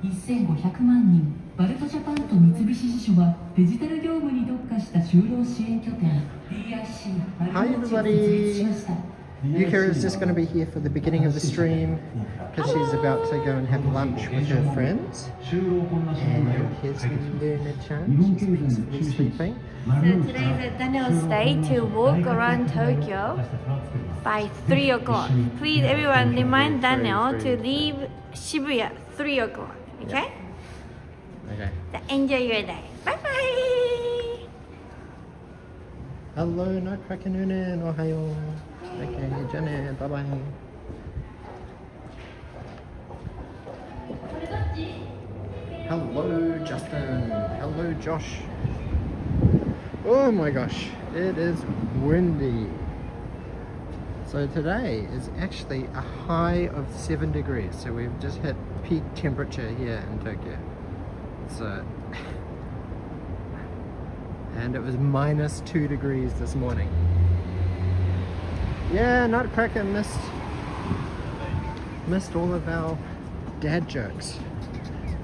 1500万人バルトジャパンと三菱地所はデジタル業務に特化した就労支援拠点 DIC 丸の内を設立しました。 Yuka is just going to be here for the beginning of the stream because she's about to go and have lunch with her friends. And here's Luna-chan, she's peacefully sleeping. So today is Daniel's day to walk around Tokyo by 3 o'clock. Please everyone remind Daniel to leave Shibuya 3 o'clock, okay? Okay. So enjoy your day. Bye bye! Hello, Nutcracker Noonan, ohayo. Okay, Jenna, bye bye. Hello, Justin. Hello, Josh. Oh my gosh, it is windy. So today is actually a high of 7 degrees. So we've just hit peak temperature here in Tokyo. So, and it was minus 2 degrees this morning. Yeah, Nutcracker missed all of our dad jokes,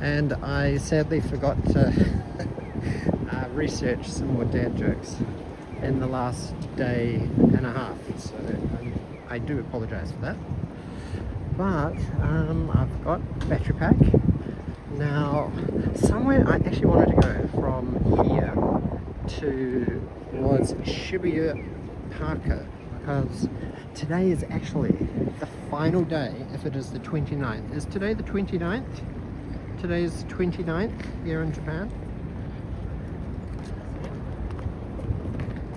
and I sadly forgot to research some more dad jokes in the last day and a half, so I do apologize for that. But I've got a battery pack now. Somewhere I actually wanted to go from here to was Shibuya Parker, because today is actually the final day, if it is the 29th. Is today the 29th? Today is the 29th here in Japan.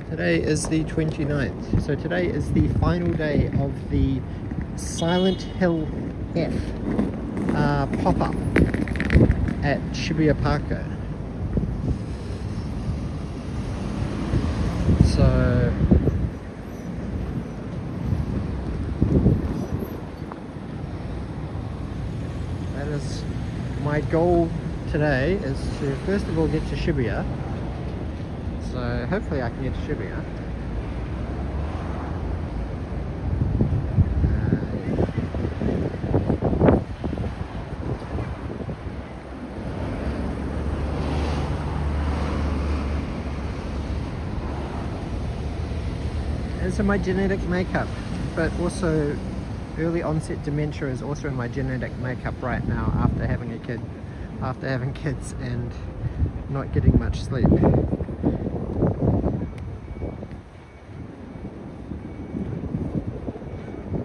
Today is the 29th. So today is the final day of the Silent Hill F pop-up at Shibuya Parker. So that is my goal today, is to first of all get to Shibuya. So hopefully I can get to Shibuya. And so my genetic makeup, but also early onset dementia is also in my genetic makeup right now after having a kid, after having kids and not getting much sleep.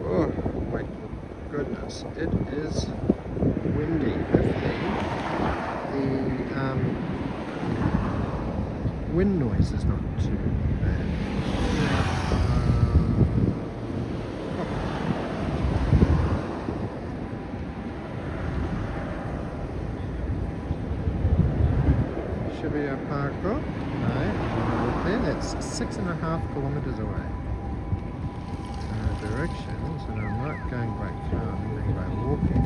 Oh my goodness, it is windy. Hopefully the wind noise is not too bad. Shibuya Parko, right, there, that's 6.5 kilometers away. Directions, and I'm not going by car, I'm going by walking.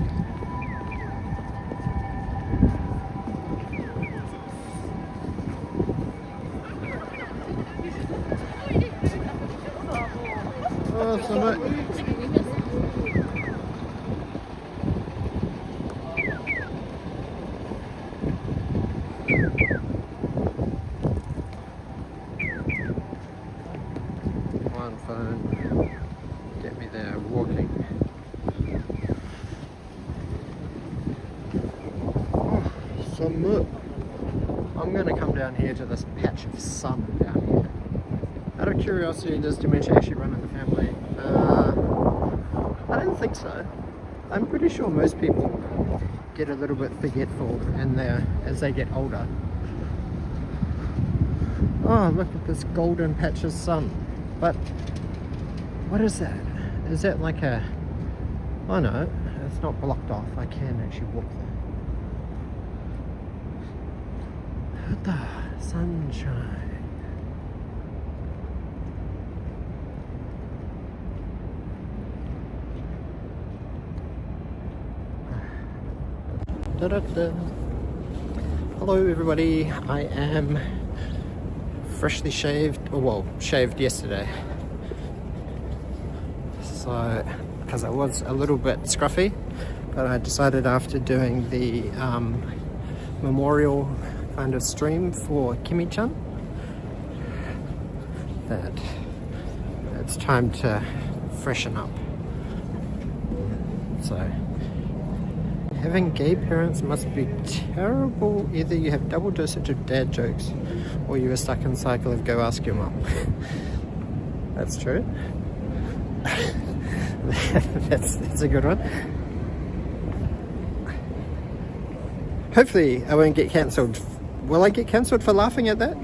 Oh, somebody. One phone, get me there walking. Oh, some. I'm going to come down here to this patch of sun down here. Out of curiosity, does dementia actually run in the family? I don't think so. I'm pretty sure most people get a little bit forgetful as they get older. Oh, look at this golden patch of sun. But what is that? Is that like a... Oh no, it's not blocked off. I can actually walk there. The sunshine. Da-da-da. Hello everybody, I am freshly shaved, or well, shaved yesterday. So, because I was a little bit scruffy, but I decided after doing the memorial kind of stream for Kimi-chan that it's time to freshen up. So having gay parents must be terrible. Either you have double dosage of dad jokes or you are stuck in the cycle of go ask your mum. That's true. that's a good one. Hopefully I won't get cancelled. Will I get cancelled for laughing at that?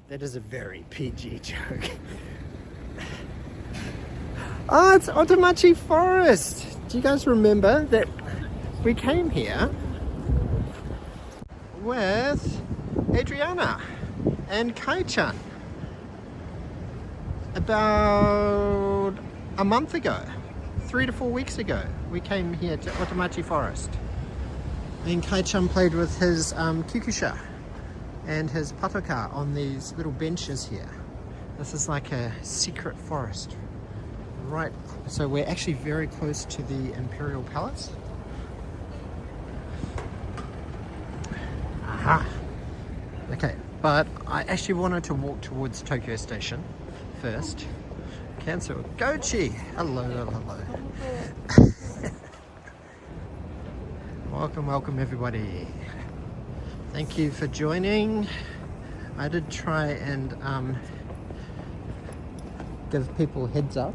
That is a very PG joke. Oh, it's Otamachi Forest. Do you guys remember that we came here with Adriana and Kai-chan about a month ago, 3 to 4 weeks ago? We came here to Otamachi Forest and Kai-chan played with his Kyukusha and his patoka on these little benches here. This is like a secret forest, right? So we're actually very close to the Imperial Palace. Aha. Okay, but I actually wanted to walk towards Tokyo Station first. Cancel. Gochi! Hello, hello. Welcome everybody. Thank you for joining. I did try and give people heads up.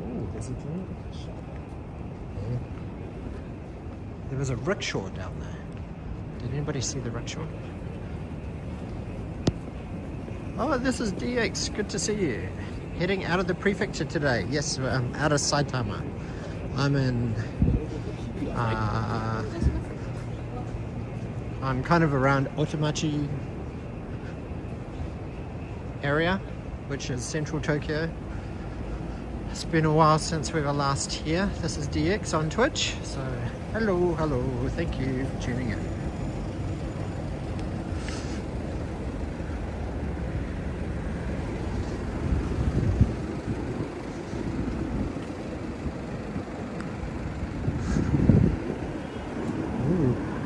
Oh, there's a drink shop. Yeah. There was a rickshaw down there. Did anybody see the rickshaw? Oh, this is DX. Good to see you. Heading out of the prefecture today. Yes, out of Saitama. I'm in... I'm kind of around Otamachi area, which is central Tokyo. It's been a while since we were last here. This is DX on Twitch. So hello, thank you for tuning in.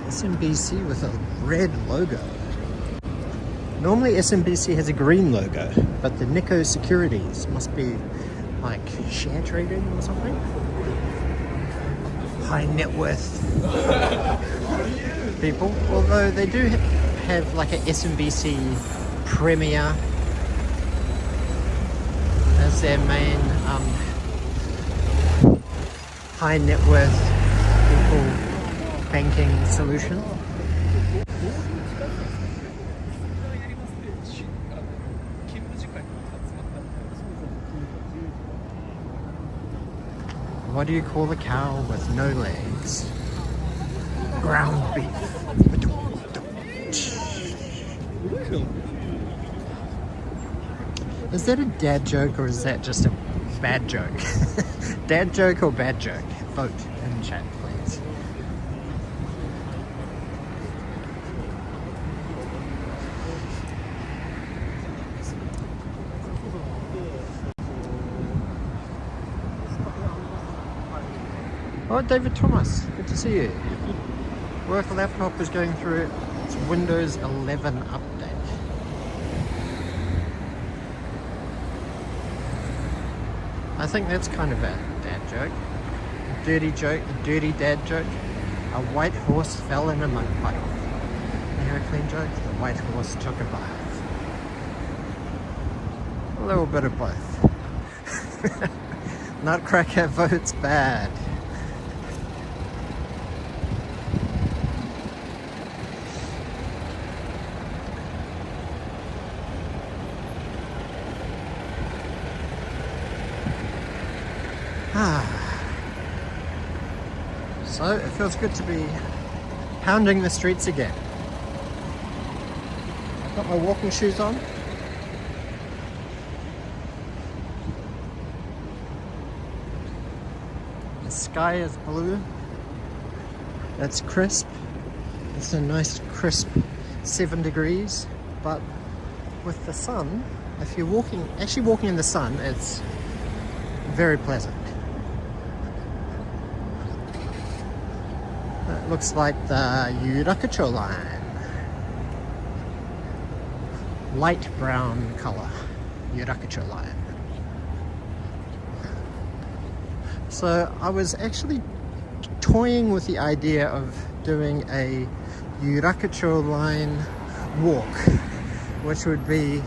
SMBC with a red logo. Normally SMBC has a green logo, but the Nikko Securities must be like share trading or something. High net worth people, although they do have like a SMBC Premier as their main high net worth people banking solution. What do you call a cow with no legs? Ground beef. Is that a dad joke or is that just a bad joke? Dad joke or bad joke? Vote in chat, please. Oh, David Thomas, good to see you. Work laptop is going through its Windows 11 update. I think that's kind of a dad joke. A dirty joke, a dirty dad joke. A white horse fell in a mud puddle. You hear a clean joke? The white horse took a bath. A little bit of both. Nutcracker votes bad. So it feels good to be pounding the streets again. I've got my walking shoes on. The sky is blue. It's crisp. It's a nice crisp 7 degrees, but with the sun, if you're actually walking in the sun, it's very pleasant. That looks like the Yurakacho line. Light brown color, Yurakacho line. So I was actually toying with the idea of doing a Yurakacho line walk, which would be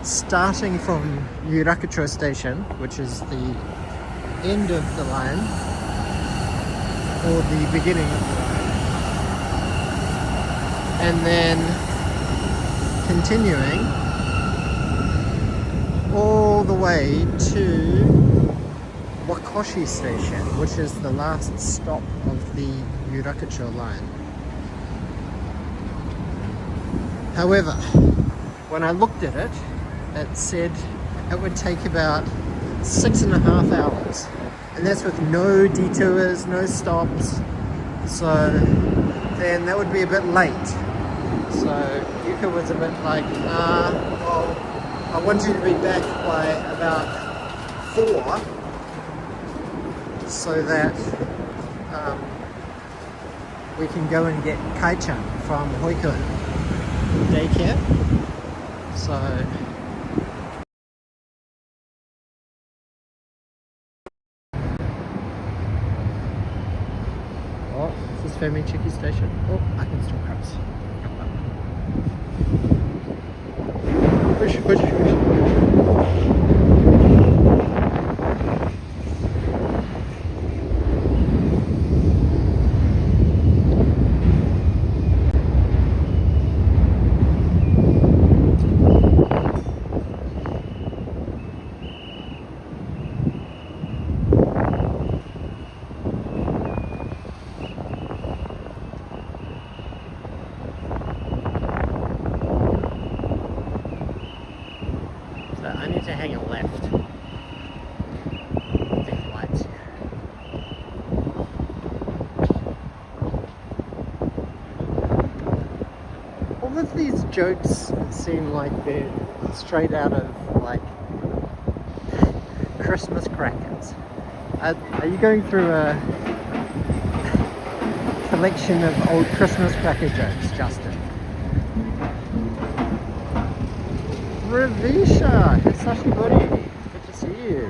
starting from Yurakacho station, which is the end of the line, or the beginning of the line, and then continuing all the way to Wakoshi station, which is the last stop of the Yurakacho line. However, when I looked at it, it said it would take about 6.5 hours, and that's with no detours, no stops, so then that would be a bit late. So Yuka was a bit like, well, I want you to be back by about 4, so that we can go and get Kai-chan from Hoikun daycare. So oh, is this Family Chiki station? Oh, I can still cross. Push, push, push. So I need to hang a left. These lights. All of these jokes seem like they're straight out of like Christmas crackers. Are you going through a collection of old Christmas cracker jokes, Justin? Ravisha, Hisashiburi, good to see you.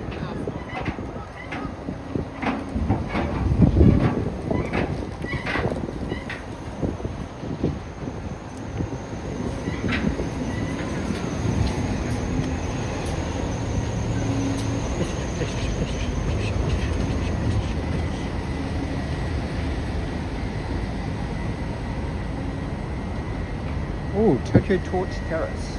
Oh, Tokyo Torch Terrace.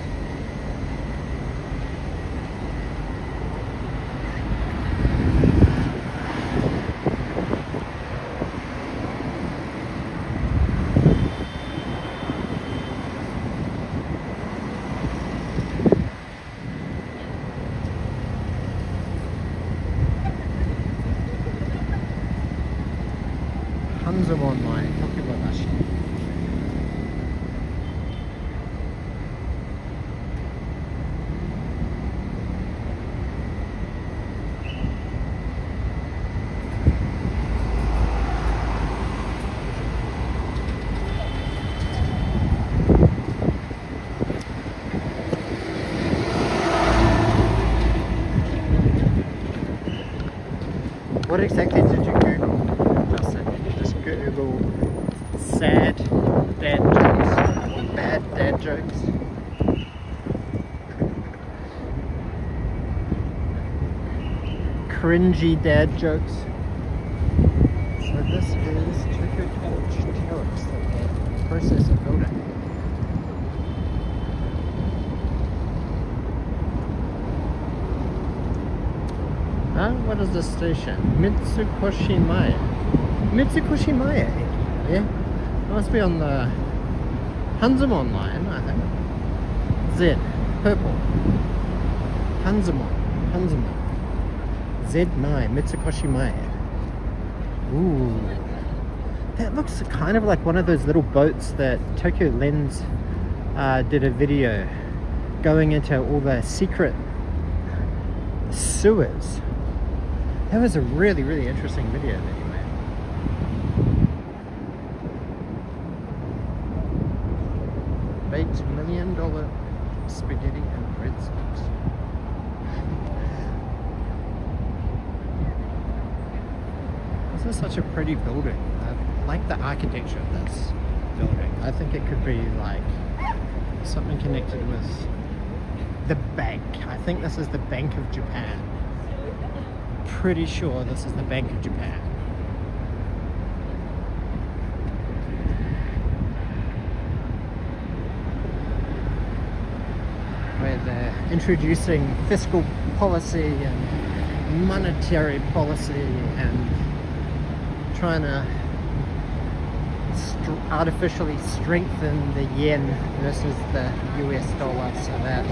Hanzomon line, Tokyo-bashi. What exactly did you Google, Justin? Did you just Google sad dad jokes or bad dad jokes? Cringy dad jokes? So this is Tokyo Torch Terrace, the process of building. What is the station? Mitsukoshi-mae. Mitsukoshi-mae? Yeah? It must be on the Hanzomon line, I think. Z. Purple. Hanzomon. Z-mae. Mitsukoshi-mae. Ooh. That looks kind of like one of those little boats that Tokyo Lens did a video going into all the secret sewers. That was a really, really interesting video that he made. Baked $1 million spaghetti and breadsticks. This is such a pretty building. I like the architecture of this building. I think it could be like something connected with the bank. I think this is the Bank of Japan. Pretty sure this is the Bank of Japan. Where they're introducing fiscal policy and monetary policy and trying to artificially strengthen the yen versus the US dollar so that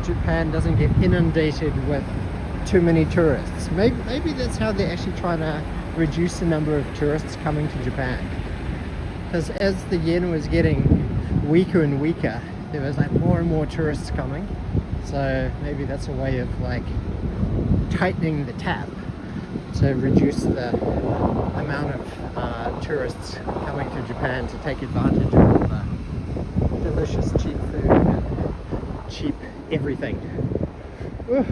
Japan doesn't get inundated with too many tourists. Maybe that's how they're actually trying to reduce the number of tourists coming to Japan. Because as the yen was getting weaker and weaker, there was like more and more tourists coming. So maybe that's a way of like tightening the tap to reduce the amount of tourists coming to Japan to take advantage of all the delicious cheap food and cheap everything. Ooh.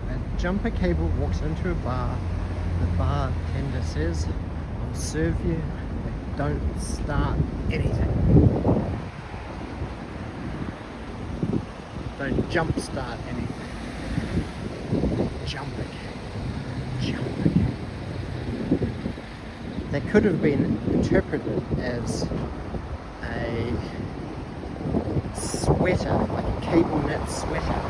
A jumper cable walks into a bar. The bartender says, "I'll serve you, but don't start anything." Don't jump start anything. Jumper cable. That could have been interpreted as a sweater, like a cable knit sweater.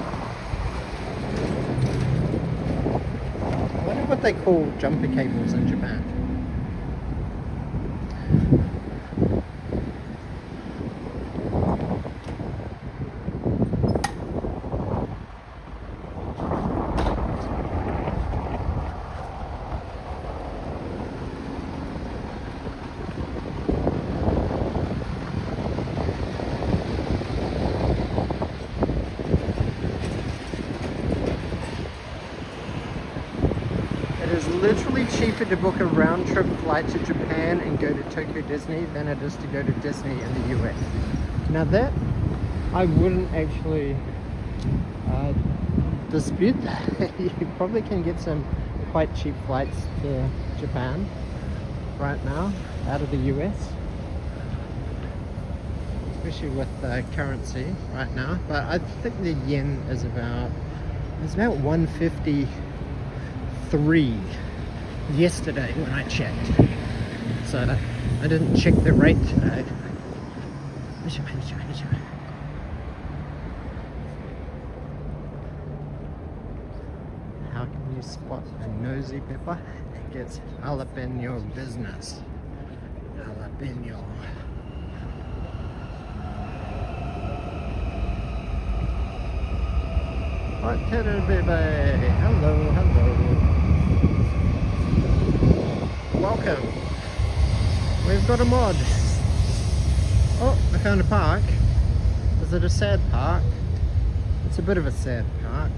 I wonder what they call jumper cables in Japan. Literally cheaper to book a round-trip flight to Japan and go to Tokyo Disney than it is to go to Disney in the US. Now that, I wouldn't actually dispute that. You probably can get some quite cheap flights to Japan right now out of the US. Especially with the currency right now. But I think the yen is about 153 yesterday when I checked, so I didn't check the rate today. How can you spot a nosy pepper? It gets jalapeno business. Jalapeno. What hello baby? Hello, hello. Welcome. We've got a mod. Oh, I found a park. Is it a sad park? It's a bit of a sad park.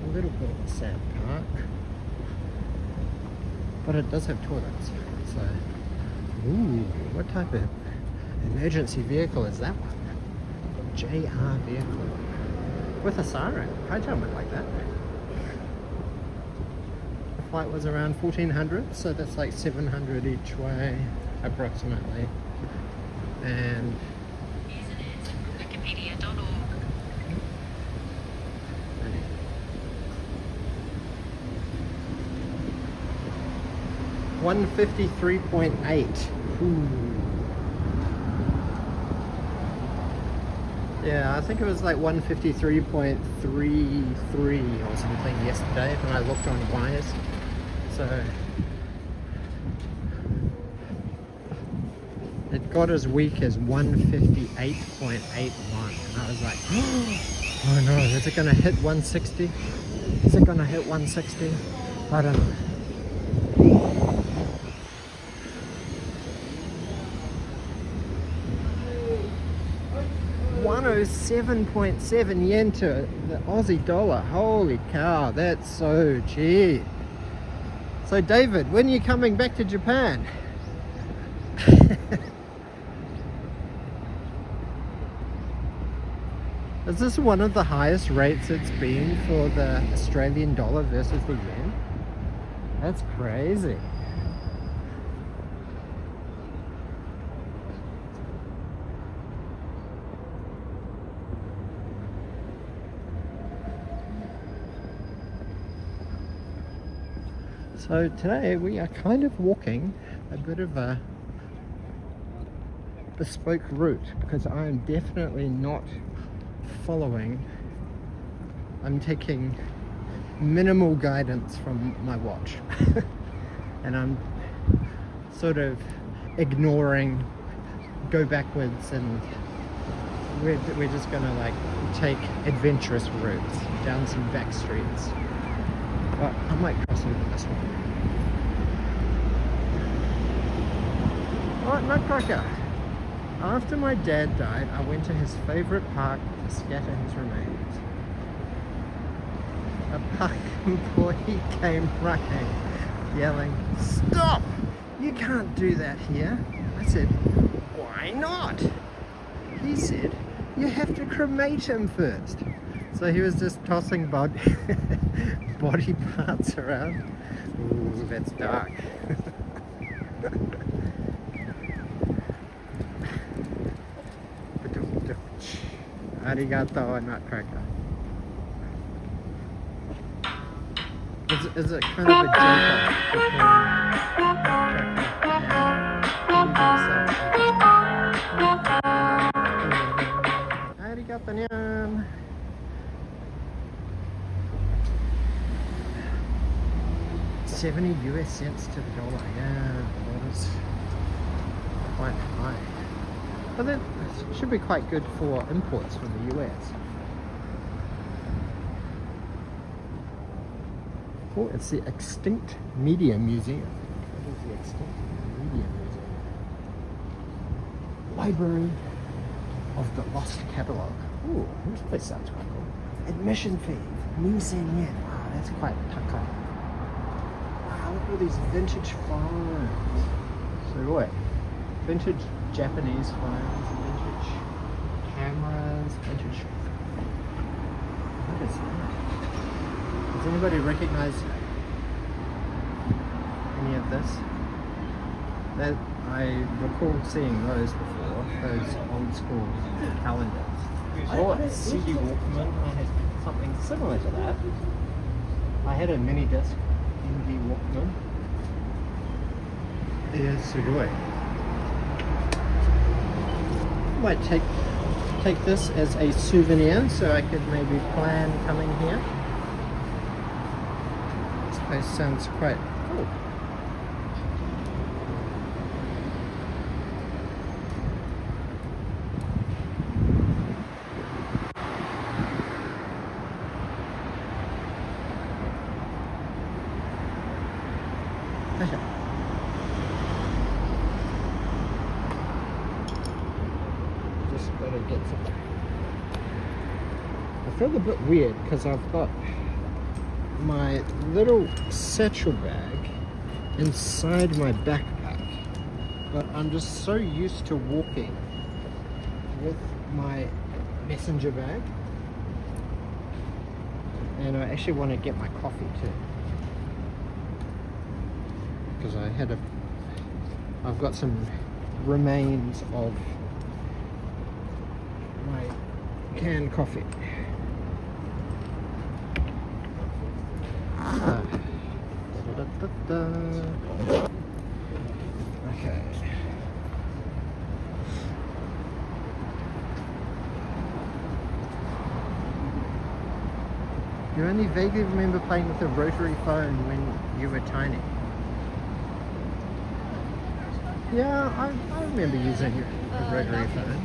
A little bit of a sad park. But it does have toilets. So, ooh, what type of emergency vehicle is that one? JR vehicle. With a siren. I don't look like that. Flight was around 1400, so that's like 700 each way approximately. And 153.8. Yeah, I think it was like 153.33 or something yesterday when I looked on Wires. So it got as weak as 158.81, and I was like, oh no, is it gonna hit 160? Is it gonna hit 160? I don't know. 107.7 yen to the Aussie dollar. Holy cow, that's so cheap. So David, when are you coming back to Japan? Is this one of the highest rates it's been for the Australian dollar versus the yen? That's crazy. So today we are kind of walking a bit of a bespoke route because I am definitely not following. I'm taking minimal guidance from my watch and I'm sort of ignoring go backwards, and we're just gonna like take adventurous routes down some back streets. But I might cross over this one. Oh, Nutcracker! After my dad died, I went to his favourite park to scatter his remains. A park employee came running, yelling, "Stop! You can't do that here." I said, "Why not?" He said, "You have to cremate him first." So he was just tossing body parts around. Ooh, that's dark. Arigato, Nutcracker. Is it kind of a joke between Arigato, nyan. 70 US cents to the dollar. Yeah, that is quite high. But that should be quite good for imports from the US. Oh, it's the Extinct Media Museum. What is the Extinct Media Museum? Library of the Lost Catalogue. Ooh, this place sounds quite cool. Admission fee, 2,000 yen. Wow, that's quite takai. Wow, look at all these vintage phones. So what? Vintage Japanese phones, vintage cameras, vintage. What is that? Does anybody recognize any of this? That I recall seeing those before, those old school calendars. Or a CD Walkman. I had something similar to that. I had a mini disc DVD Walkman. Yeah, sugoi. Might take this as a souvenir, so I could maybe plan coming here. This place sounds quite cool. Just gotta get some. I feel a bit weird because I've got my little satchel bag inside my backpack, but I'm just so used to walking with my messenger bag, and I actually want to get my coffee too, because I've got some remains of my canned coffee. Okay. You only vaguely remember playing with a rotary phone when you were tiny. Yeah, I remember using a rotary phone.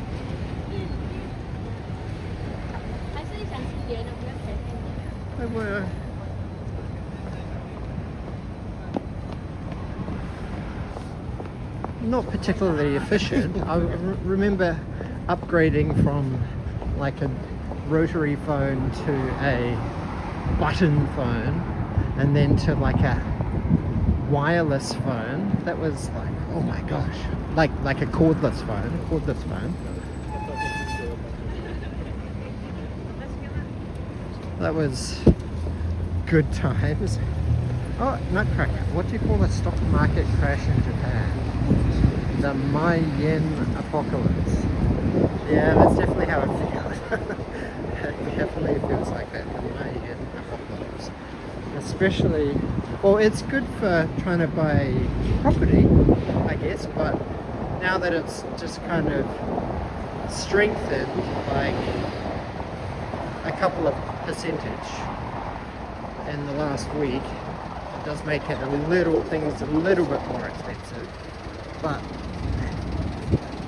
They were not particularly efficient. I remember upgrading from like a rotary phone to a button phone and then to like a wireless phone that was like, oh my gosh, like a cordless phone. That was good times. Oh, nutcracker. What do you call a stock market crash in Japan? The Mayan apocalypse. Yeah, that's definitely how it feels. It definitely feels like that, the Mayan apocalypse. Especially, well, it's good for trying to buy property, I guess, but now that it's just kind of strengthened, like a couple of percentage in the last week, it does make it things a little bit more expensive, but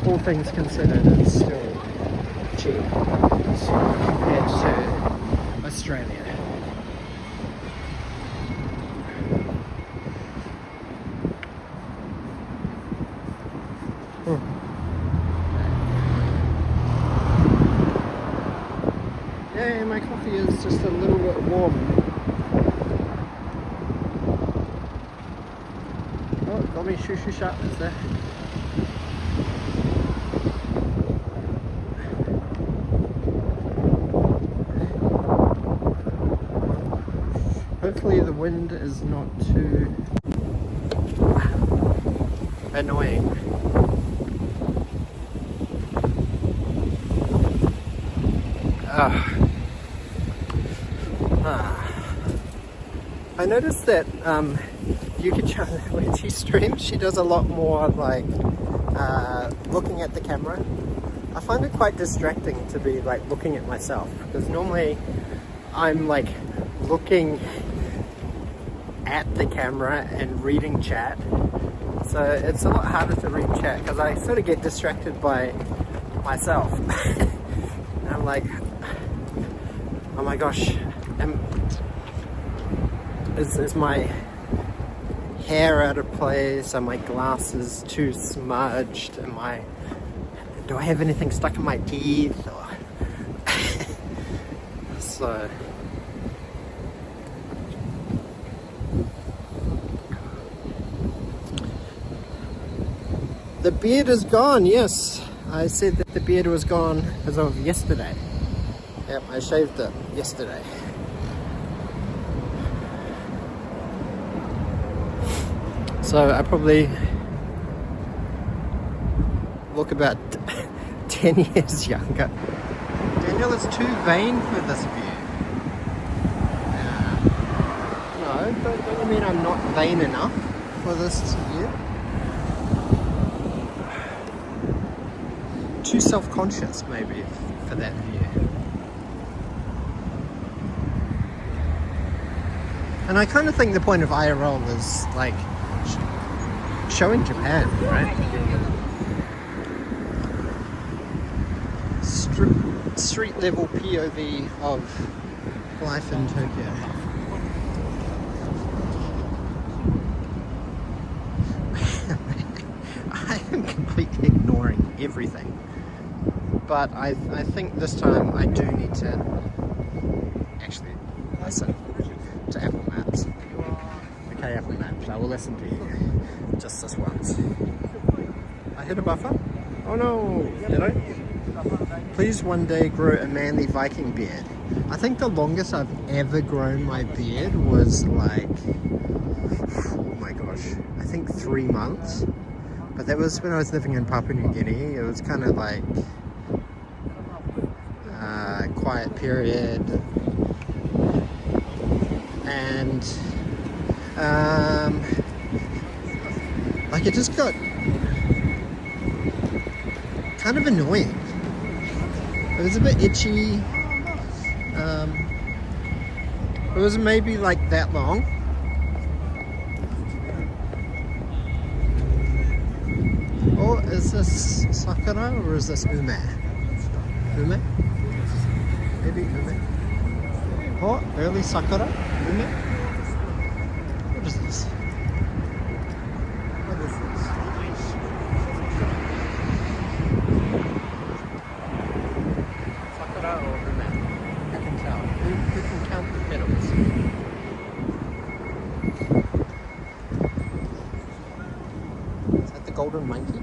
all things considered, it's still cheap compared to Australia. Yeah, my coffee is just a little bit warm. Oh, got me shoo sharpness there. Hopefully the wind is not too annoying. I noticed that Yuka-chan, when she streams, she does a lot more like looking at the camera. I find it quite distracting to be like looking at myself, because normally I'm like looking at the camera and reading chat, so it's a lot harder to read chat because I sort of get distracted by myself. And I'm like, oh my gosh, is my hair out of place? Are my glasses too smudged? Do I have anything stuck in my teeth? Or so the beard is gone. Yes, I said that the beard was gone as of yesterday. Yep, I shaved it yesterday. So I probably look about 10 years younger. Daniel is too vain for this view. No, don't you mean I'm not vain enough for this view? Too self-conscious maybe for that view. And I kind of think the point of IRL is like showing Japan, right? Street level POV of life in Tokyo. I am completely ignoring everything, but I think this time I do need to actually listen to Apple Maps. Okay, Apple Maps, I will listen to you just this once. I hit a buffer? Oh no! Did I? Please one day grow a manly Viking beard. I think the longest I've ever grown my beard was like, oh my gosh, I think 3 months. But that was when I was living in Papua New Guinea. It was kind of like quiet period, and like it just got kind of annoying. It was a bit itchy. It was maybe like that long. Oh, is this Sakura or is this Ume? Ume? Maybe Ume. Oh, early Sakura? Ume? What is this? What is this? Sakura or Ume? Who can tell? Who can count the petals? Is that the golden monkey?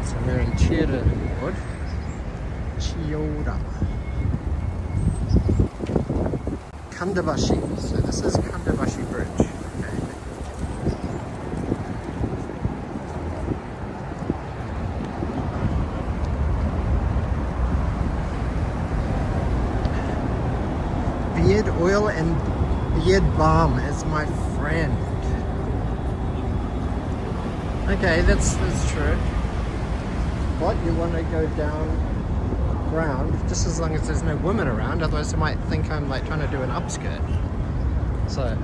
So we're in Chiyoda Wood. Chiyoda. Kandabashi. So this is Kandabashi Bridge. Okay. Beard oil and beard balm is my friend. Okay, that's true. What, you want to go down ground just as long as there's no women around, otherwise they might think I'm like trying to do an upskirt. So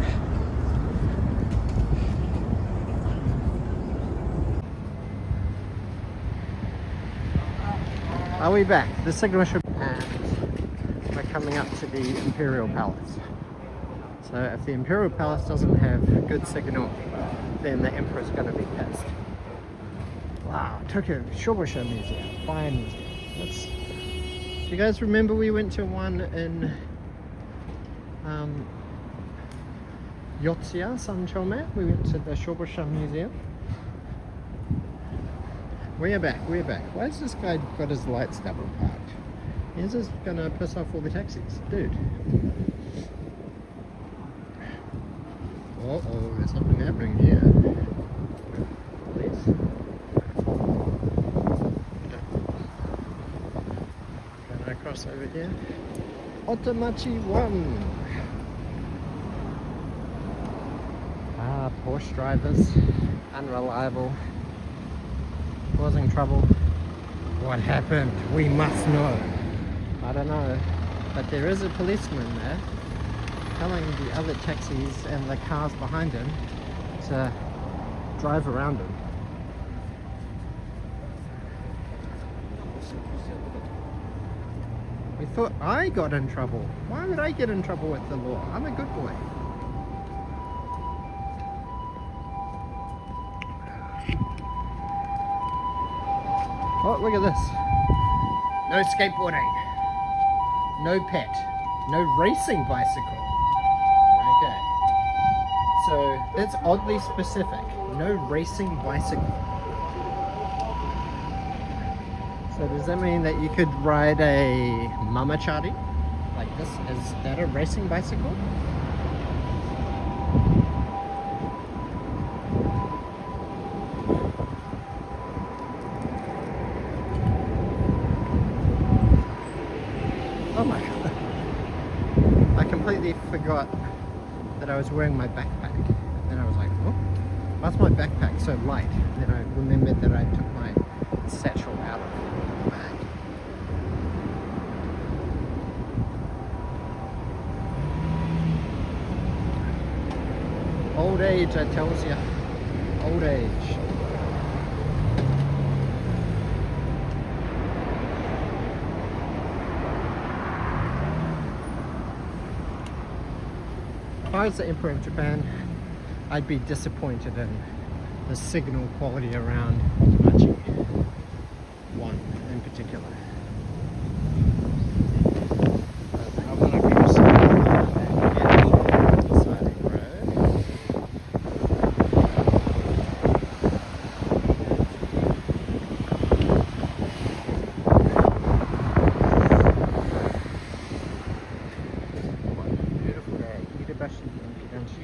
are we back? The signal should, and we're coming up to the Imperial Palace. So if the Imperial Palace doesn't have a good signal, then the Emperor's going to be pissed. Wow, Tokyo Shobosha Museum, fine museum. Do you guys remember we went to one in Yotsuya, Sanchome? We went to the Shobosha Museum. We're back. Why has this guy got his lights double parked? He's just gonna piss off all the taxis. Dude. Uh-oh, there's something happening here. Please. Cross over here. Otamachi 1. Ah, Porsche drivers. Unreliable. Causing trouble. What happened? We must know. I don't know. But there is a policeman there telling the other taxis and the cars behind him to drive around him. We thought I got in trouble. Why would I get in trouble with the law? I'm a good boy. Oh, look at this. No skateboarding. No pet. No racing bicycle. Okay. So that's oddly specific. No racing bicycle. So does that mean that you could ride a mamachari like this? Is that a racing bicycle? Oh my god. I completely forgot that I was wearing my backpack. And I was like, oh, why's my backpack so light? And then I remembered that I took my satchel out of the bag. Old age, I tells ya. Old age. If I was the Emperor of Japan, I'd be disappointed in the signal quality around Otamachi 1 in particular. I want to cross the side road. What a beautiful day. Itabashi and Kidanshi.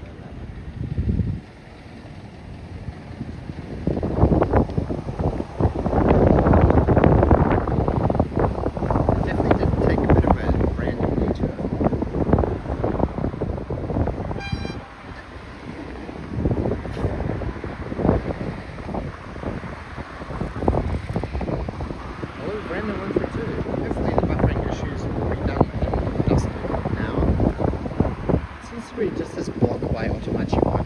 and the 132. Hopefully the buffering issues will be done in dusted now. It seems to be just this block away Otomachiwa.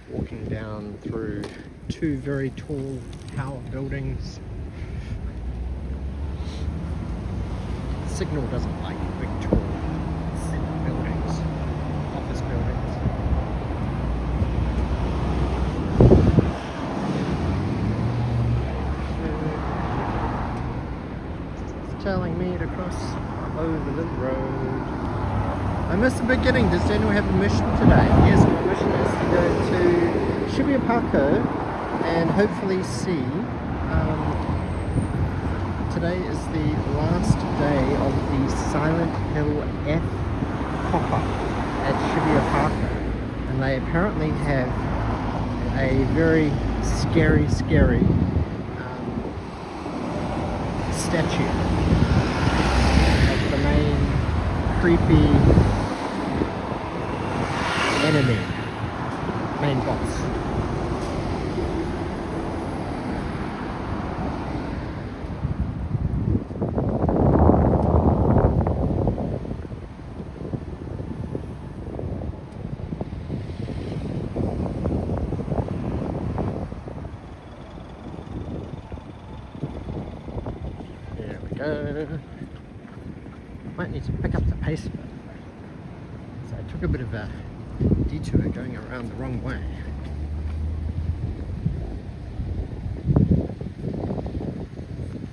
Walking down through two very tall tower buildings. Signal doesn't like big tall buildings, office buildings. It's telling me to cross over the road. I missed the beginning. Does Daniel have a mission today? Yes, my mission is to go to Shibuya Parko and hopefully see. Today is the last day of the Silent Hill F pop-up at Shibuya Parko, and they apparently have a very scary statue of the main creepy enemy, main boss. Might need to pick up the pace a bit. So I took a bit of a detour going around the wrong way.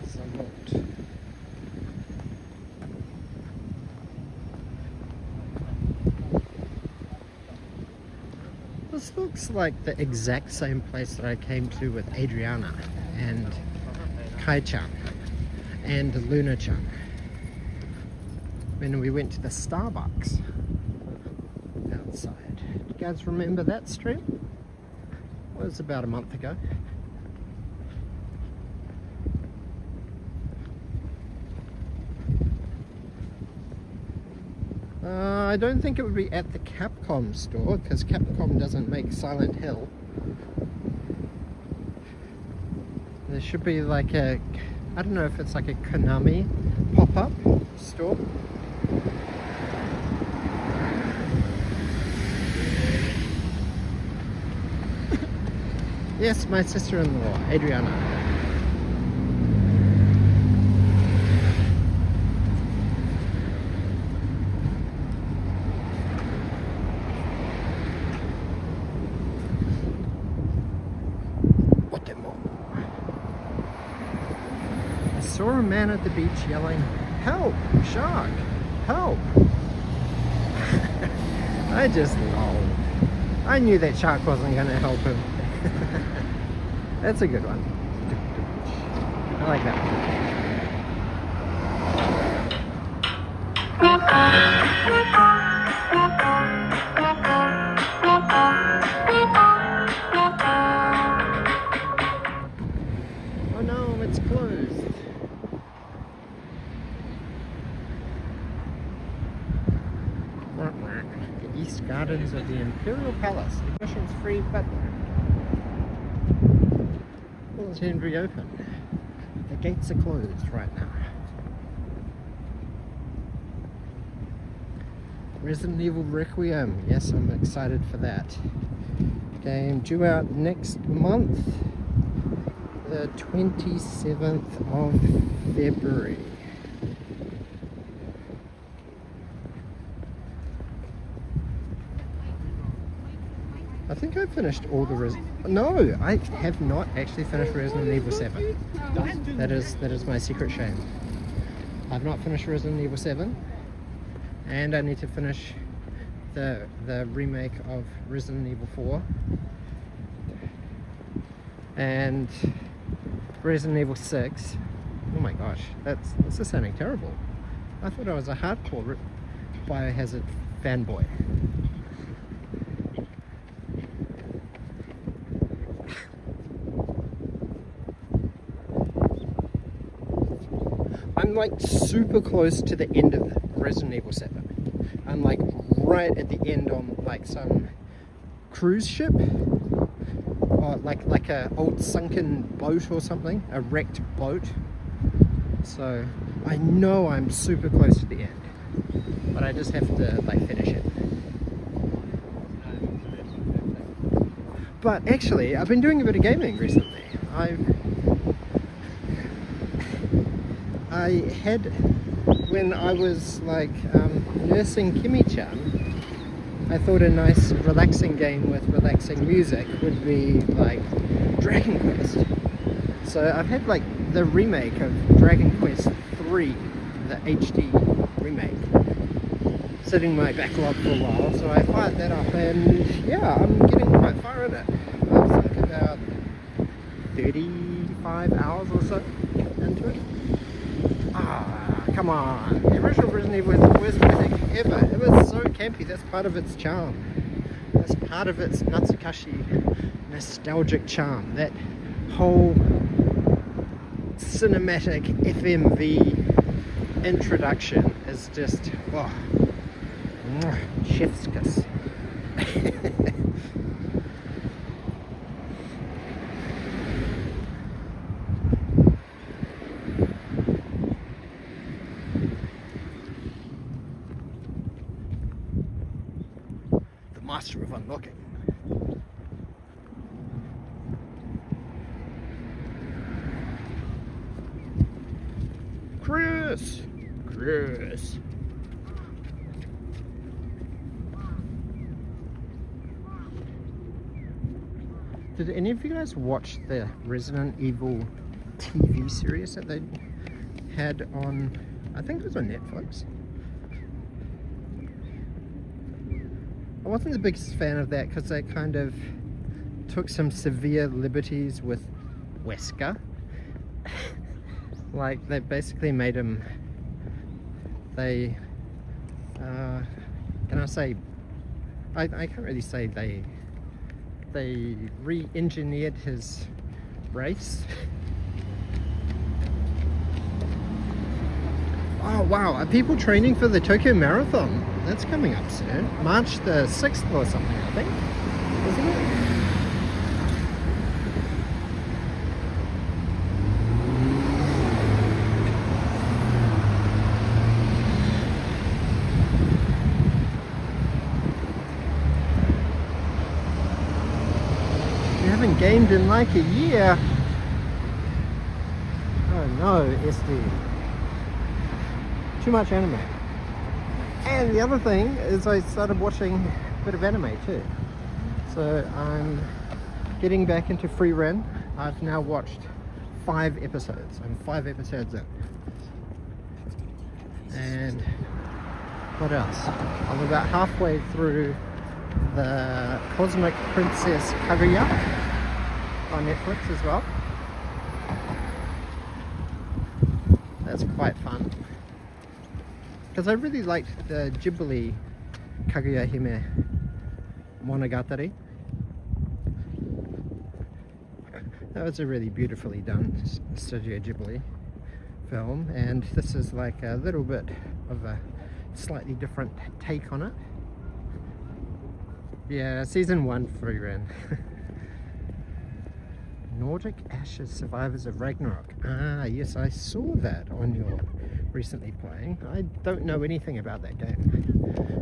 Somewhat. This looks like the exact same place that I came to with Adriana and Kai-chan and Luna-chan when we went to the Starbucks outside. Do you guys remember that stream? It was about a month ago. I don't think it would be at the Capcom store because Capcom doesn't make Silent Hill. There should be like a, I don't know if it's like a Konami pop-up store. Yes, my sister-in-law, Adriana. I saw a man at the beach yelling, "Help! Shark! Help!" I just lolled. I knew that shark wasn't going to help him. That's a good one. I like that one. Oh no, it's closed. The East Gardens of the Imperial Palace. Admission's free, but will soon reopen. The gates are closed right now. Resident Evil Requiem. Yes, I'm excited for that. Game due out next month, the 27th of February. I think I finished all the No, I have not actually finished Resident Evil 7. That is my secret shame. I've not finished Resident Evil 7, and I need to finish the remake of Resident Evil 4 and Resident Evil 6. Oh my gosh, this is sounding terrible. I thought I was a hardcore Biohazard fanboy. I'm like super close to the end of Resident Evil 7. I'm like right at the end on like some cruise ship like a old sunken boat or something, a wrecked boat. So I know I'm super close to the end, but I just have to like finish it. But actually, I've been doing a bit of gaming recently. I had, when I was like nursing Kimi-chan, I thought a nice relaxing game with relaxing music would be like Dragon Quest. So I've had like the remake of Dragon Quest 3, the HD remake, sitting in my backlog for a while, so I fired that up, and yeah, I'm getting quite far in it. I've sunk about 35 hours or so into it. Ah, come on. The original Resident Evil was the worst music ever. It was so campy. That's part of its charm. That's part of its Natsukashi nostalgic charm. That whole cinematic FMV introduction is just, oh, chef's kiss. The master of unlocking. Chris! Did any of you guys watch the Resident Evil TV series that they had on, I think it was on Netflix? I wasn't the biggest fan of that because they kind of took some severe liberties with Wesker. Like, they basically made him, can I say, I can't really say they re-engineered his race. Oh wow, are people training for the Tokyo Marathon? That's coming up soon. March the 6th or something, I think. Isn't it? You haven't gamed in like a year. Oh no, SD. Too much anime. And the other thing is I started watching a bit of anime too. So I'm getting back into free run. I've now watched 5 episodes. I'm 5 episodes in. And what else? I'm about halfway through the Cosmic Princess Kaguya on Netflix as well. That's quite fun. Because I really liked the Ghibli Kaguya Hime Monogatari. That was a really beautifully done Studio Ghibli film, and this is like a little bit of a slightly different take on it. Yeah, season 1 free run. Nordic Ashes Survivors of Ragnarok. Ah, yes, I saw that on your recently playing. I don't know anything about that game.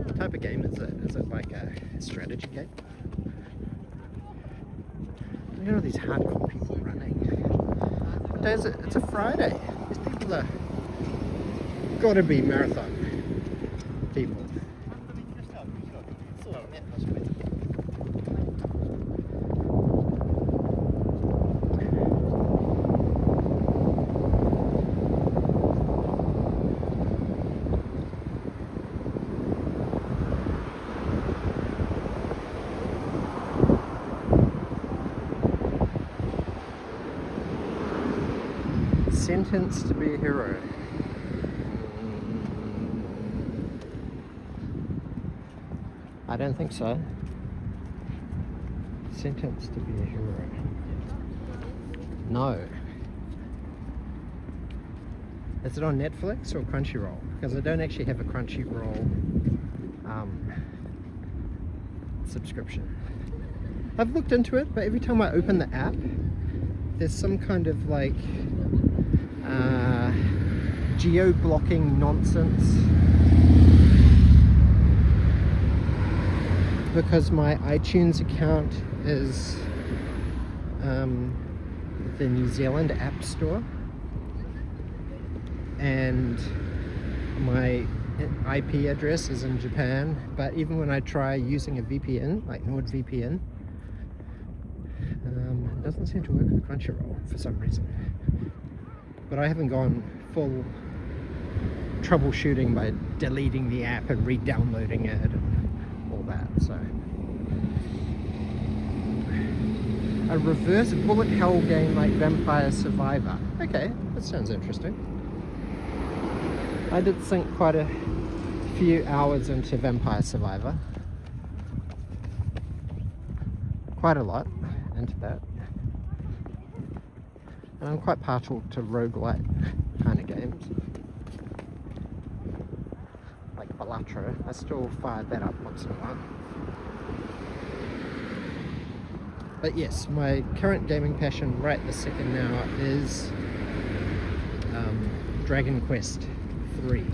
What type of game is it? Is it like a strategy game? Look at all these hardcore people running. What day is it? It's a Friday. These people are gotta be marathon people. Sentenced to be a hero. I don't think so. Sentenced to be a hero. No. Is it on Netflix or Crunchyroll? Because I don't actually have a Crunchyroll subscription. I've looked into it, but every time I open the app, there's some kind of like geo-blocking nonsense, because my iTunes account is the New Zealand App Store, and my IP address is in Japan. But even when I try using a VPN like NordVPN, it doesn't seem to work with Crunchyroll for some reason. But I haven't gone full troubleshooting by deleting the app and re-downloading it and all that. So a reverse bullet hell game like Vampire Survivor. Okay, that sounds interesting. I did sink quite a few hours into Vampire Survivor. Quite a lot into that. And I'm quite partial to roguelite kind of games. Like Balatro. I still fire that up once in a while. But yes, my current gaming passion right this second now is Dragon Quest 3.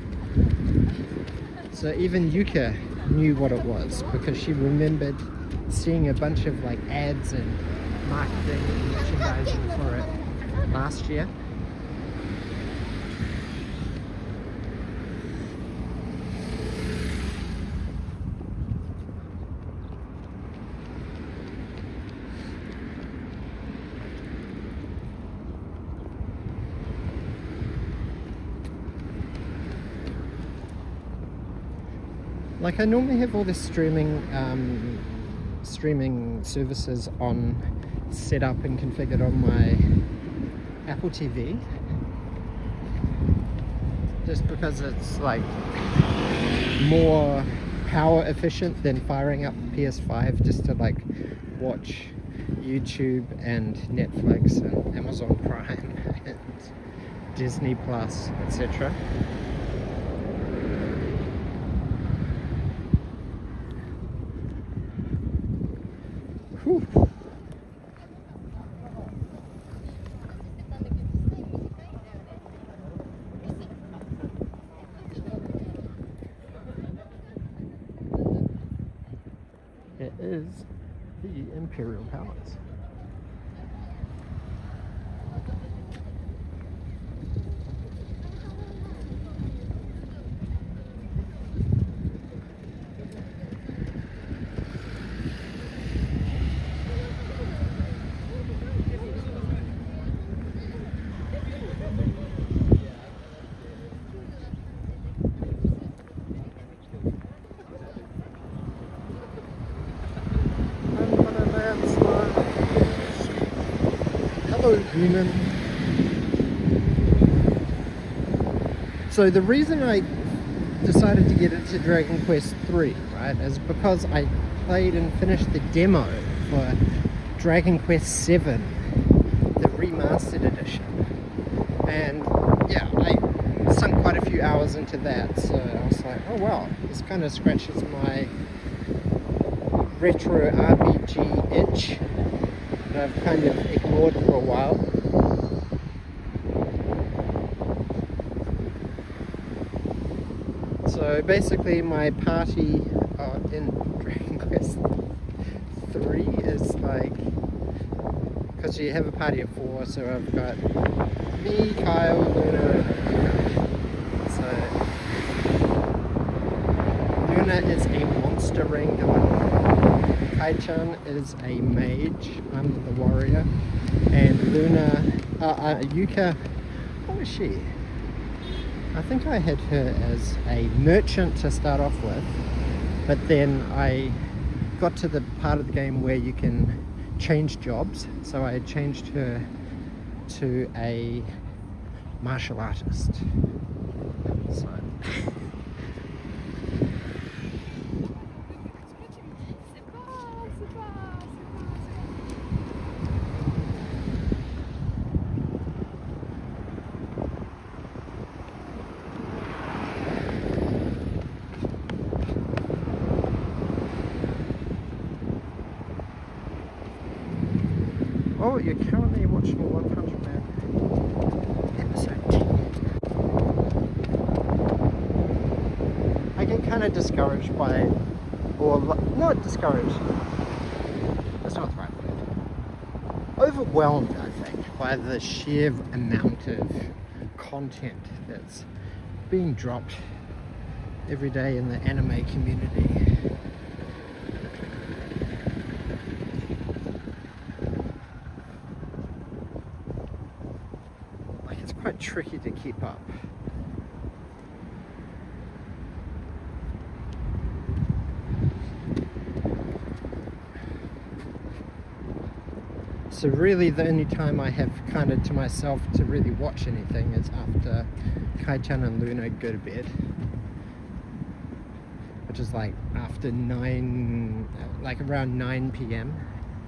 So even Yuka knew what it was, because she remembered seeing a bunch of like ads and marketing and merchandising for it last year. Like, I normally have all the streaming services on, set up and configured on my Apple TV, just because it's like more power efficient than firing up the PS5 just to like watch YouTube and Netflix and Amazon Prime and Disney Plus, etc. Whew. It is the Imperial Palace. Hello, human. So the reason I decided to get into Dragon Quest 3, right, is because I played and finished the demo for Dragon Quest 7, the remastered edition. And yeah, I sunk quite a few hours into that, so I was like, oh wow, this kind of scratches my retro RPG itch that I've kind of ignored for a while. So basically my party in Dragon Quest 3 is like, because you have a party of 4, so I've got me, Kyle, Luna, and Yuka. So Luna is a monster wrangler. Kai-chan is a mage, I'm the warrior, and Yuka, what was she? I think I had her as a merchant to start off with, but then I got to the part of the game where you can change jobs, so I changed her to a martial artist. So Oh, you're currently watching One Punch Man episode 10. I get kind of discouraged by, or not discouraged, that's not the right word. Overwhelmed, I think, by the sheer amount of content that's being dropped every day in the anime community. Like, it's quite tricky to keep up. So really the only time I have kind of to myself to really watch anything is after Kai-chan and Luna go to bed, which is like after 9, like around 9 p.m,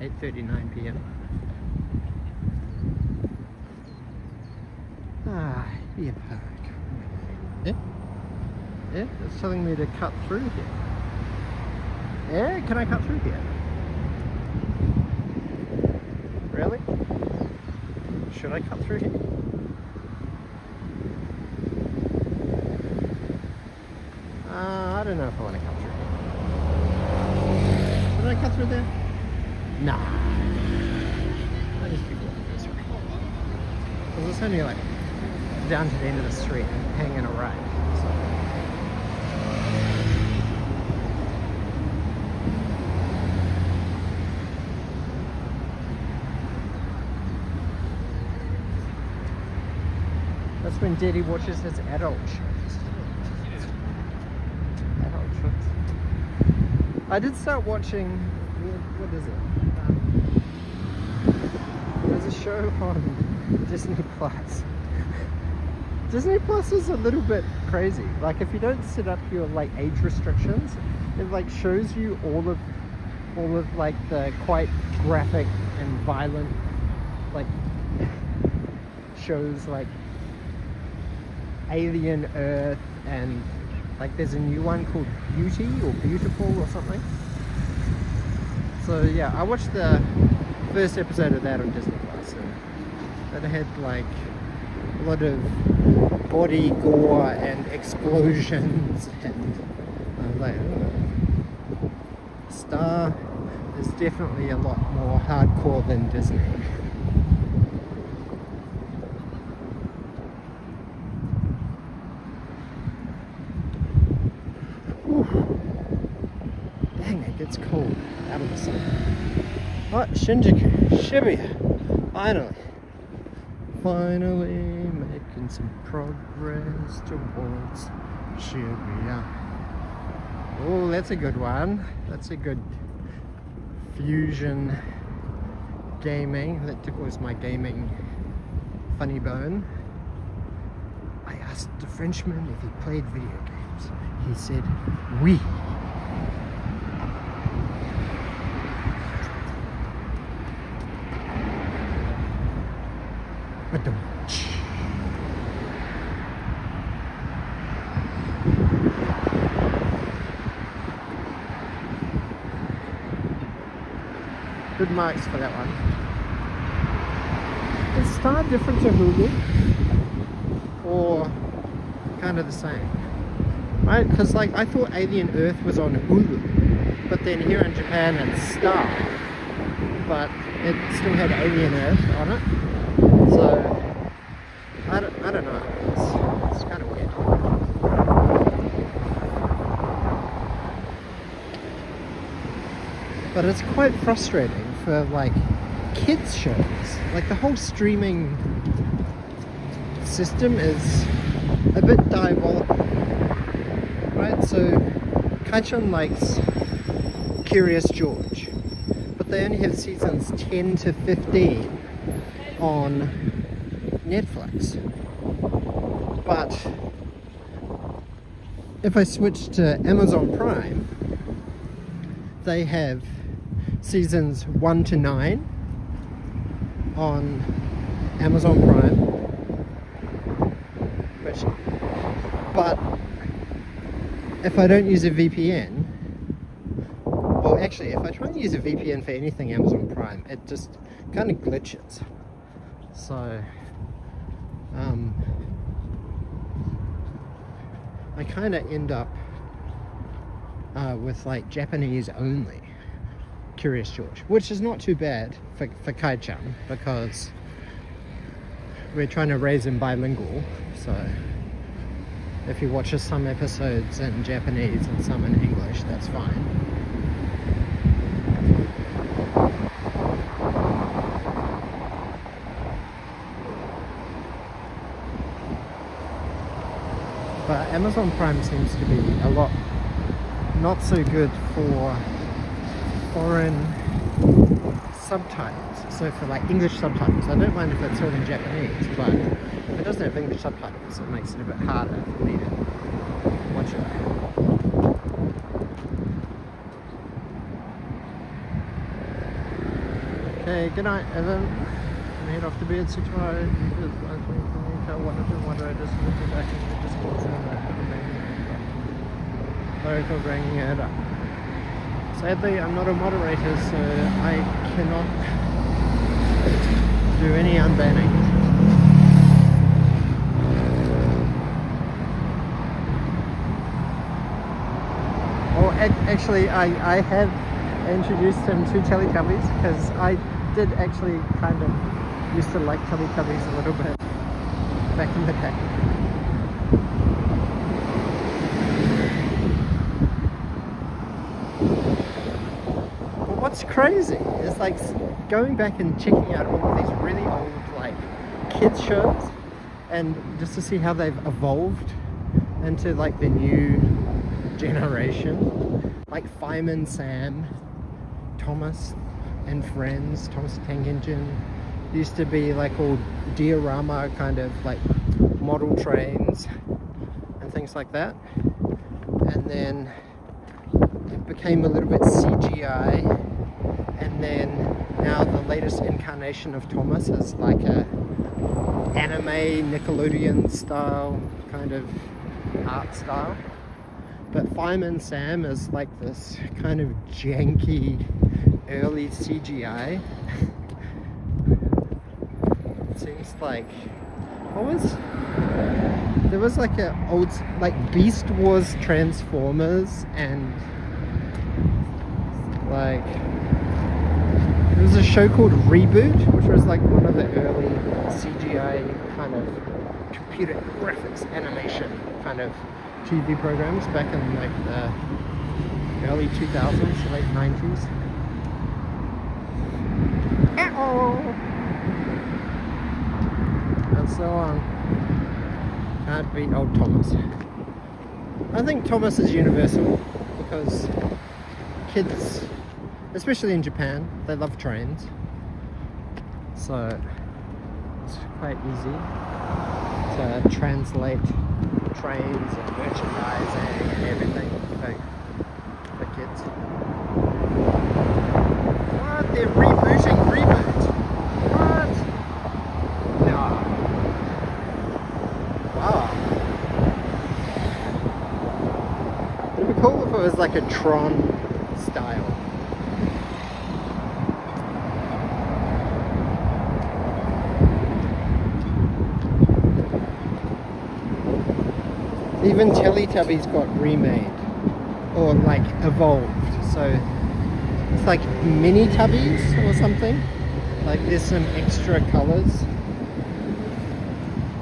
8:30, 9 p.m. Ah, yeah, park. Yeah, it's telling me to cut through here. Yeah, can I cut through here? Really? Should I cut through here? I don't know if I want to cut through here. Should I cut through there? Nah. I'll just keep walking this way. Because it's only like down to the end of the street and hanging a right. So. That's when Daddy watches his adult shows. Adult shows. I did start watching, what is it? There's a show on Disney Plus. Disney Plus is a little bit crazy. Like, if you don't set up your like age restrictions, it like shows you all of like the quite graphic and violent like shows like Alien Earth, and like there's a new one called Beauty or Beautiful or something. So yeah, I watched the first episode of that on Disney Plus, and that had like a lot of body gore and explosions, and I was like, oh. Star is definitely a lot more hardcore than Disney. Dang, it gets cold out of the sun. Oh, Shinjuku, Shibuya, finally making some progress towards Shibuya. Oh, that's a good one. That's a good fusion gaming. That tickles my gaming funny bone. I asked the Frenchman if he played video games. He said, oui. Good marks for that one. Is Star different to Hulu? Or kind of the same? Right? Because like I thought Alien Earth was on Hulu, but then here in Japan it's Star, but it still had Alien Earth on it. So I don't know. It's kind of weird. But it's quite frustrating for like kids shows. Like the whole streaming system is a bit diabolical, right? So Kai-chan likes Curious George, but they only have seasons 10 to 15 on Netflix. But if I switch to Amazon Prime, they have seasons 1 to 9 on Amazon Prime, but if I don't use a VPN, well actually if I try and use a VPN for anything Amazon Prime, it just kind of glitches. So I kind of end up with like Japanese only Curious George, which is not too bad for Kai-chan, because we're trying to raise him bilingual. So if he watches some episodes in Japanese and some in English, that's fine. But Amazon Prime seems to be a lot not so good for foreign subtitles. So for like English subtitles, I don't mind if it's all in Japanese, but if it doesn't have English subtitles, it makes it a bit harder for me to watch it. Okay, good night, Evan. I'm head off to bed, so tomorrow one of the moderators will be back in the Discord server. Sorry for bringing it up. Sadly, I'm not a moderator, so I cannot do any unbanning. Oh, actually, I have introduced him to Teletubbies, because I did actually kind of used to like Teletubbies a little bit back in the day. But what's crazy is like going back and checking out all of these really old like kids shows, and just to see how they've evolved into like the new generation, like Fireman Sam, Thomas and Friends, Thomas the Tank Engine. Used to be like all diorama kind of like model trains and things like that, and then it became a little bit CGI, and then now the latest incarnation of Thomas is like a anime Nickelodeon style kind of art style, but Fireman Sam is like this kind of janky early CGI. Seems like there was like a old like Beast Wars Transformers, and like there was a show called Reboot, which was like one of the early CGI kind of computer graphics animation kind of TV programs back in like the early 2000s, late 90s. And so on. Can't beat old Thomas. I think Thomas is universal because kids, especially in Japan, they love trains. So it's quite easy to translate trains and merchandising and everything for kids. What? They're rebooting Reboot? What? No. Wow. It'd be cool if it was like a Tron style. Even Teletubbies got remade or like evolved, so it's like mini Tubbies or something. Like there's some extra colors,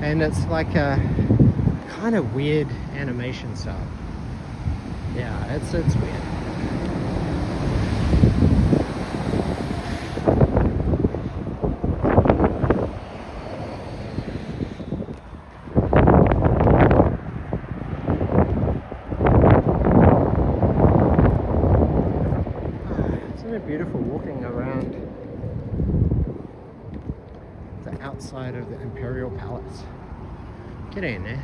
and it's like a kind of weird animation style. Yeah, it's weird. Beautiful walking around the outside of the Imperial Palace. Get in there.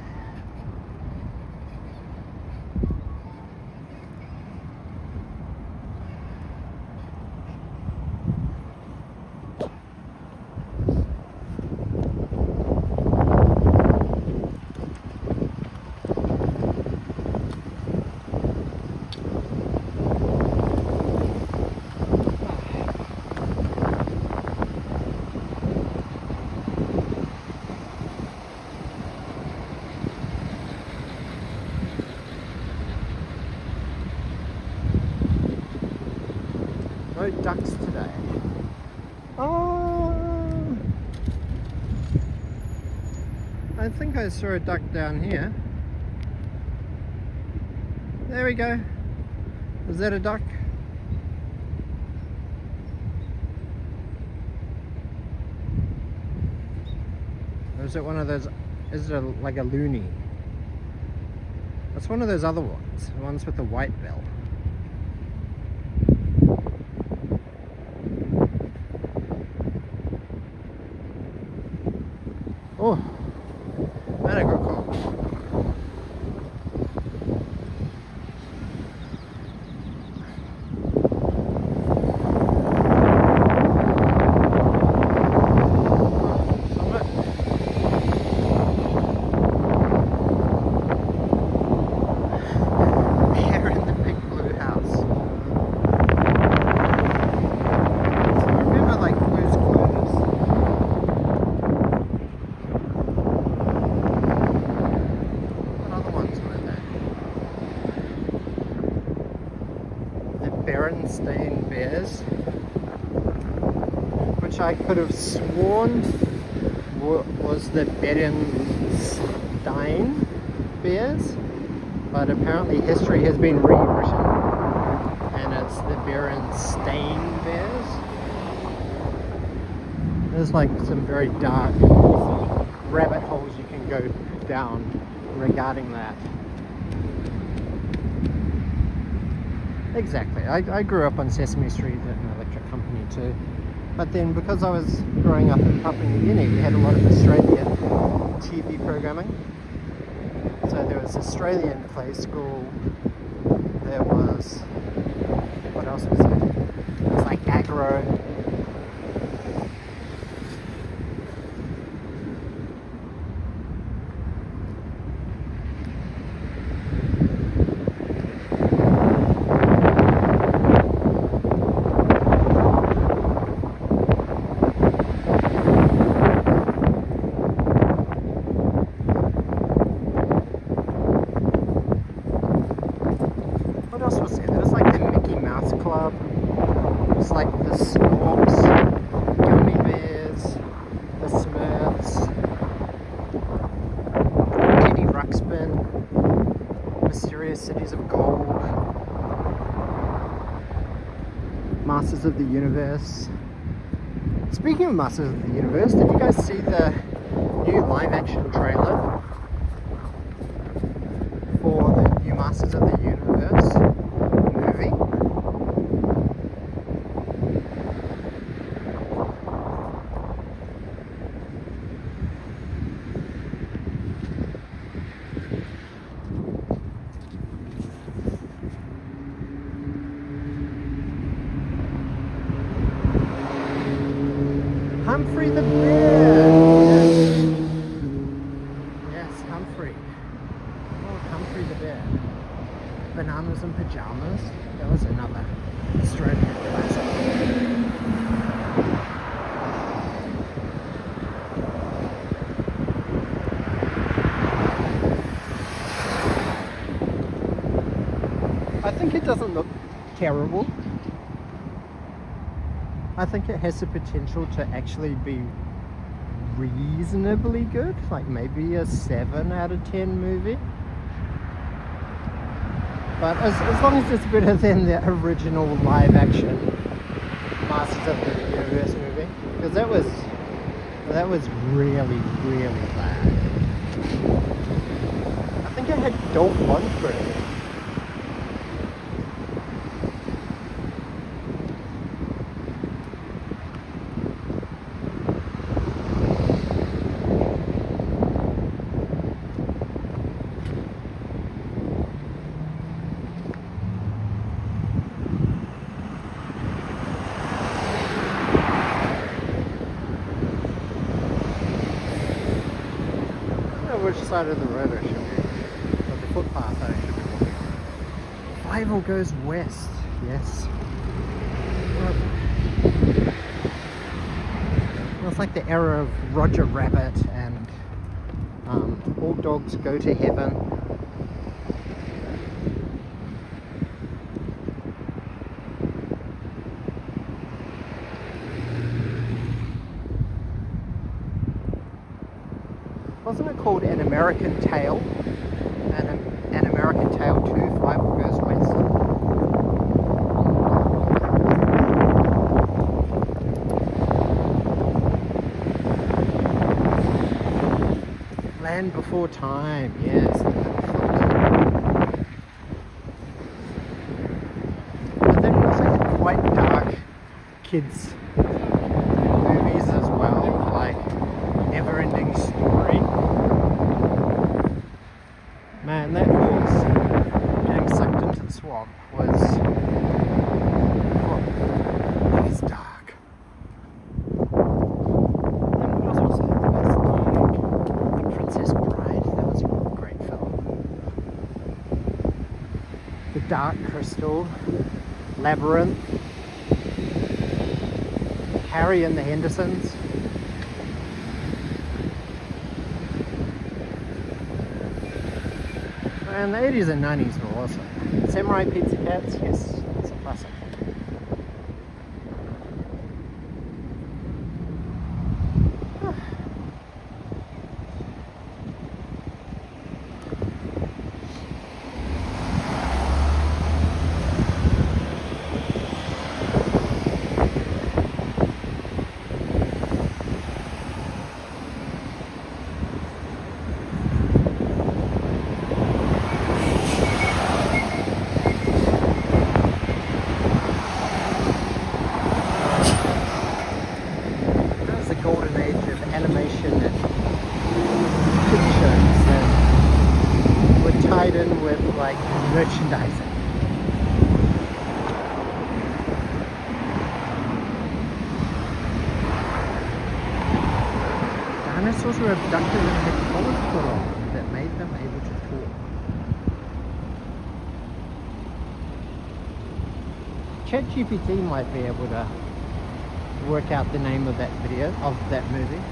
no ducks today. Oh, I think I saw a duck down here. There we go. Is that a duck? Or is it one of those, is it like a loony? It's one of those other ones, the ones with the white bill. Oh, and a good call. Bears, which I could have sworn was the Berenstain bears, but apparently history has been rewritten and it's the Berenstain bears. There's like some very dark rabbit holes you can go down regarding that. Exactly. I grew up on Sesame Street at an electric company too. But then because I was growing up in Papua New Guinea, we had a lot of Australian TV programming. So there was Australian Play School, there was, what else was there? It was like Agro. Cities of Gold, Masters of the Universe. Speaking of Masters of the Universe, did you guys see the new live action trailer for the new Masters of the Universe movie? Humphrey the bear! Yes, Humphrey. Oh, Humphrey the bear. Bananas and Pajamas. That was another Australian classic. I think it doesn't look terrible. I think it has the potential to actually be reasonably good, like maybe a 7 out of 10 movie. But as long as it's better than the original live action Masters of the Universe movie, because that was really, really bad. I think it had Dolph Lundgren. Which side of the road I should be, or the footpath I should be walking. Fievel goes west, yes. Well, it's like the era of Roger Rabbit and All Dogs Go to Heaven. Wasn't it called An American Tale? An American Tale 2, Fievel Goes West. Land Before Time, yes. But then we also had quite dark kids movies as well, like Never Ending Story. Man, that horse getting sucked into the swamp was, it was dark. And it was also the best, like The Princess Bride. That was a great film. The Dark Crystal, Labyrinth, Harry and the Hendersons. And the 80s and 90s were awesome. Samurai Pizza Cats, yes, it's a classic. In with like merchandising. Dinosaurs were abducted and had collars put on them that made them able to talk. ChatGPT might be able to work out the name of that video, of that movie.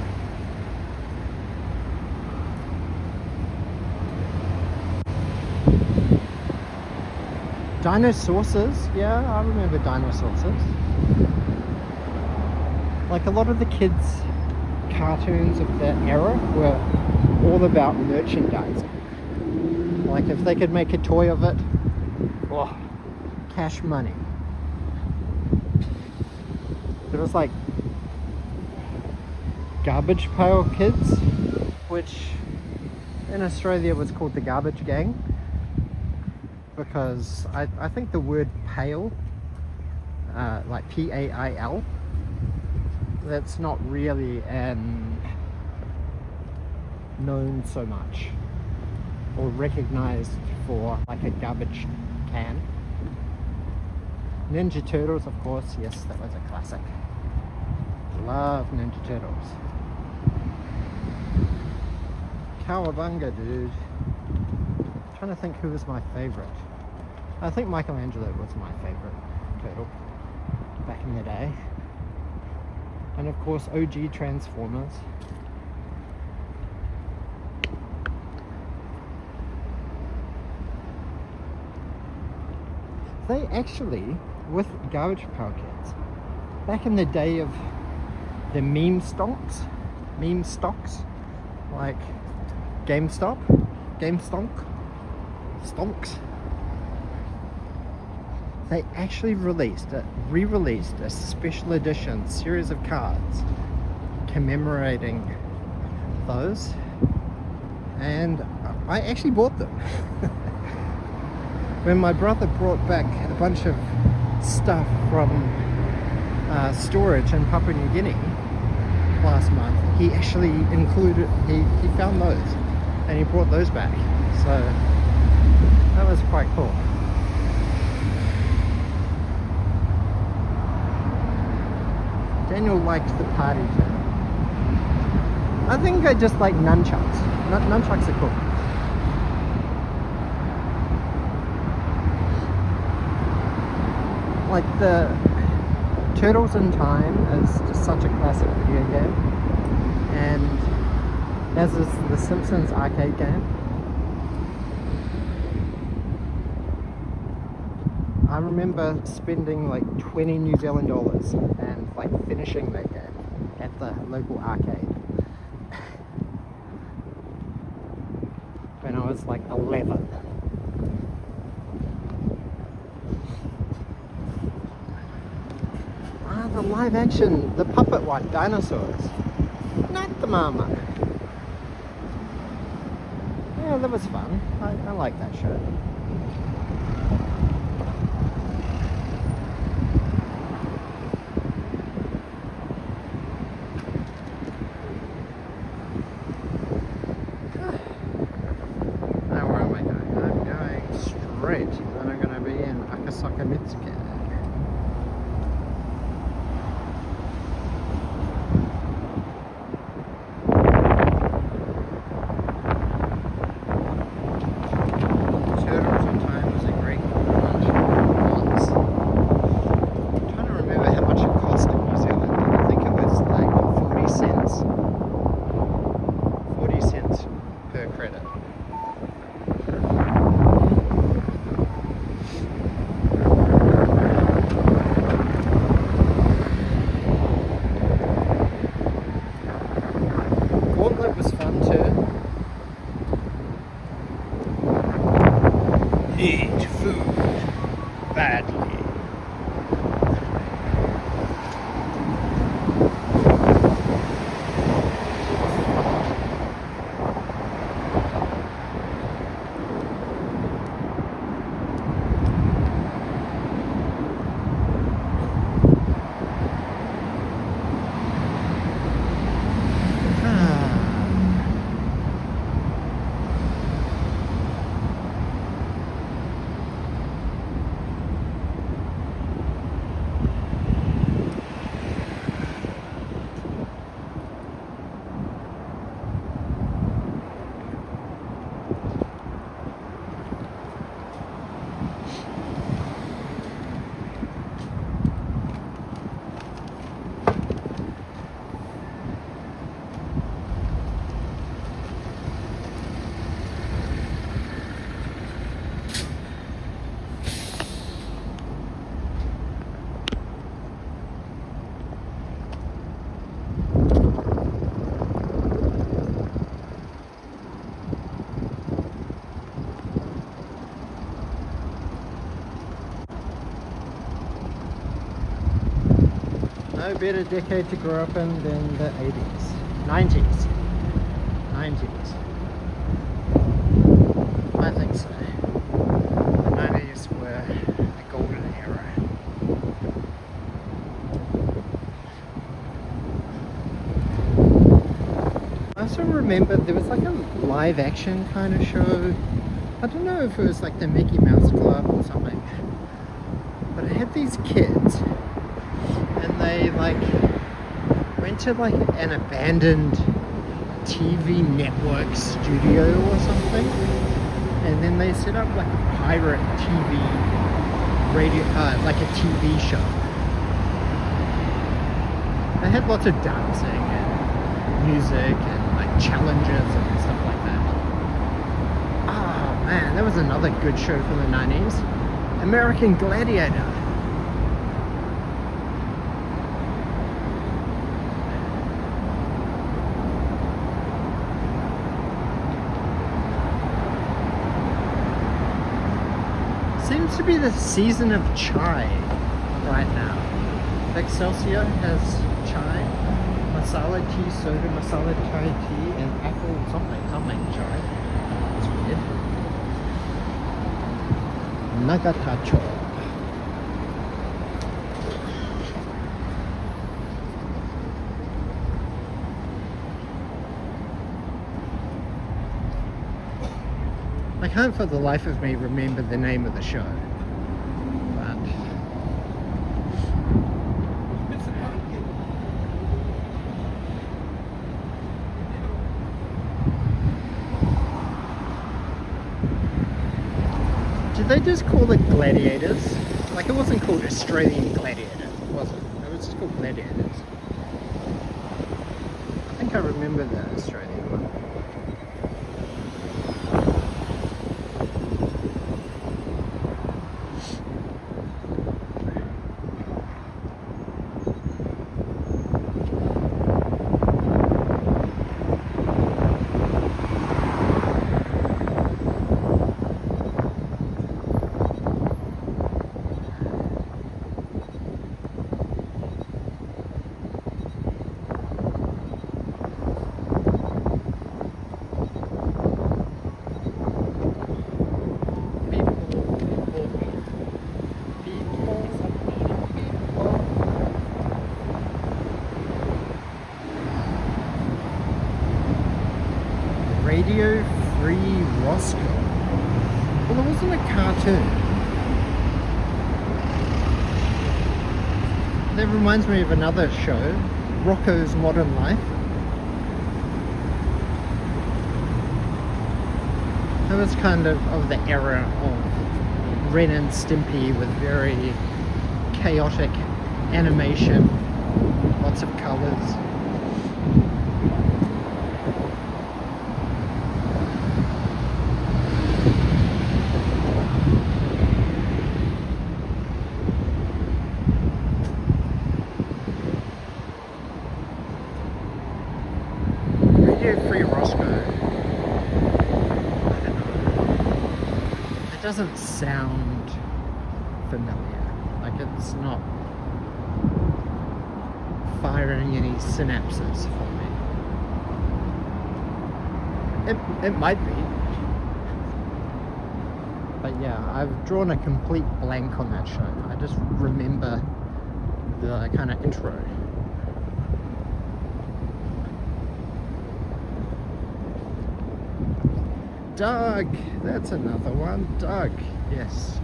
Dinosaurs, yeah, I remember dinosaurs. Like a lot of the kids' cartoons of that era were all about merchandising. Like if they could make a toy of it, oh, cash money. There was like Garbage Pail Kids, which in Australia was called the Garbage Gang. Because I think the word pail, like P-A-I-L, that's not really known so much or recognized for like a garbage can. Ninja Turtles, of course, yes, that was a classic. Love Ninja Turtles. Cowabunga, dude. Trying to think who was my favorite. I think Michelangelo was my favorite turtle back in the day. And of course OG Transformers. They actually, with Garbage Pail Kids, back in the day of the meme stocks, like GameStop, Stonks, they actually re-released a special edition series of cards commemorating those, and I actually bought them. When my brother brought back a bunch of stuff from storage in Papua New Guinea last month, he actually included, he found those and he brought those back, so that was quite cool. Daniel liked the party too. I think I just like nunchucks. Nunchucks are cool. Like the Turtles in Time is just such a classic video game, and as is the Simpsons arcade game. I remember spending like 20 New Zealand dollars and like finishing that game at the local arcade. was like 11. Ah, the live action, the puppet one, dinosaurs. Not the mama. Yeah, that was fun. I like that show. Now where am I going? I'm going straight, and I'm going to be in Akasaka Mitsuke. Eat food badly. No better decade to grow up in than the 80s. 90s. 90s. I think so. The 90s were the golden era. I also remember there was like a live action kind of show. I don't know if it was like the Mickey Mouse Club or something. But it had these kids. And they like went to like an abandoned TV network studio or something, and then they set up like a pirate TV radio, like a TV show. They had lots of dancing and music and like challenges and stuff like that. Oh man, that was another good show from the 90s. American Gladiator. Seems to be the season of chai right now. Excelsior has chai, masala tea soda, masala chai tea, and apple something chai. It's weird. Nagatacho. I can't for the life of me remember the name of the show, but did they just call it Gladiators? Like it wasn't called Australian Gladiator, was it? It was just called Gladiators. I think I remember the Australian one. Radio Free Roscoe. Well, it wasn't a cartoon. That reminds me of another show, Rocco's Modern Life. That was kind of the era of Ren and Stimpy with very chaotic animation, lots of colours. Free Roscoe. I don't know. It doesn't sound familiar. Like it's not firing any synapses for me. It might be. But yeah, I've drawn a complete blank on that show. I just remember the kind of intro. Doug! That's another one. Doug, yes.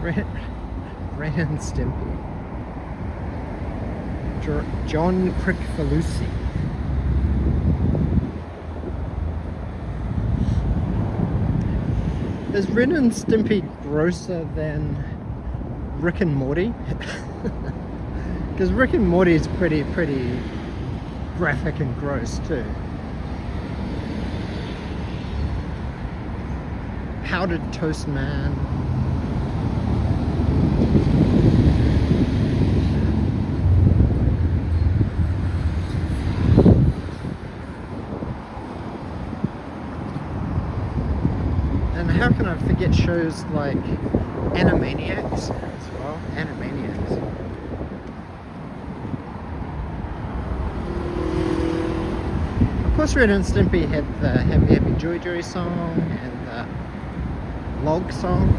Ren and Stimpy. John Crickfalusi. Is Ren and Stimpy grosser than Rick and Morty? Because Rick and Morty is pretty graphic and gross too. Powdered Toast Man. And how can I forget shows like Animaniacs as well? Animaniacs. Of course, Ren and Stimpy had the Happy Happy Joy Joy song and the Log song,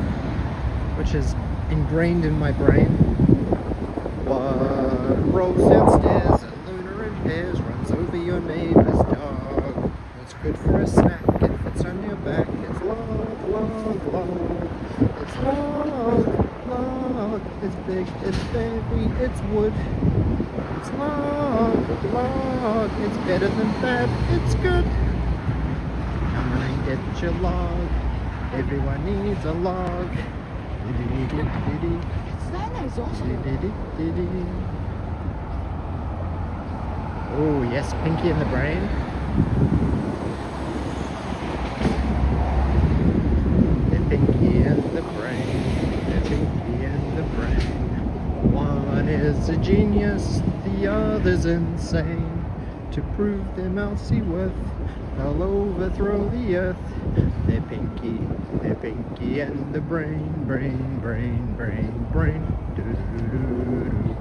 which is ingrained in my brain. What rolls downstairs and Luna in pairs runs over your neighbor's dog. It's good for a snack, it fits on your back. It's log, log, log. It's log, log. It's big, it's heavy, it's wood. It's log, log. It's better than bad, it's good. Come on and get your log. Everyone needs a log. Oh yes, Pinky and the Brain. The Pinky and the Brain. The Pinky and the Brain. One is a genius, the other's insane. To prove their mousy worth, they'll overthrow the earth. They're Pinky and the Brain, brain, brain, brain, brain. Do do do do.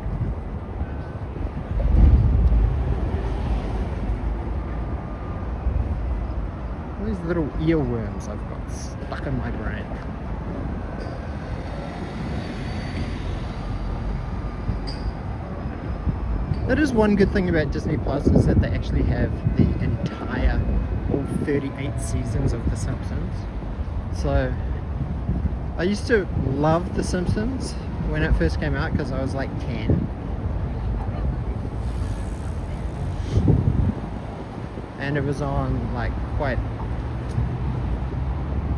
All these little earworms I've got stuck in my brain. That is one good thing about Disney Plus, is that they actually have the entire, all 38 seasons of The Simpsons. So, I used to love The Simpsons when it first came out because I was like 10. And it was on like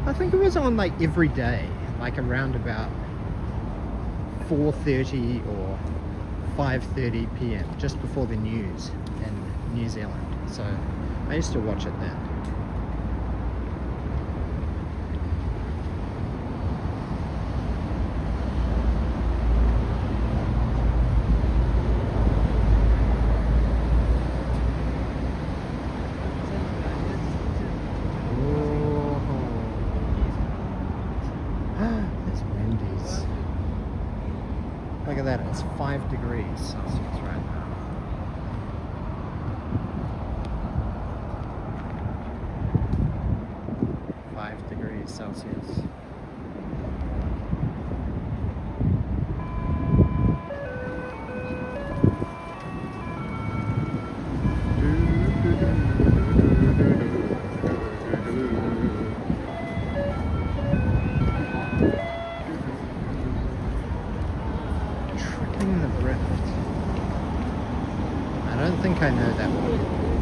I think it was on like every day, like around about 4:30 or 5:30 p.m. just before the news in New Zealand. So I used to watch it then. There's Wendy's. Look at that, it's 5 degrees Celsius right now. Celsius. don't think I know that one.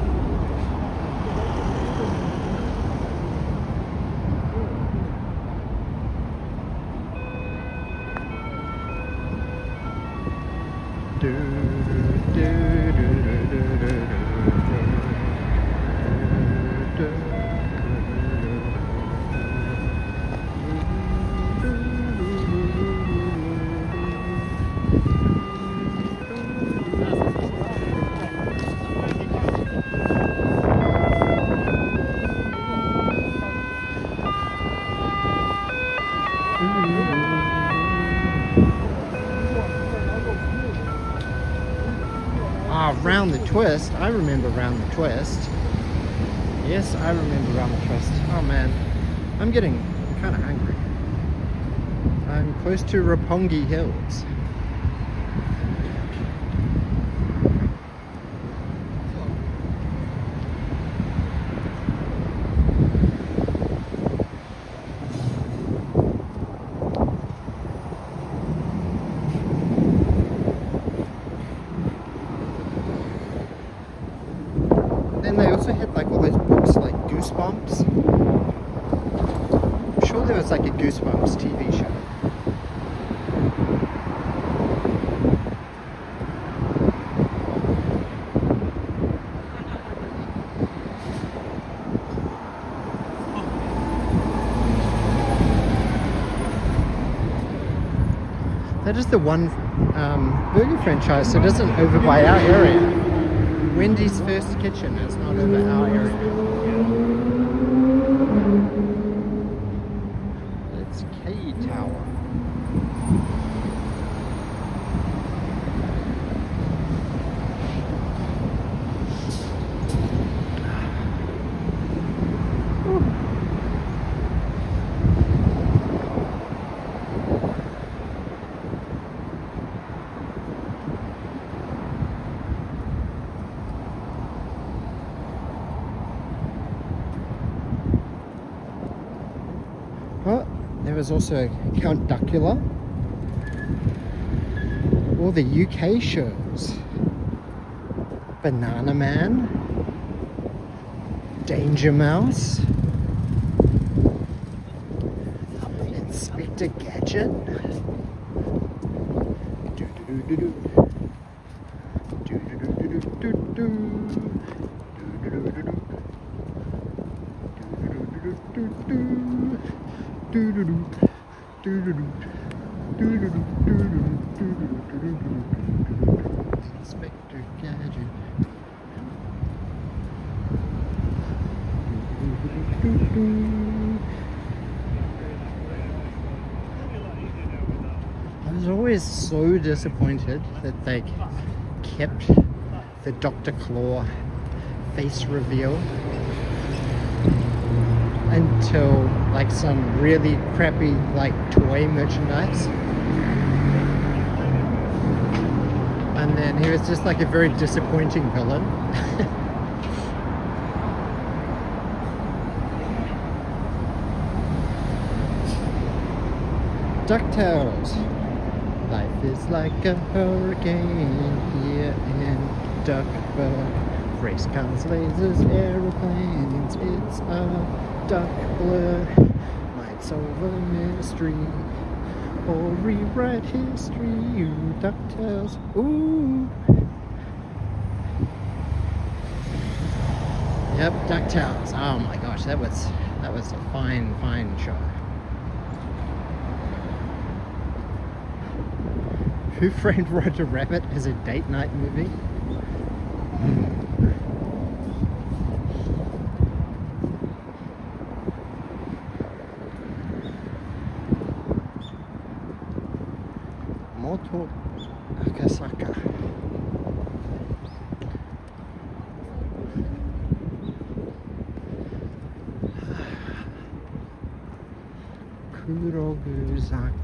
Round the twist. I remember Round the Twist. Yes, I remember Round the Twist. Oh man, I'm getting kind of hungry. I'm close to Roppongi Hills. Then they also had like all those books like Goosebumps. I'm sure there was like a Goosebumps TV show. That is the one burger franchise that isn't over by our area. Wendy's First Kitchen is not over our area. It's K Tower. Oh, there was also Count Duckula. All the UK shows. Banana Man. Danger Mouse. Inspector Gadget. Inspector Gadget. I was always so disappointed that they kept the Dr. Claw face reveal until like some really crappy like toy merchandise, and then he was just like a very disappointing villain. DuckTales. Life is like a hurricane here in Duckburg. Race cars, lasers, aeroplanes. It's a duck blur. Might solve a mystery or rewrite history. Ooh, DuckTales. Ooh. Yep, DuckTales. Oh my gosh, that was a fine show. Who Framed Roger Rabbit as a date night movie? Moto Akasaka. Kuroguzaka.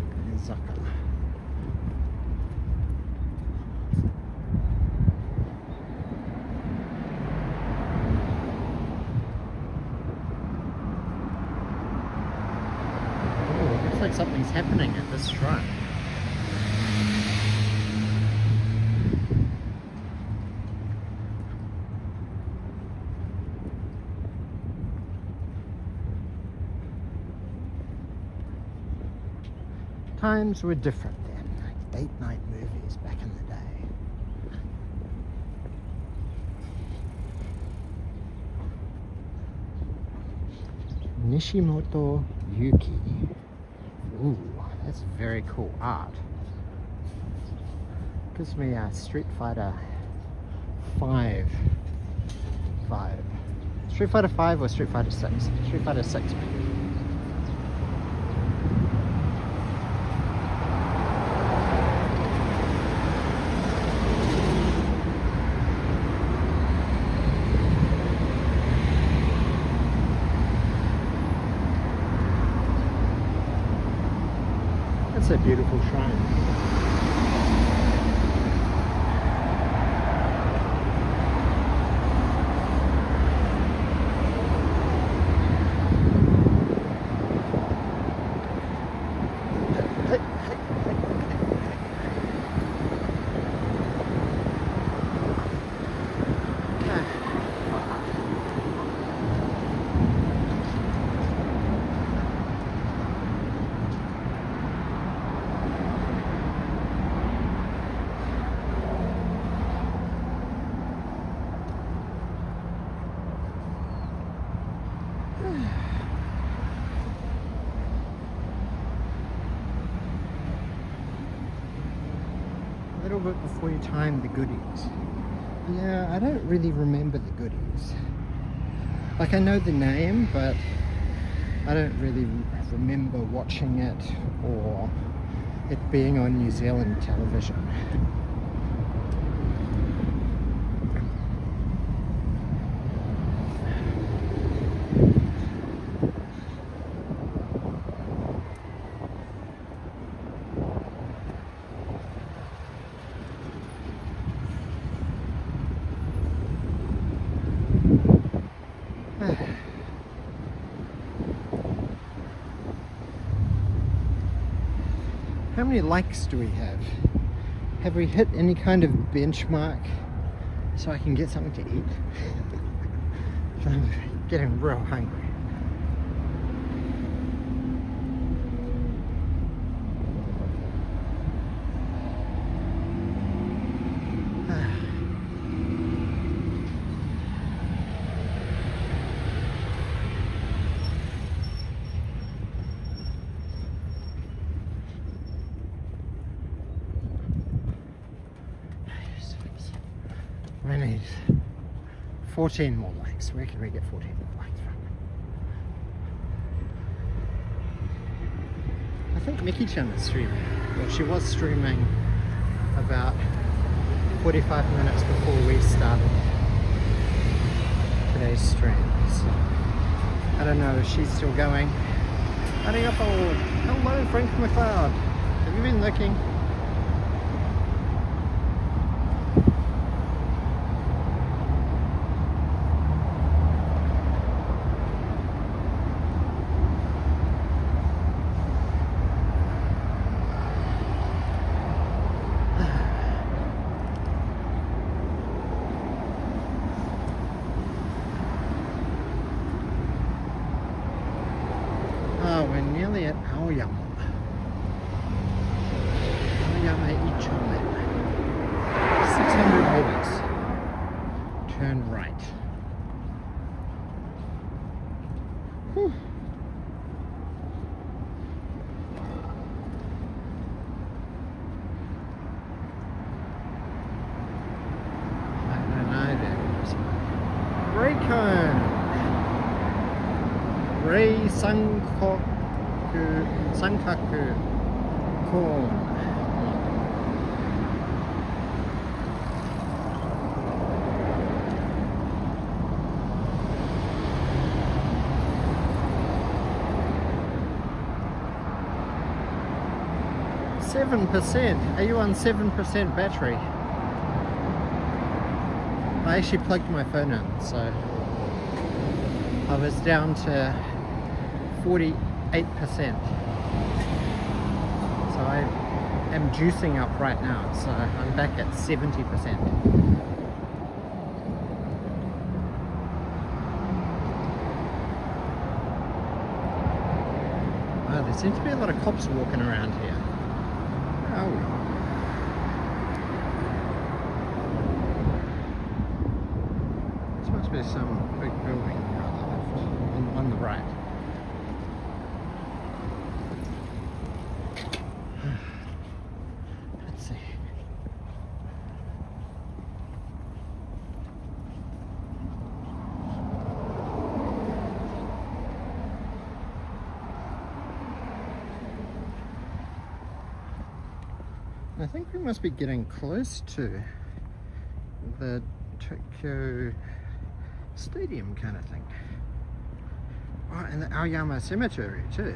Looks like something's happening at this shrine. Times were different then, like late night movies back in the day. Nishimoto Yuki. Ooh, that's very cool art. Gives me a Street Fighter 5 vibe. Street Fighter 5 or Street Fighter 6? Street Fighter 6 maybe. That's a beautiful shrine. A little bit before you time the goodies. Yeah, I don't really remember the goodies. Like, I know the name, but I don't really remember watching it or it being on New Zealand television. How many likes do we have? Have we hit any kind of benchmark so I can get something to eat? I'm getting real hungry. We need 14 more likes. Where can we get 14 more likes from? I think Miki-chan is streaming. Well, she was streaming about 45 minutes before we started today's stream. So, I don't know if she's still going. Arigato! Hello, Frank McLeod! Have you been looking? We're nearly at Aoyama. Aoyama Ichomen. 600 meters. Turn right. Whew. I don't know that. Raycon. Ray Sankaku Corn. %. Are you on 7% battery? I actually plugged my phone in, so I was down to 48%. So I am juicing up right now, so I'm back at 70%. Wow, there seems to be a lot of cops walking around here. Oh. This must be some big building on the right. Let's see. I think we must be getting close to the Tokyo Stadium kind of thing. Oh, and the Aoyama Cemetery too.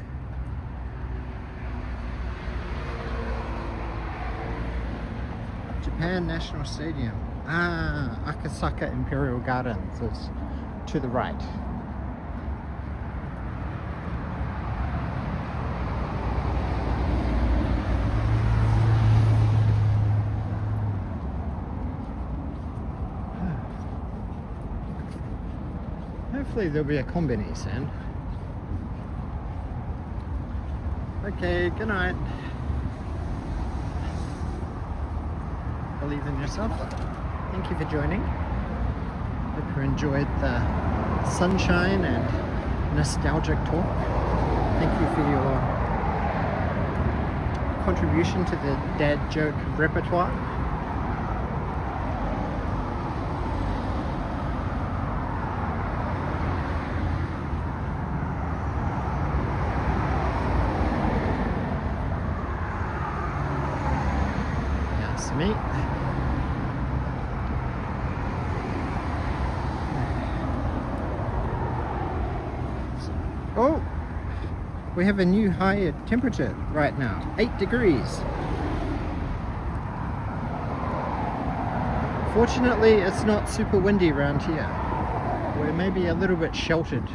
Japan National Stadium. Ah, Akasaka Imperial Gardens is to the right. Hopefully there'll be a combini soon. Okay, good night. Believe in yourself. Thank you for joining. Hope you enjoyed the sunshine and nostalgic talk. Thank you for your contribution to the dad joke repertoire. Me. Oh, we have a new higher temperature right now, 8 degrees. Fortunately, it's not super windy around here. We're maybe a little bit sheltered,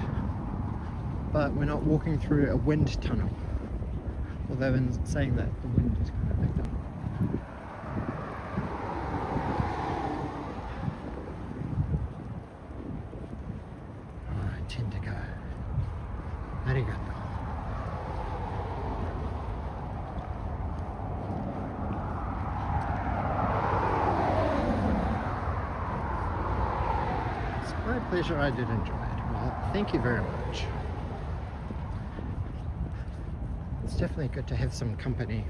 but we're not walking through a wind tunnel. Although in saying that, the wind is kind of picked up. Arigato. It's my pleasure. I did enjoy it. Well, thank you very much. It's definitely good to have some company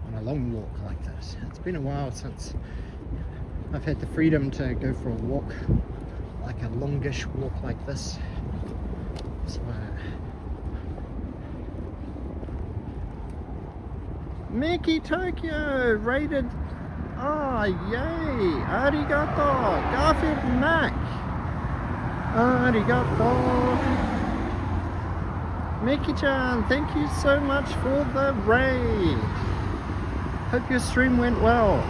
on a long walk like this. It's been a while since I've had the freedom to go for a walk, like a longish walk like this. So, Mickey Tokyo rated. Oh, yay! Arigato! Garfield Mac! Arigato! Mickey-chan, thank you so much for the raid! Hope your stream went well.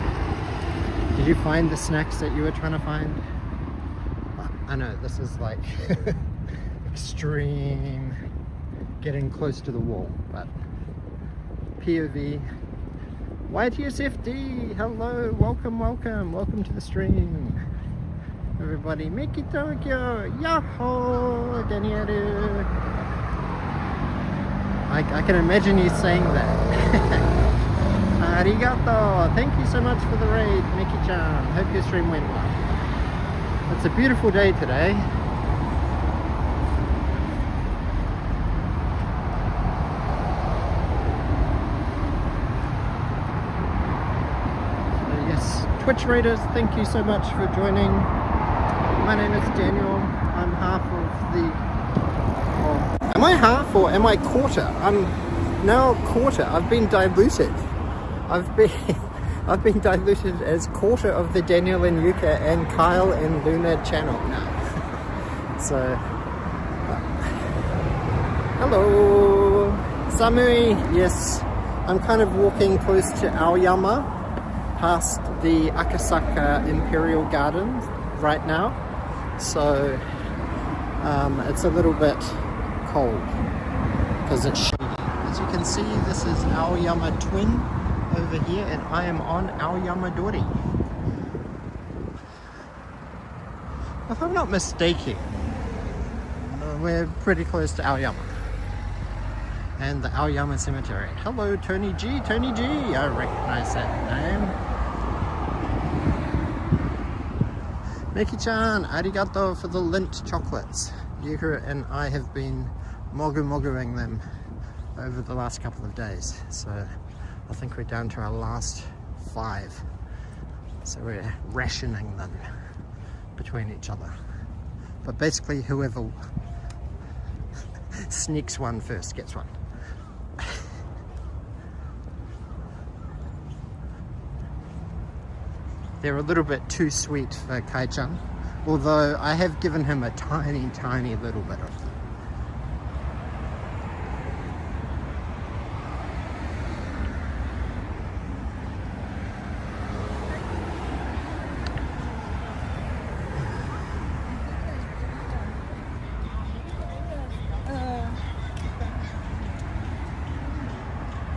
Did you find the snacks that you were trying to find? I know, this is like extreme getting close to the wall, but POV. YTSFD, hello, welcome to the stream, everybody. Mickey Tokyo, yahoo, Daniel. I can imagine you saying that. Arigato, thank you so much for the raid, Mickey-chan. Hope your stream went well. It's a beautiful day today. Twitch Raiders, thank you so much for joining. My name is Daniel. I'm half of the... Oh, am I half or am I quarter? I'm now quarter. I've been diluted. I've been diluted as quarter of the Daniel and Yuka and Kyle and Luna channel now. So... hello! Samui! Yes, I'm kind of walking close to Aoyama, past the Akasaka Imperial Garden right now, so it's a little bit cold because it's shady. As you can see, this is Aoyama Twin over here, and I am on Aoyama Dori. If I'm not mistaken, we're pretty close to Aoyama. and the Aoyama Cemetery. Hello, Tony G. Tony G. I recognize that name. Miki-chan, arigato for the Lindt chocolates. Yuka and I have been moguing them over the last couple of days. So I think we're down to our last 5. So we're rationing them between each other. But basically whoever sneaks one first gets one. They're a little bit too sweet for Kai-chan, although I have given him a tiny, tiny little bit of them.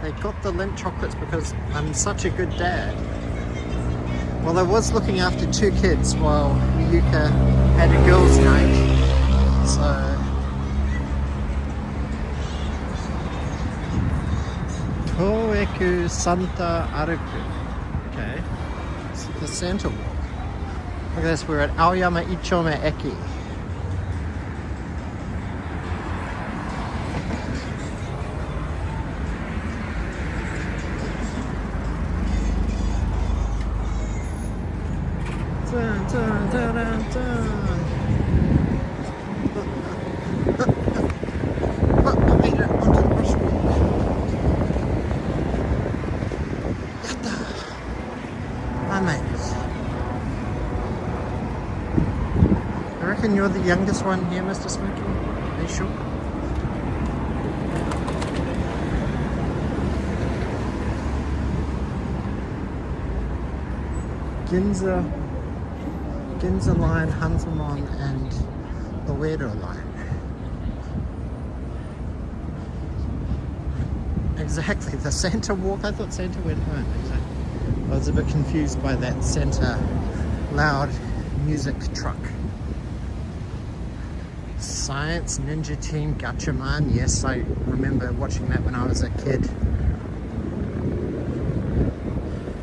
They got the Lindt chocolates because I'm such a good dad. Well, I was looking after 2 kids while Yuka had a girls' night, so... Koeku Santa Aruku. Okay, it's the Santa Walk. Look at this, we're at Aoyama Ichome Eki. Dun, dun, dun, dun, dun. I made it onto the brushwalk. Yatta! I made it. I reckon you're the youngest one here, Mr. Smokey. Are you sure? Ginza line, Hansamon, and the Uedo line. Exactly, the Santa walk. I thought Santa went home. Exactly. I was a bit confused by that Santa loud music truck. Science Ninja Team Gatchaman. Yes, I remember watching that when I was a kid.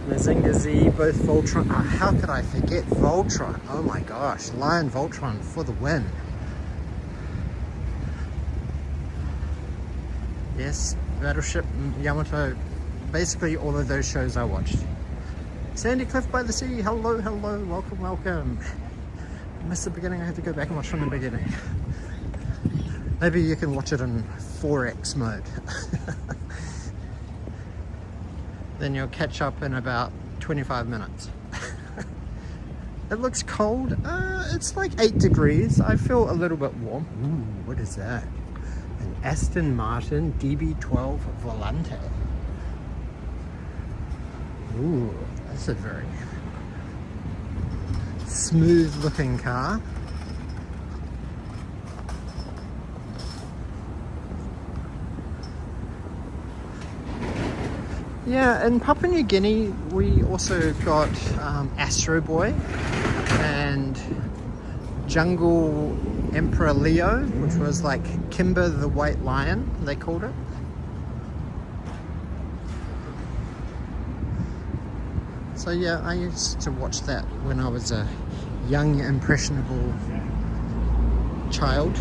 Mazinga Z, both Voltron. Oh, how could I forget Voltron? Oh my gosh, Lion Voltron for the win. Yes, Battleship Yamato. Basically all of those shows I watched. Sandy Cliff by the Sea. Hello, hello, welcome, welcome. I missed the beginning. I had to go back and watch from the beginning. Maybe you can watch it in 4X mode. Then you'll catch up in about 25 minutes. It looks cold. It's like 8 degrees. I feel a little bit warm. Ooh, what is that? An Aston Martin DB12 Volante. Ooh, that's a very smooth looking car. Yeah, in Papua New Guinea we also got Astro Boy and Jungle Emperor Leo, which was like Kimber the White Lion, they called it. So yeah, I used to watch that when I was a young, impressionable child.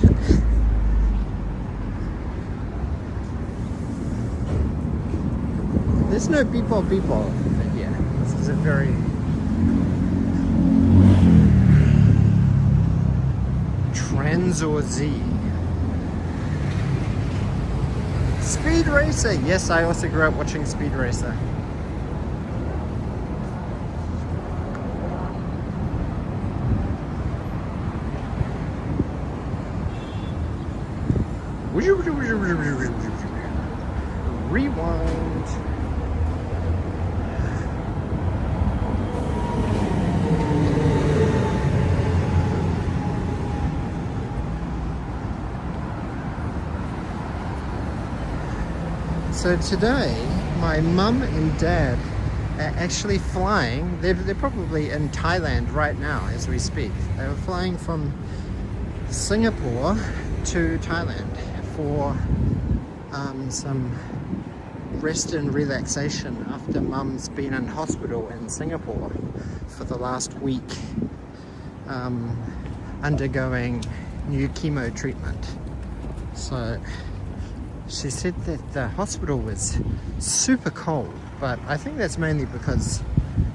There's no beepo here. This is a very Transor Z. Speed Racer. Yes, I also grew up watching Speed Racer. Rewind. So today, my mum and dad are actually flying. They're probably in Thailand right now as we speak. They were flying from Singapore to Thailand for some rest and relaxation after Mum's been in hospital in Singapore for the last week, undergoing new chemo treatment. So she said that the hospital was super cold, but I think that's mainly because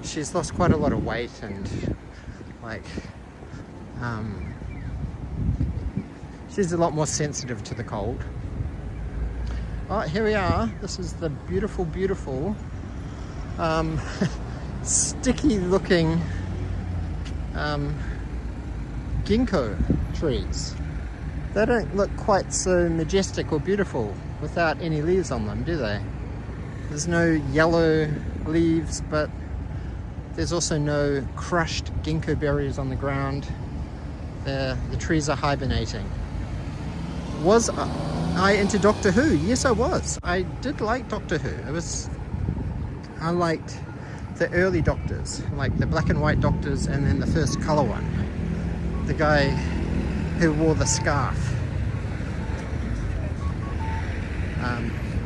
she's lost quite a lot of weight and like she's a lot more sensitive to the cold. Oh, here we are. This is the beautiful, beautiful sticky looking ginkgo trees. They don't look quite so majestic or beautiful without any leaves on them, do they? There's no yellow leaves, but there's also no crushed ginkgo berries on the ground. The trees are hibernating. Was I into Doctor Who? Yes, I was. I did like Doctor Who. I liked the early Doctors, like the black and white Doctors, and then the first colour one. The guy who wore the scarf.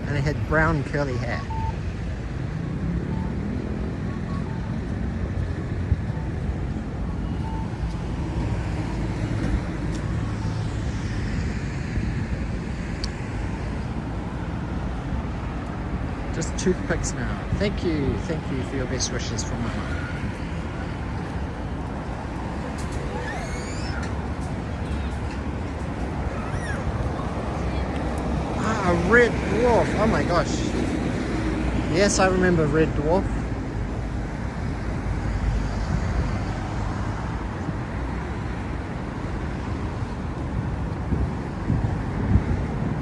And he had brown curly hair. Just toothpicks now. Thank you for your best wishes from my mum. Ah, Red Dwarf. Oh my gosh. Yes, I remember Red Dwarf.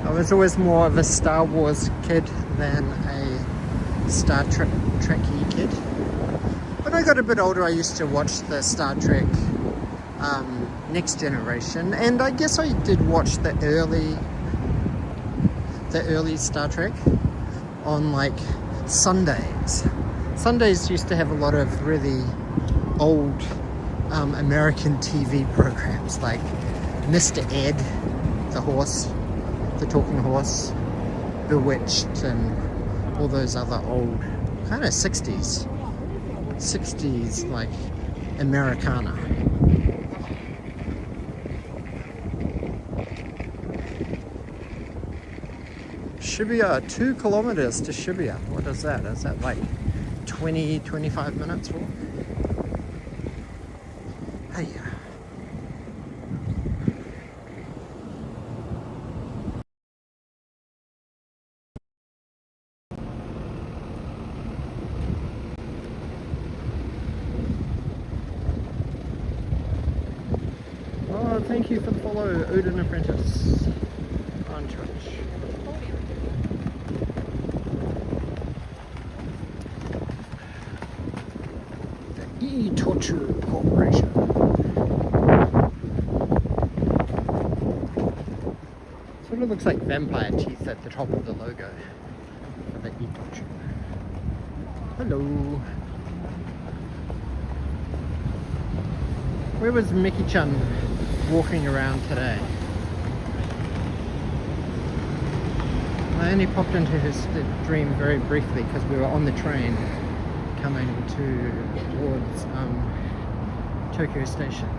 I was always more of a Star Wars kid than a Star Trek-y kid. When I got a bit older, I used to watch the Star Trek Next Generation, and I guess I did watch the early Star Trek on like Sundays. Sundays used to have a lot of really old American TV programs like Mr. Ed, the horse, the talking horse, Bewitched, and all those other old kind of 60s like Americana. Shibuya, 2 kilometers to Shibuya. What is that? Is that like 20-25 minutes walk? Hey. Oh, thank you for the follow, Odin Apprentice on Twitch. The E-Torture Corporation. Sort of looks like vampire teeth at the top of the logo for the E-Torture. Hello. Where was Mickey-chan walking around today? I only popped into his stream very briefly because we were on the train coming towards Tokyo Station.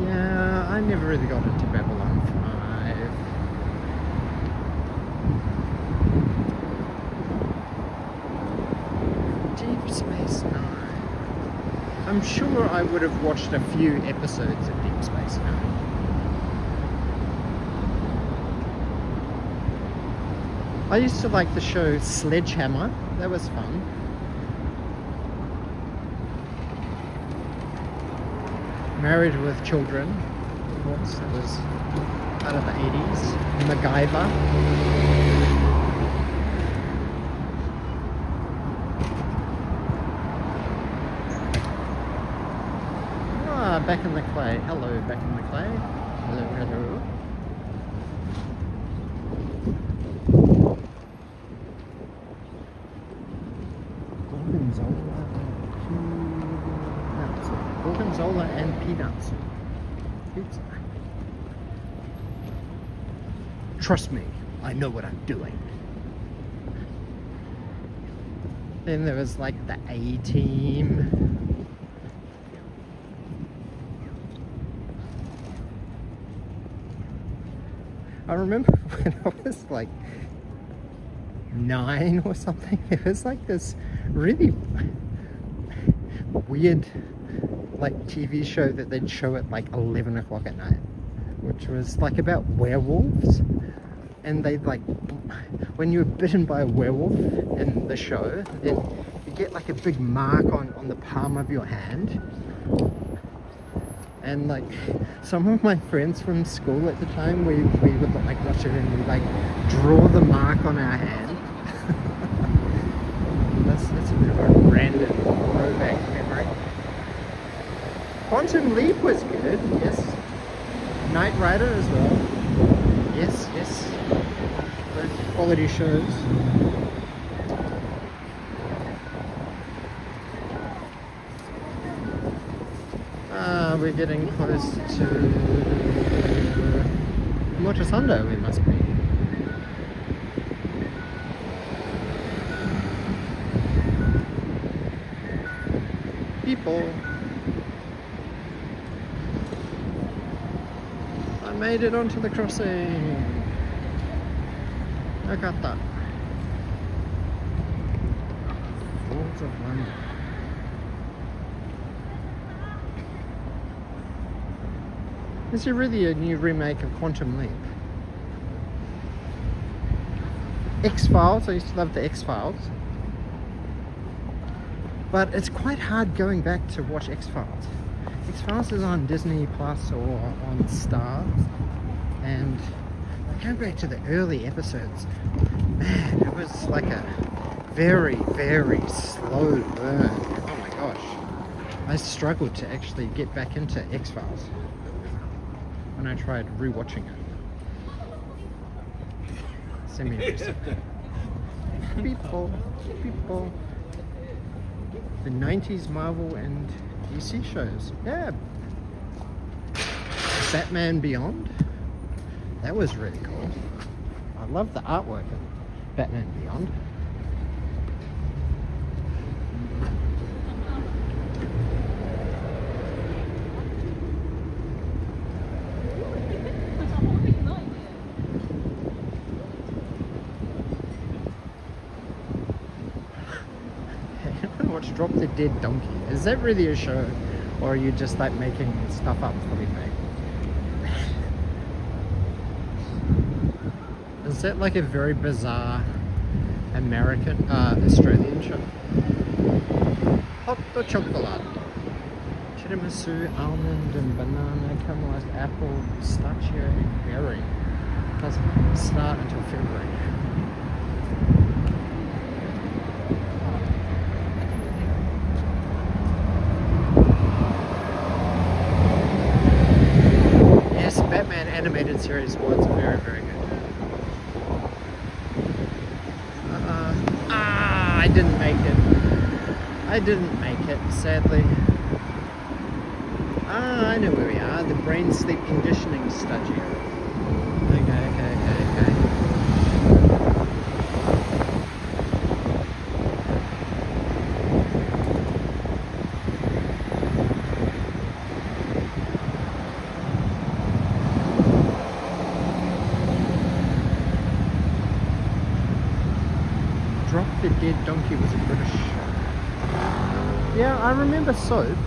Yeah, I never really got into Babylon 5. Deep Space Nine. I'm sure I would have watched a few episodes of Deep Space Nine. I used to like the show Sledgehammer. That was fun. Married with Children, of course, that was out of the 80s. MacGyver. Ah, Back in the Clay. Hello, Back in the Clay. Hello, hello. peanuts. Pizza. Trust me, I know what I'm doing. Then there was like the A-Team. I remember when I was like 9 or something, there was like this really weird like TV show that they'd show at like 11 o'clock at night, which was like about werewolves. And they'd like, when you were bitten by a werewolf in the show, then you get like a big mark on the palm of your hand. And like some of my friends from school at the time, we would like watch it and we'd like draw the mark on our hand. That's a bit of a random throwback memory. Quantum Leap was good, yes. Knight Rider as well. Yes, yes. Those quality shows. We're getting close to Motosundo, we must be. People. I made it onto the crossing. I got that. Falls of London. Is it really a new remake of Quantum Leap? X-Files, I used to love the X-Files. But it's quite hard going back to watch X-Files. X-Files is on Disney Plus or on Stars. And going back to the early episodes, man, it was like a very, very slow burn. Oh my gosh. I struggled to actually get back into X-Files when I tried rewatching it. Semi-recent. People. The 90s Marvel and DC shows. Yeah. Batman Beyond. That was really cool. I love the artwork of Batman Beyond. Watch Drop the Dead Donkey. Is that really a show, or are you just like making stuff up for me, mate? Is that like a very bizarre American, Australian show? Hot chocolate, tiramisu, almond and banana, caramelized apple, pistachio and berry. Doesn't start until February. Batman animated series was very, very good. I didn't make it. I didn't make it, sadly. I know where we are. The brain sleep conditioning studio. Okay. Drop the Dead Donkey was a British show. Yeah, I remember Soap.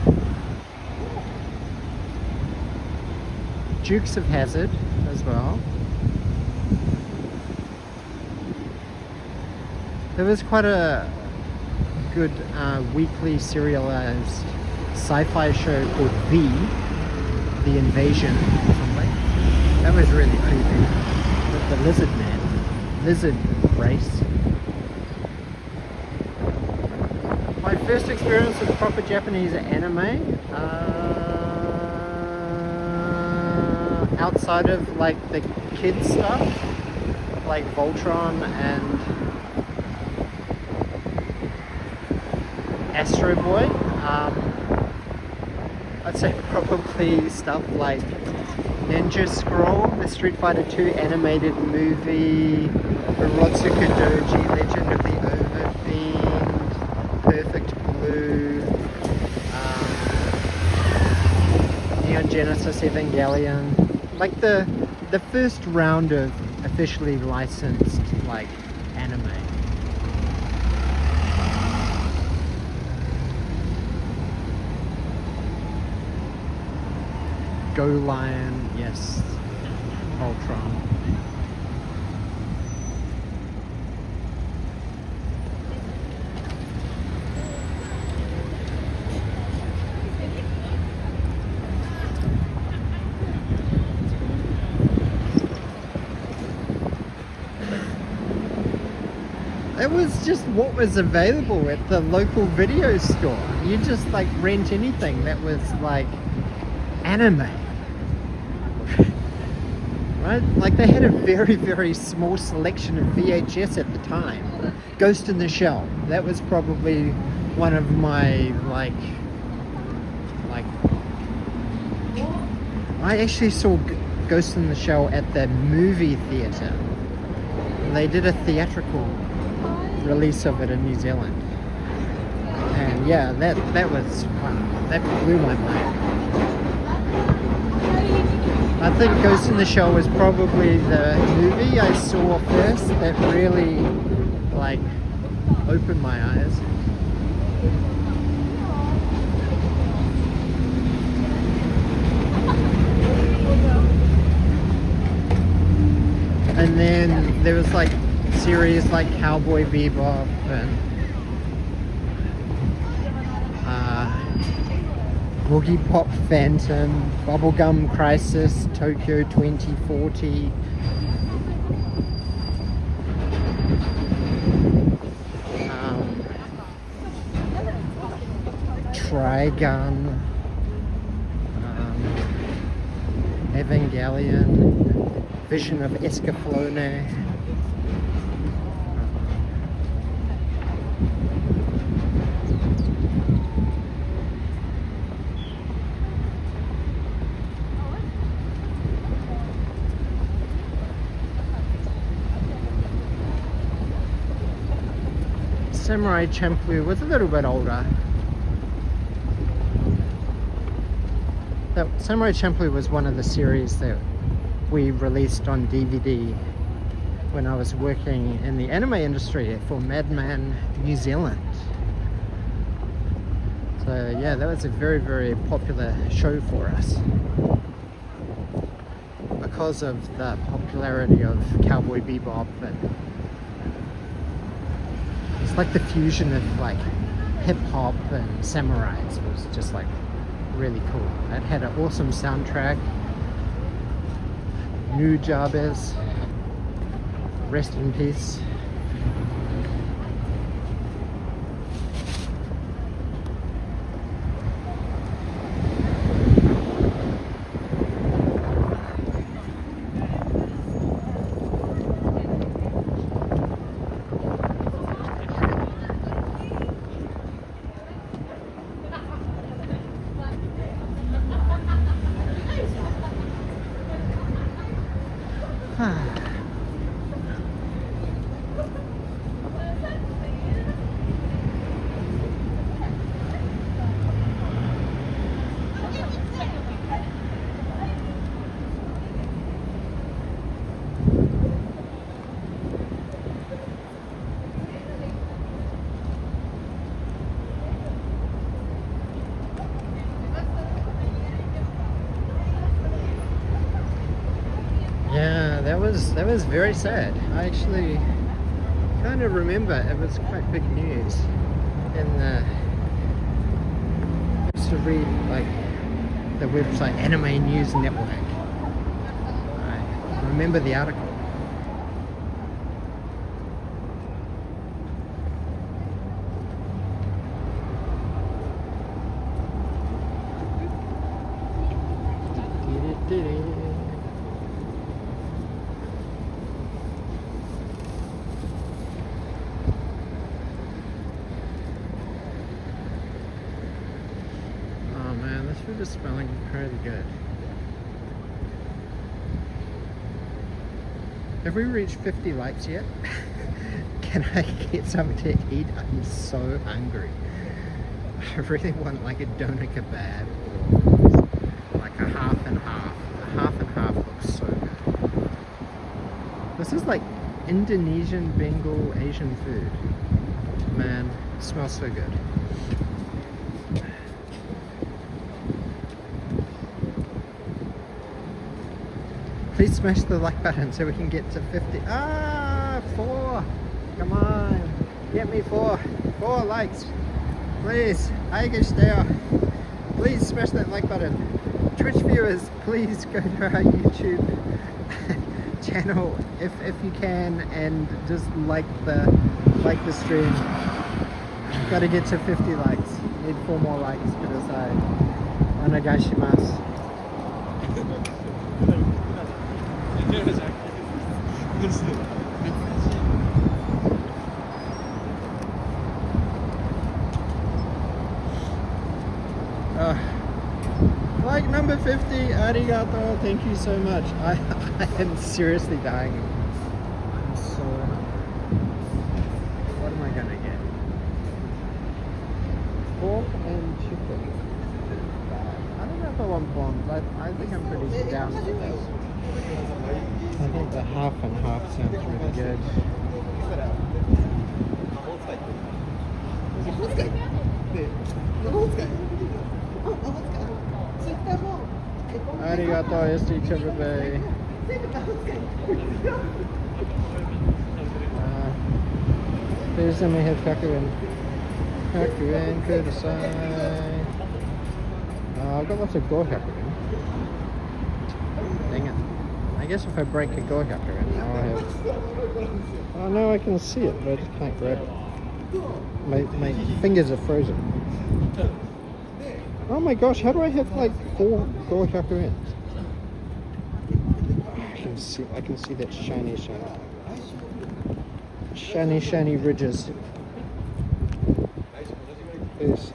Dukes of Hazzard as well. There was quite a good weekly serialized sci-fi show called The Invasion or something. That was really creepy. The lizard man. Lizard race. My first experience with proper Japanese anime, outside of like the kids stuff, like Voltron and Astro Boy, I'd say probably stuff like Ninja Scroll, the Street Fighter 2 animated movie, Urotsuka Doji, Legend of the Overfiend, Perfect Blue, Neon Genesis Evangelion, like the first round of officially licensed like anime. Go Lion, yes. Voltron. It was just what was available at the local video store. You just like rent anything that was like anime. Right? Like they had a very, very small selection of VHS at the time. Ghost in the Shell. That was probably one of my like I actually saw Ghost in the Shell at the movie theatre. They did a theatrical release of it in New Zealand. And yeah, that was wow, that blew my mind. I think Ghost in the Shell was probably the movie I saw first that really like opened my eyes. And then there was like series like Cowboy Bebop and Boogie Pop Phantom, Bubblegum Crisis, Tokyo 2040. Trigun, Evangelion, Vision of Escaflowne. Samurai Champloo was a little bit older. Samurai Champloo was one of the series that we released on DVD when I was working in the anime industry for Madman New Zealand. So yeah, that was a very, very popular show for us because of the popularity of Cowboy Bebop, and it's like the fusion of like hip hop and samurais. It was just like really cool. It had an awesome soundtrack. New Jabez, rest in peace. That was very sad. I actually kind of remember it was quite big news in the, I used to read like the website Anime News Network. I remember the article. food is smelling really good. Have we reached 50 likes yet? Can I get something to eat? I'm so hungry. I really want like a doner kebab or like a half and half. A half and half looks so good. This is like Indonesian, Bengal, Asian food. Man, it smells so good. Please smash the like button so we can get to 50. Ah, 4. Come on. Get me 4. 4 likes. Please. Please smash that like button. Twitch viewers, please go to our YouTube channel if you can and just like the stream. Got to get to 50 likes. Need 4 more likes. Kudasai. Onegaishimasu. Like number 50, arigato, thank you so much. I am seriously dying. I'm so... What am I gonna get? Pork and chicken. I don't know if I want bomb, but I think I'm pretty down for this. I think the half and half sounds really good. Arigato, everybody. Please let me have 100 yen. 100 yen, kudasai. I've got lots of 500 yen. Dang it. I guess if I break a 500 yen, I'll have... Oh no, I can see it, but I just can't grab it. My fingers are frozen. Oh my gosh, how do I have like 4 500 yen? I can see that shiny ridges. Please.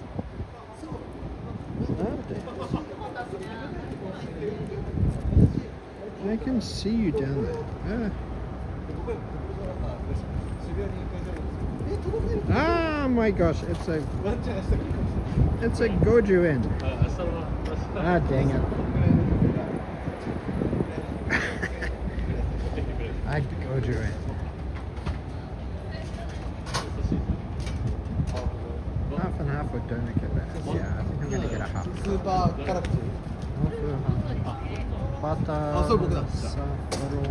I can see you down there. Ah my gosh, it's a goju yen. Ah dang it. I goju yen. Half and half with doner kebab. Yeah, I think I'm gonna get a half. Butter, saffron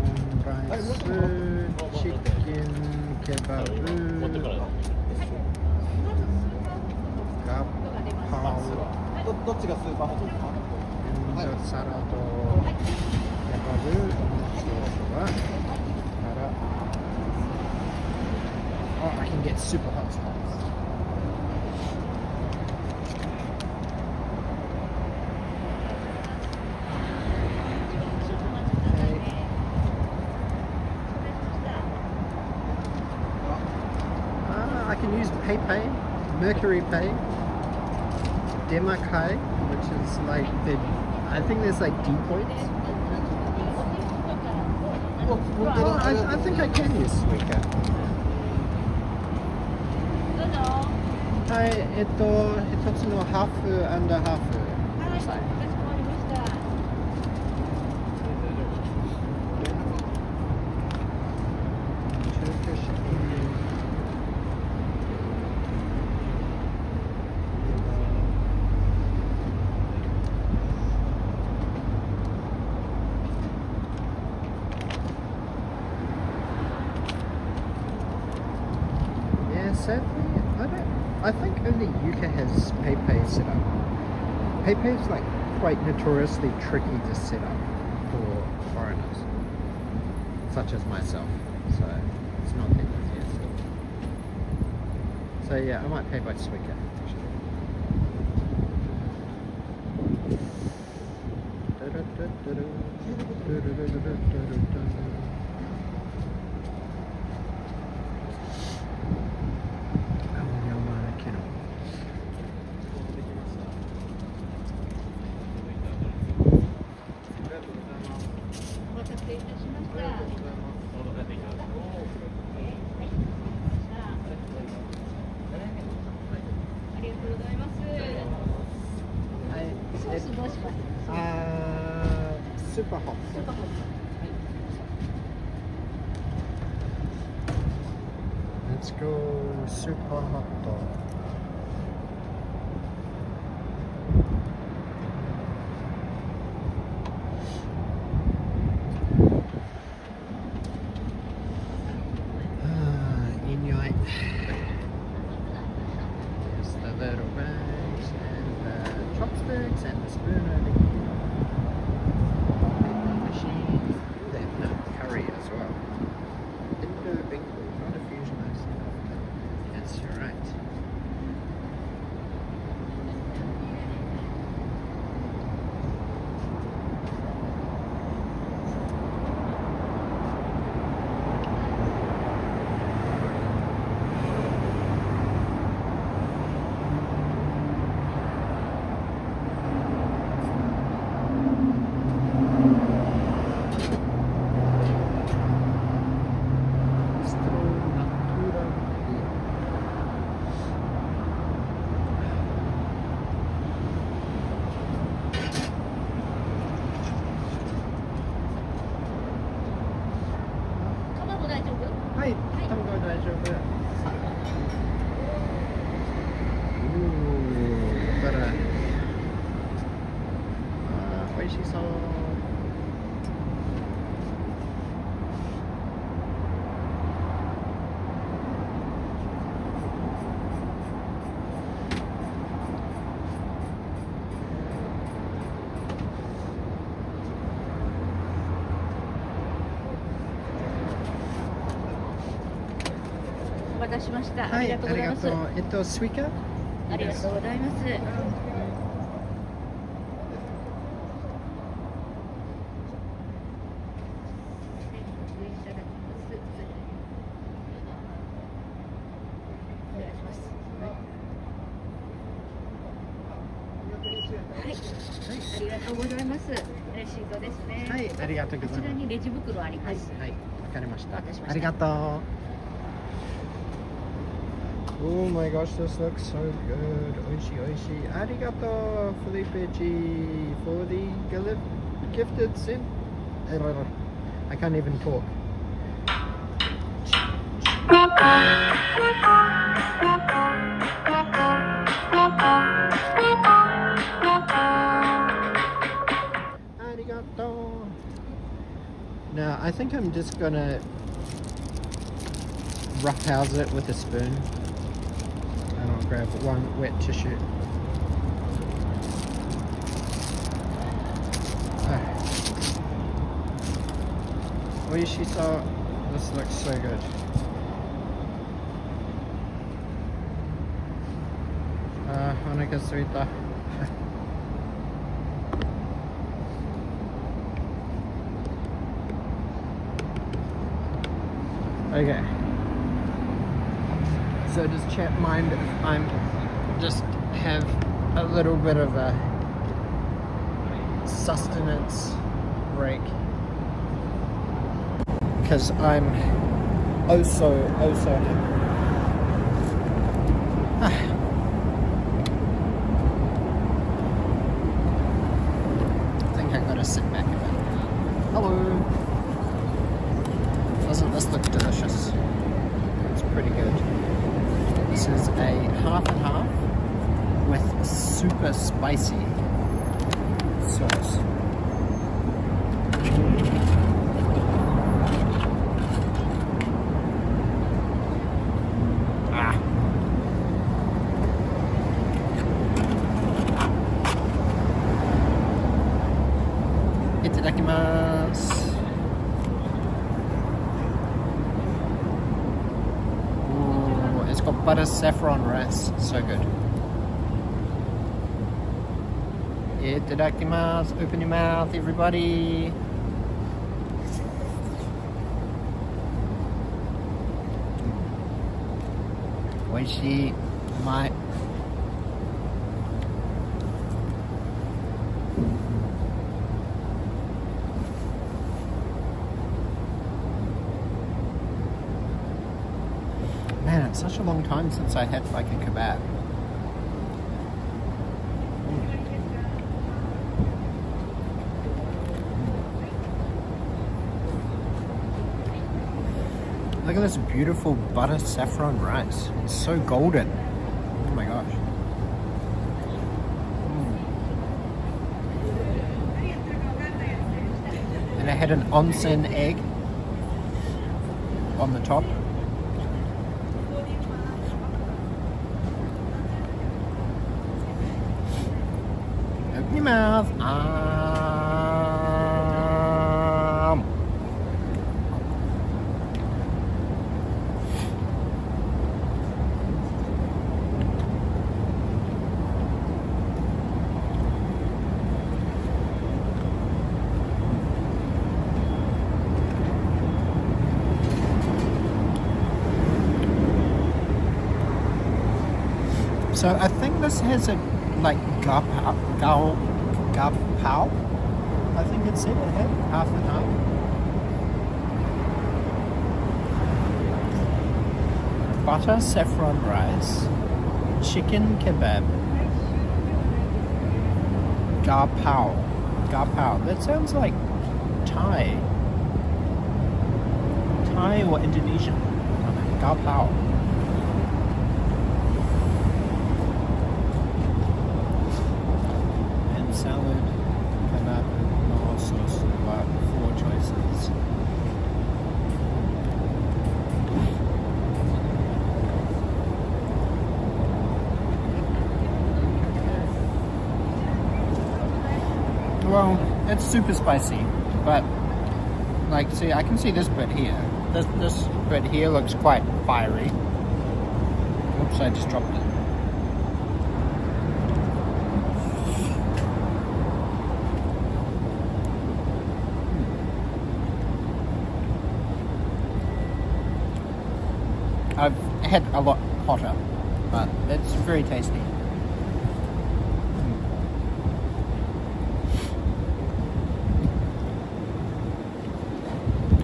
rice, chicken kebab, oh, I can get super hot sauce. I can use PayPay, Mercury Pay, Demakai, which is like the, I think there's like depots. Oh, I think I can use Suica. Hi, 一つのハーフ&ハーフください。Sadly, I think only Yuka has PayPay set up. PayPay is like quite notoriously tricky to set up for foreigners, such as myself, so it's not the easiest. So yeah, I might pay by Suica actually. Let's go super hot dog. Inuit. There's the little bags and the chopsticks and the spoon over here. Vending machine. Ooh, they have no curry as well. Indo bingo, not a fusion accent. That's right. Hi, Tango daijoubu. Ooh, butter. Oishii-san.お待たせしました。あはい、ありがとうございます。りがとう。スイカ？ありがとうございます。失礼いただきます。お願いします。はい、ありがとうございます。レシートですね。はい、ありがとうございます。こちらにレジ袋あります。はい、わかりました。お待たせしました。ありがとう。Oh my gosh, this looks so good. Oishi, oishi. Arigato, Felipe G, for the gifted sin. I can't even talk. Arigato. Now, I think I'm just gonna roughhouse it with a spoon. And I'll grab one wet tissue. Oishi-sa, this looks so good. Onegaisuita. Okay. So does chat mind if I'm just have a little bit of a sustenance break? Because I'm oh so happy. I think I gotta sit back a bit. Hello. Doesn't this look delicious? It's pretty good. This is a half and half with super spicy sauce. Ah. Itadakimasu. It's got butter saffron rice, so good. Itadakimasu, open your mouth, everybody. Oishi, my. Man, it's such a long time since I had like a kebab. Look at this beautiful butter saffron rice. It's so golden. Oh my gosh. And I had an onsen egg on the top. Open your mouth. So I think this has a like gao pao. I think it said it had half an hour. Butter saffron rice, chicken kebab, gao pao. Gao pao. That sounds like Thai or Indonesian. Gao pao. Salad, kebab, no sauce, about 4 choices. Well, it's super spicy, but like, see, I can see this bit here. This bit here looks quite fiery. Oops, I just dropped it. I've had a lot hotter, but it's very tasty.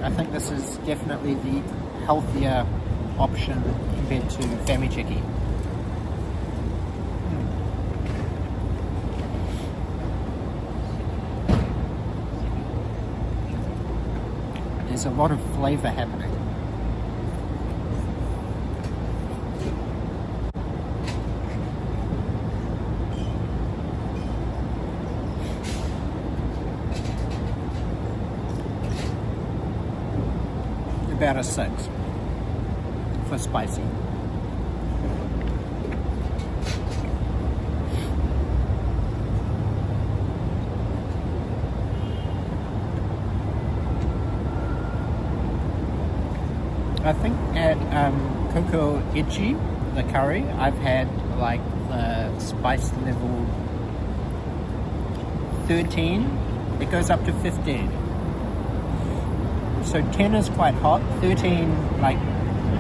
I think this is definitely the healthier option compared to Fami Chiki. There's a lot of flavour happening. About a 6 for spicy. I think at Coco Ichi, the curry, I've had like the spice level 13. It goes up to 15. So 10 is quite hot, 13, like,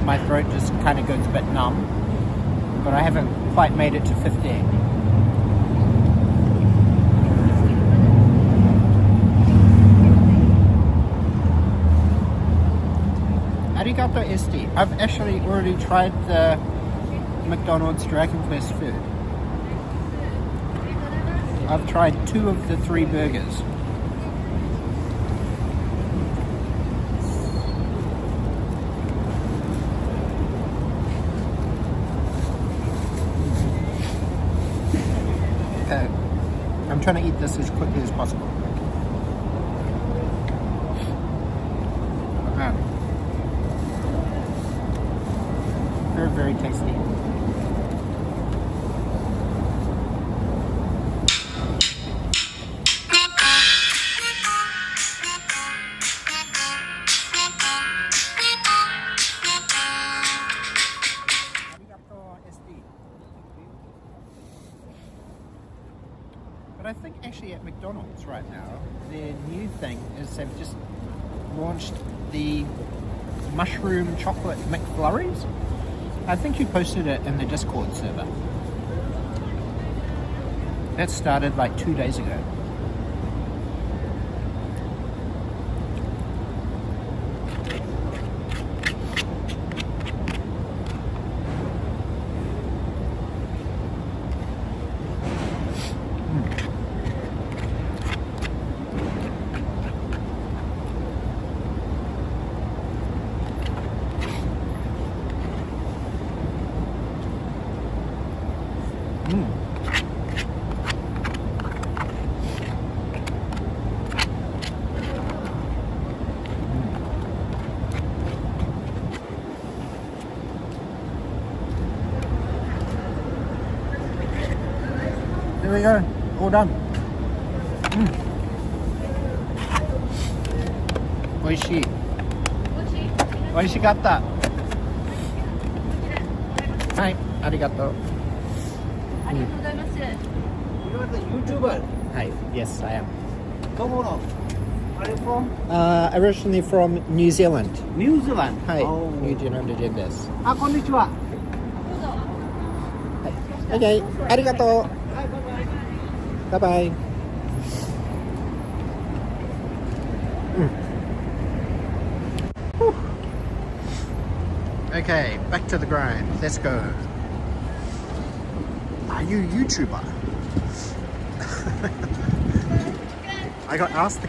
my throat just kind of goes a bit numb, but I haven't quite made it to 15. Arigato esti. I've actually already tried the McDonald's Dragon Quest food. I've tried 2 of the 3 burgers. I'm trying to eat this as quickly as possible. Very, very tasty. But I think actually at McDonald's right now, their new thing is they've just launched the mushroom chocolate McFlurries. I think you posted it in the Discord server. That started like 2 days ago. Here we go. All done. Oishii. Oishikatta. Hi. Arigato. You are the YouTuber. Hi. Yes, I am. Tomorrow. Are you from? Originally from New Zealand. New Zealand. Hi. Oh. New Zealandです. Konnichiwa. Okay. Arigato. Bye bye. Okay, back to the grind. Let's go. Are you a YouTuber? I got asked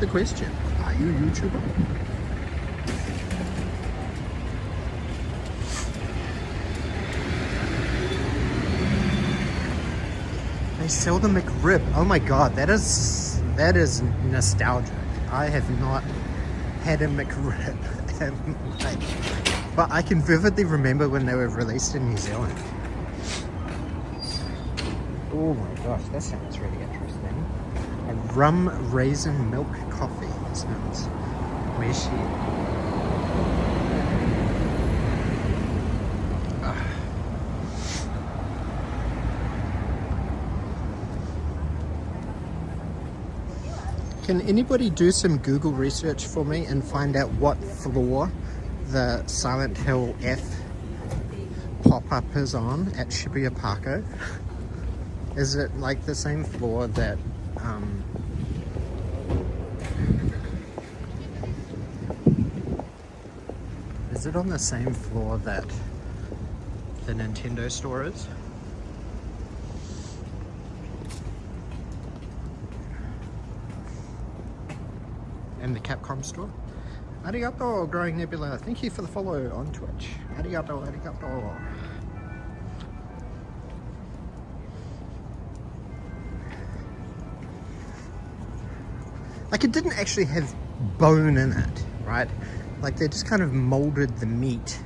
the question. Are you a YouTuber? They sell the McRib. Oh my god, that is nostalgic. I have not had a McRib. But I can vividly remember when they were released in New Zealand. Oh my gosh, that sounds really interesting. A rum raisin milk coffee. That sounds wishy. Can anybody do some Google research for me and find out what floor the Silent Hill F pop-up is on at Shibuya Parko? Is it like the same floor that is it on the same floor that the Nintendo store is? And the Capcom store? Arigato, Growing Nebula. Thank you for the follow on Twitch. Arigato, arigato. Like, it didn't actually have bone in it, right? Like, they just kind of molded the meat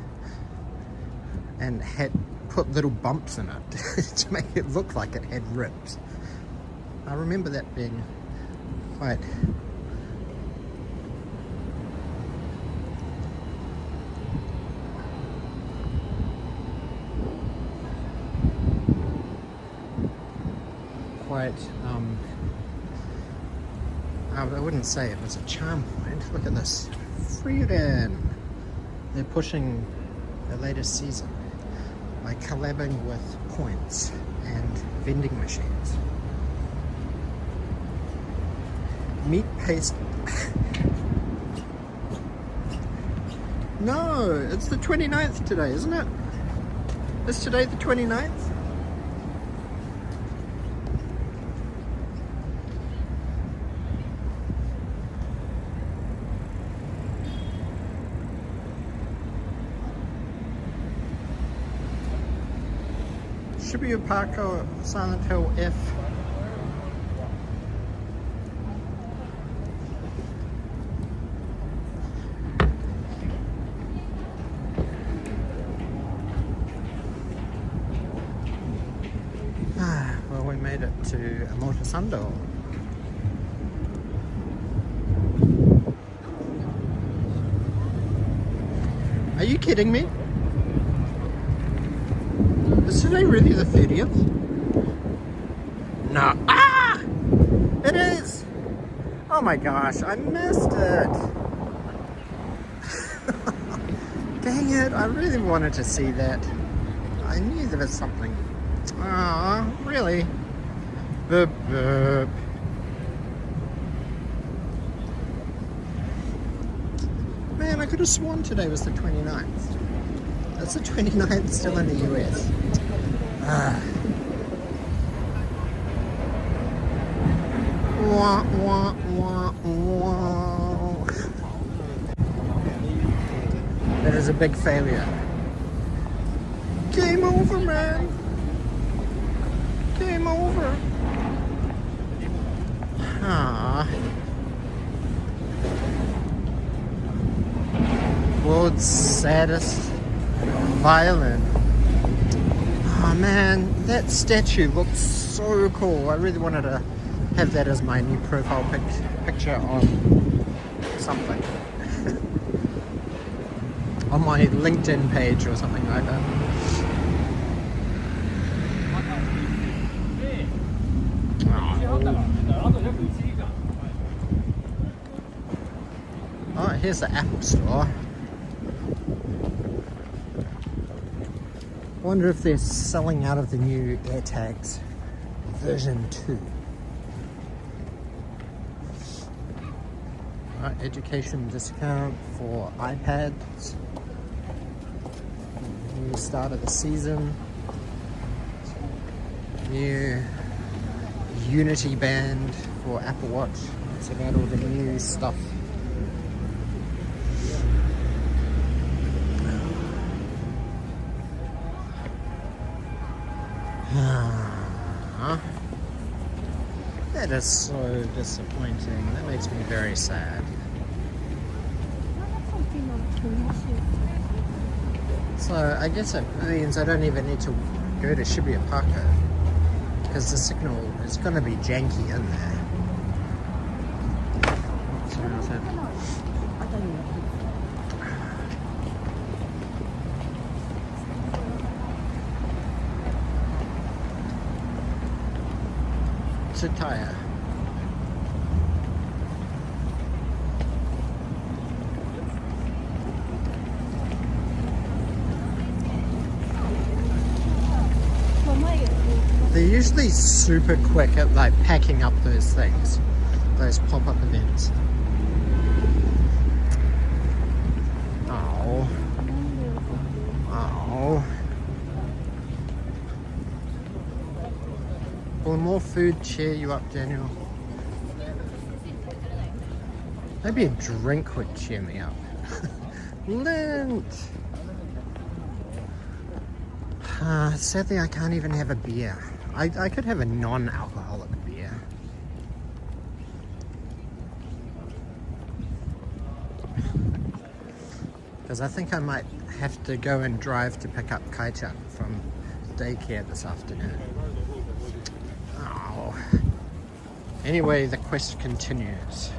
and had put little bumps in it to make it look like it had ribs. I remember that being quite... I wouldn't say it was a charm point. Look at this. Freedom! They're pushing the latest season by collabing with points and vending machines. Meat paste. No, it's the 29th today, isn't it? Is today the 29th? Shibuya Parko, Silent Hill F. Well, we made it to Omotesando. Are you kidding me? Is today really the 30th? No. Ah! It is! Oh my gosh, I missed it! Dang it, I really wanted to see that. I knew there was something. Ah, really? Boop, boop. Man, I could have sworn today was the 29th. That's the 29th still in the US. Wah, wah, wah, wah. That is a big failure. Game over, man. Game over. Ah. World's saddest violin. Oh man, that statue looks so cool. I really wanted to have that as my new profile picture on something. On my LinkedIn page or something like that. Oh, here's the Apple Store. I wonder if they're selling out of the new AirTags version 2. Right, education discount for iPads. New start of the season. New Unity band for Apple Watch. It's about all the new stuff. That is so disappointing. That makes me very sad. So I guess it means I don't even need to go to Shibuya Parko because the signal is going to be janky in there. Sorry, what's that? Tire. They're usually super quick at like packing up those things, those pop-up events. Oh. Oh. Will more food cheer you up, Daniel? Maybe a drink would cheer me up. Lint! Sadly, I can't even have a beer. I could have a non-alcoholic beer. Because I think I might have to go and drive to pick up Kai-chan from daycare this afternoon. Oh. Anyway, the quest continues.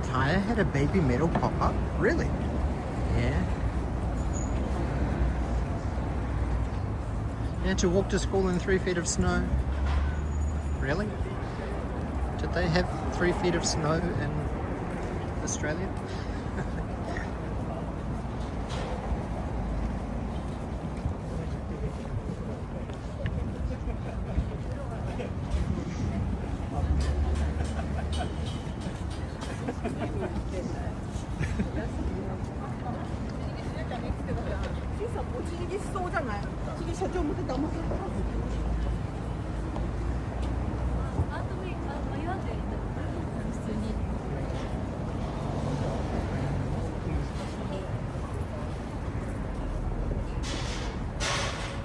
Tire had a baby metal pop-up? Really? Yeah. You had to walk to school in 3 feet of snow? Really? Did they have 3 feet of snow in Australia?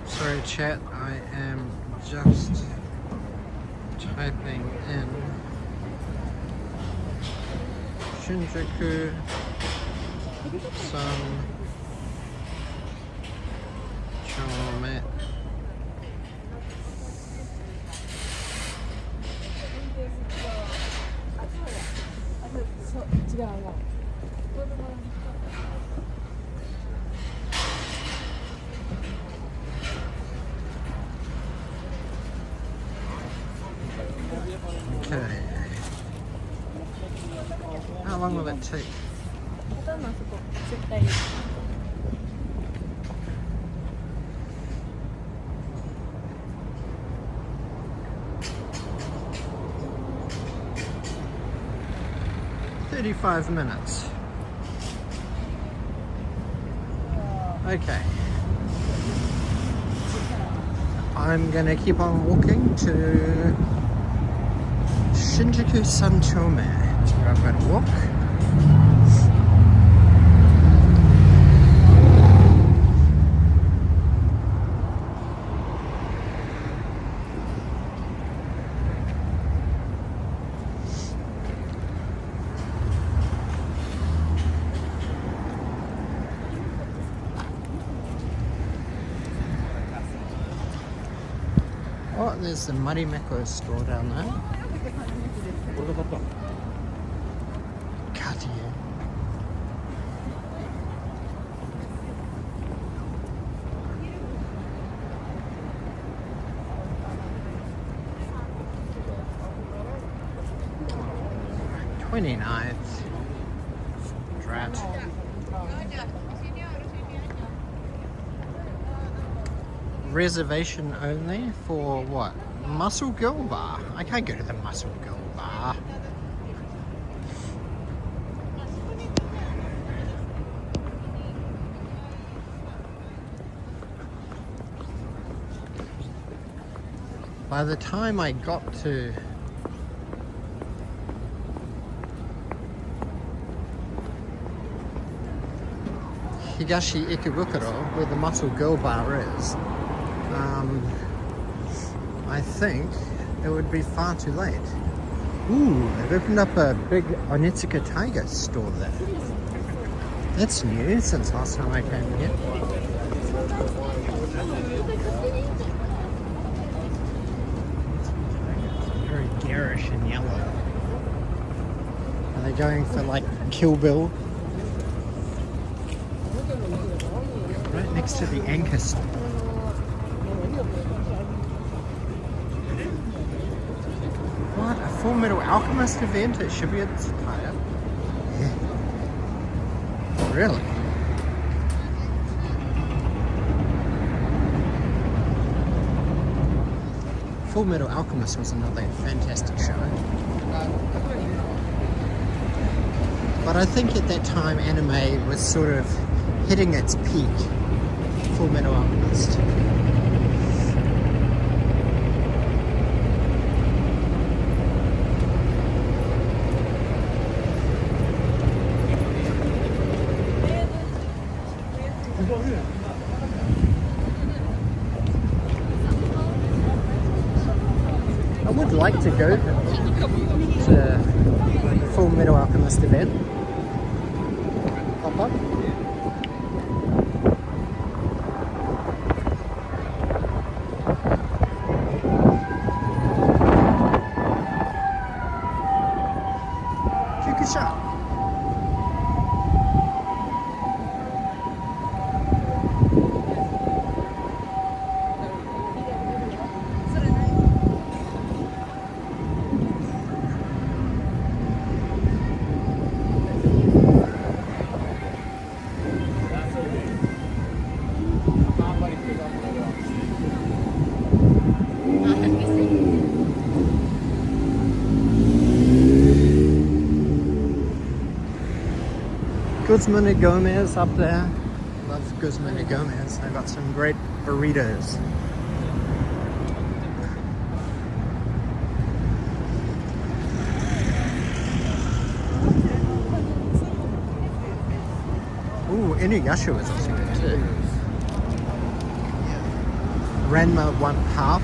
Sorry chat, I am just Opening in Shinjuku, San Chome. Okay. How long will it take? 35 minutes. Okay. I'm gonna keep on walking to Shinjuku Sanchome. That's where I'm gonna walk. Oh, there's the Marimekko store down there. Cartier. Oh, 29th. Drat. Reservation only for what? Muscle Girl Bar. I can't go to the Muscle Girl Bar. By the time I got to Higashi Ikebukuro, where the Muscle Girl Bar is, I think it would be far too late. Ooh, they've opened up a big Onitsuka Tiger store there. That's new since last time I came here. Very garish and yellow. Are they going for like Kill Bill? Right next to the Anchor store. What? A Full Metal Alchemist event at Shibuya Tsukaya? Yeah. Really? Full Metal Alchemist was another fantastic show. But I think at that time anime was sort of hitting its peak. Full Metal Alchemist. I would like to go to the Full Metal Alchemist event. Pop up. Guzman and Gomez up there. Love Guzman and Gomez. They got some great burritos. Ooh, Inuyasha was also good too. Ranma half.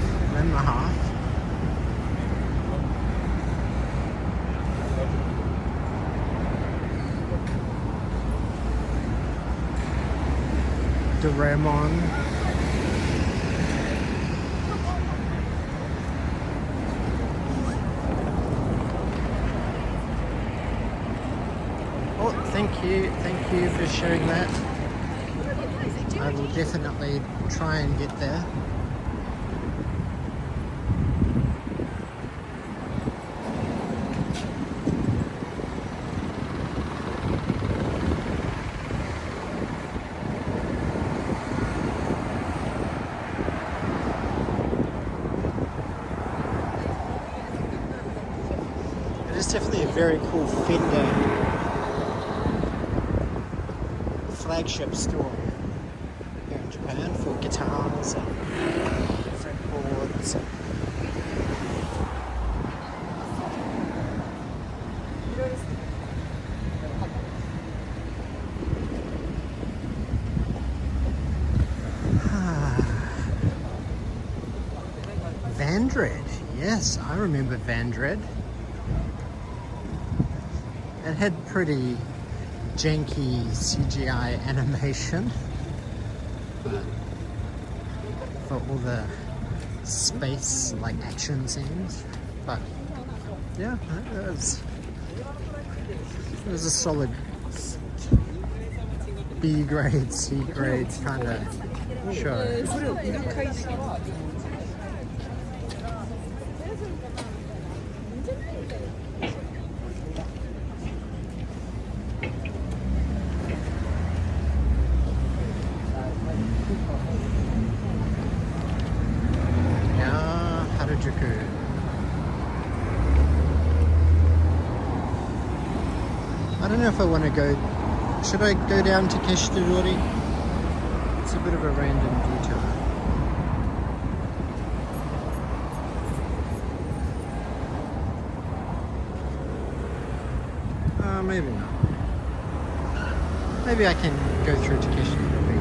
Doraemon. Oh, thank you for sharing that. I will definitely try and get there. It is definitely a very cool Fender flagship store here in Japan for guitars and fretboards. Vandred, yes, I remember Vandred. It had pretty janky CGI animation, but for all the space like action scenes. But yeah, it was a solid B grade, C grade kind of show. I don't know if I want to go. Should I go down to Keshidori? It's a bit of a random detour. Maybe not. Maybe I can go through to Keshidori.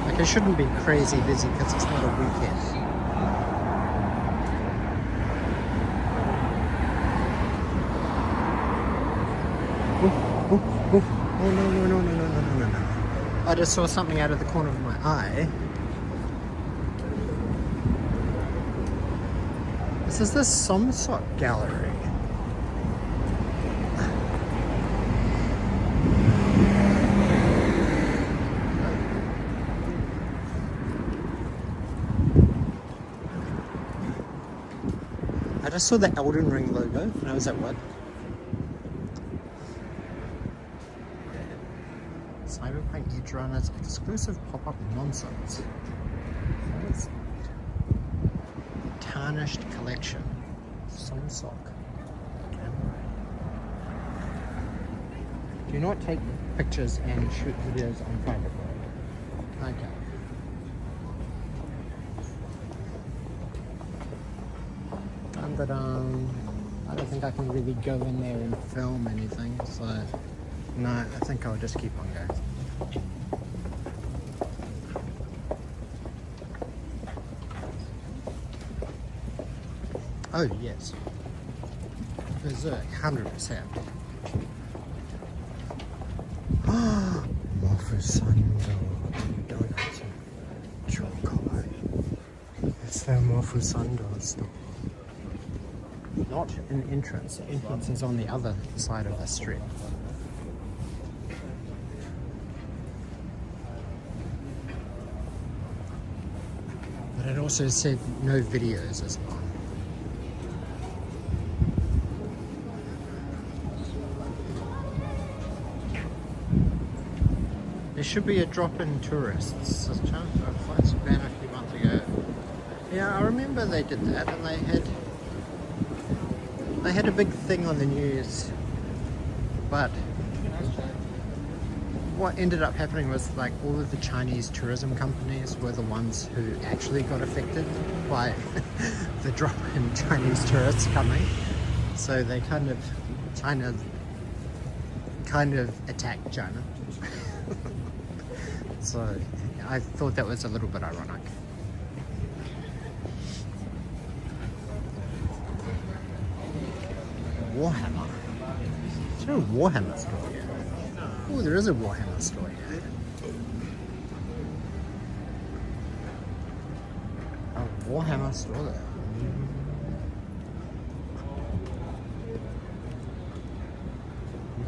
Like, it shouldn't be crazy busy because it's not a weekend. Oh no. I just saw something out of the corner of my eye. This is the Somsok Gallery. I just saw the Elden Ring logo and I was like, what? Cyberpunk Edge Runner's exclusive pop-up nonsense. What is it? Tarnished collection. Somsok. Do not take pictures and shoot videos on private road. Okay. I don't think I can really go in there and film anything, so no, I think I'll just keep on going. Oh yes, berserk, 100%. Mofusando donuts and chocolate. It's the Mofusando store. Not an entrance. The entrance is on the other side of the street. But it also said no videos as well. There should be a drop in tourists. A chance of flights banned a few months ago. Yeah, I remember they did that, and they had a big thing on the news. But what ended up happening was like all of the Chinese tourism companies were the ones who actually got affected by the drop in Chinese tourists coming. So they kind of attacked China. So I thought that was a little bit ironic. Warhammer. There's no Warhammer store here. Oh, there is a Warhammer store here. A Warhammer store there.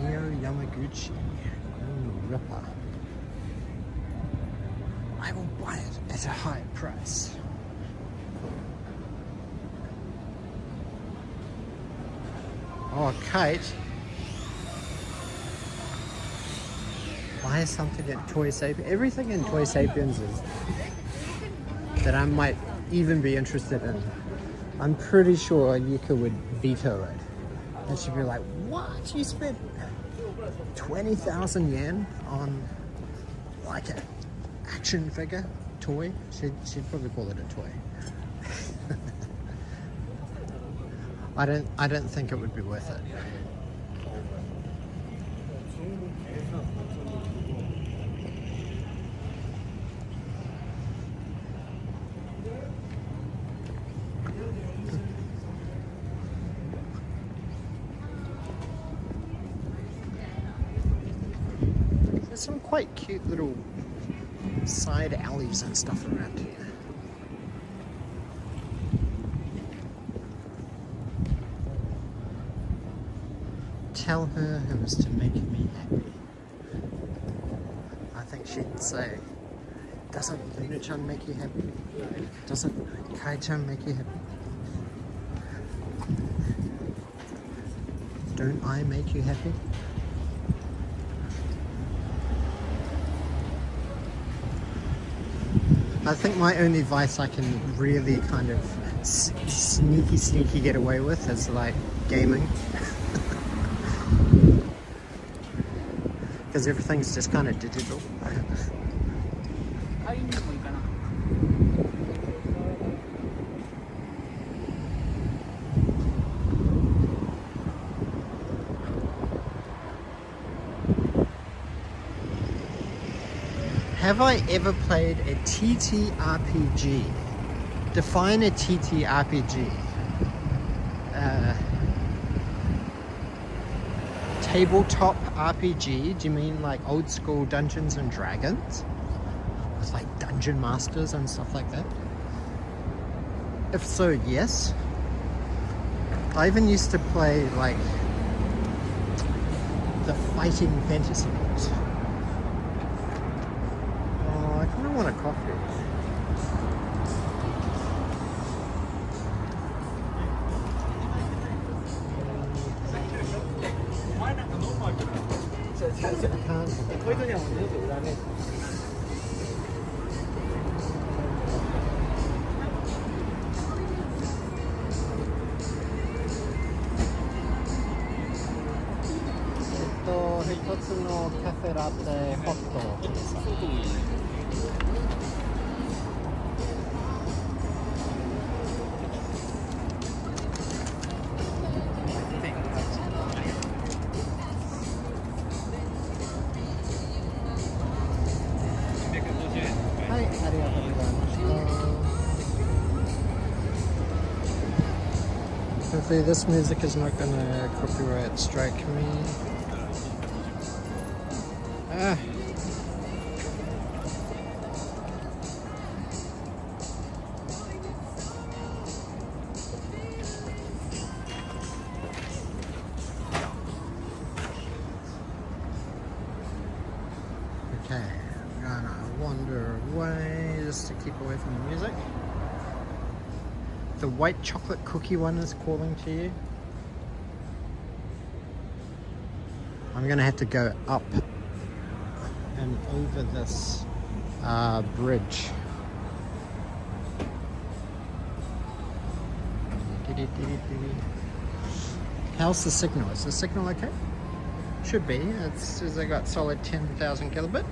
Neo Yamaguchi. Ooh, Ripper. I will buy it at a high price. Oh, Kate. Buy something at Toy Sapiens. Everything in Toy Sapiens is that I might even be interested in. I'm pretty sure Yuka would veto it. And she'd be like, what? You spent 20,000 yen on like an action figure toy? She'd probably call it a toy. I don't think it would be worth it. There's some quite cute little side alleys and stuff around here. Tell her it was to make me happy. I think she'd say, doesn't Luna-chan make you happy? Doesn't Kai-chan make you happy? Don't I make you happy? I think my only vice I can really kind of sneaky get away with is like gaming. Because everything's just kind of digital. Have I ever played a TTRPG? Define a TTRPG. Tabletop RPG? Do you mean like old school Dungeons and Dragons? With like dungeon masters and stuff like that? If so, yes. I even used to play like the fighting fantasy books. Oh, I kind of want a coffee. Hopefully this music is not gonna copyright strike me. Okay, I'm gonna wander away just to keep away from the music. The white chocolate cookie one is calling to you. I'm gonna have to go up and over this bridge. How's the signal? Is the signal okay? Should be. It says I got solid 10,000 kilobit.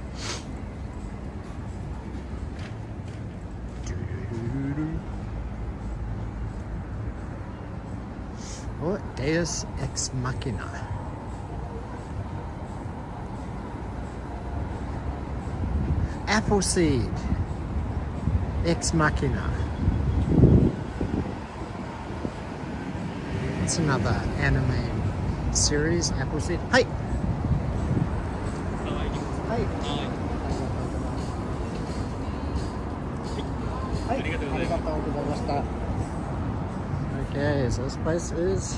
Oh, Deus Ex Machina. Appleseed Ex Machina. It's another anime series, Apple series. Hey! Hey! Okay, so this place is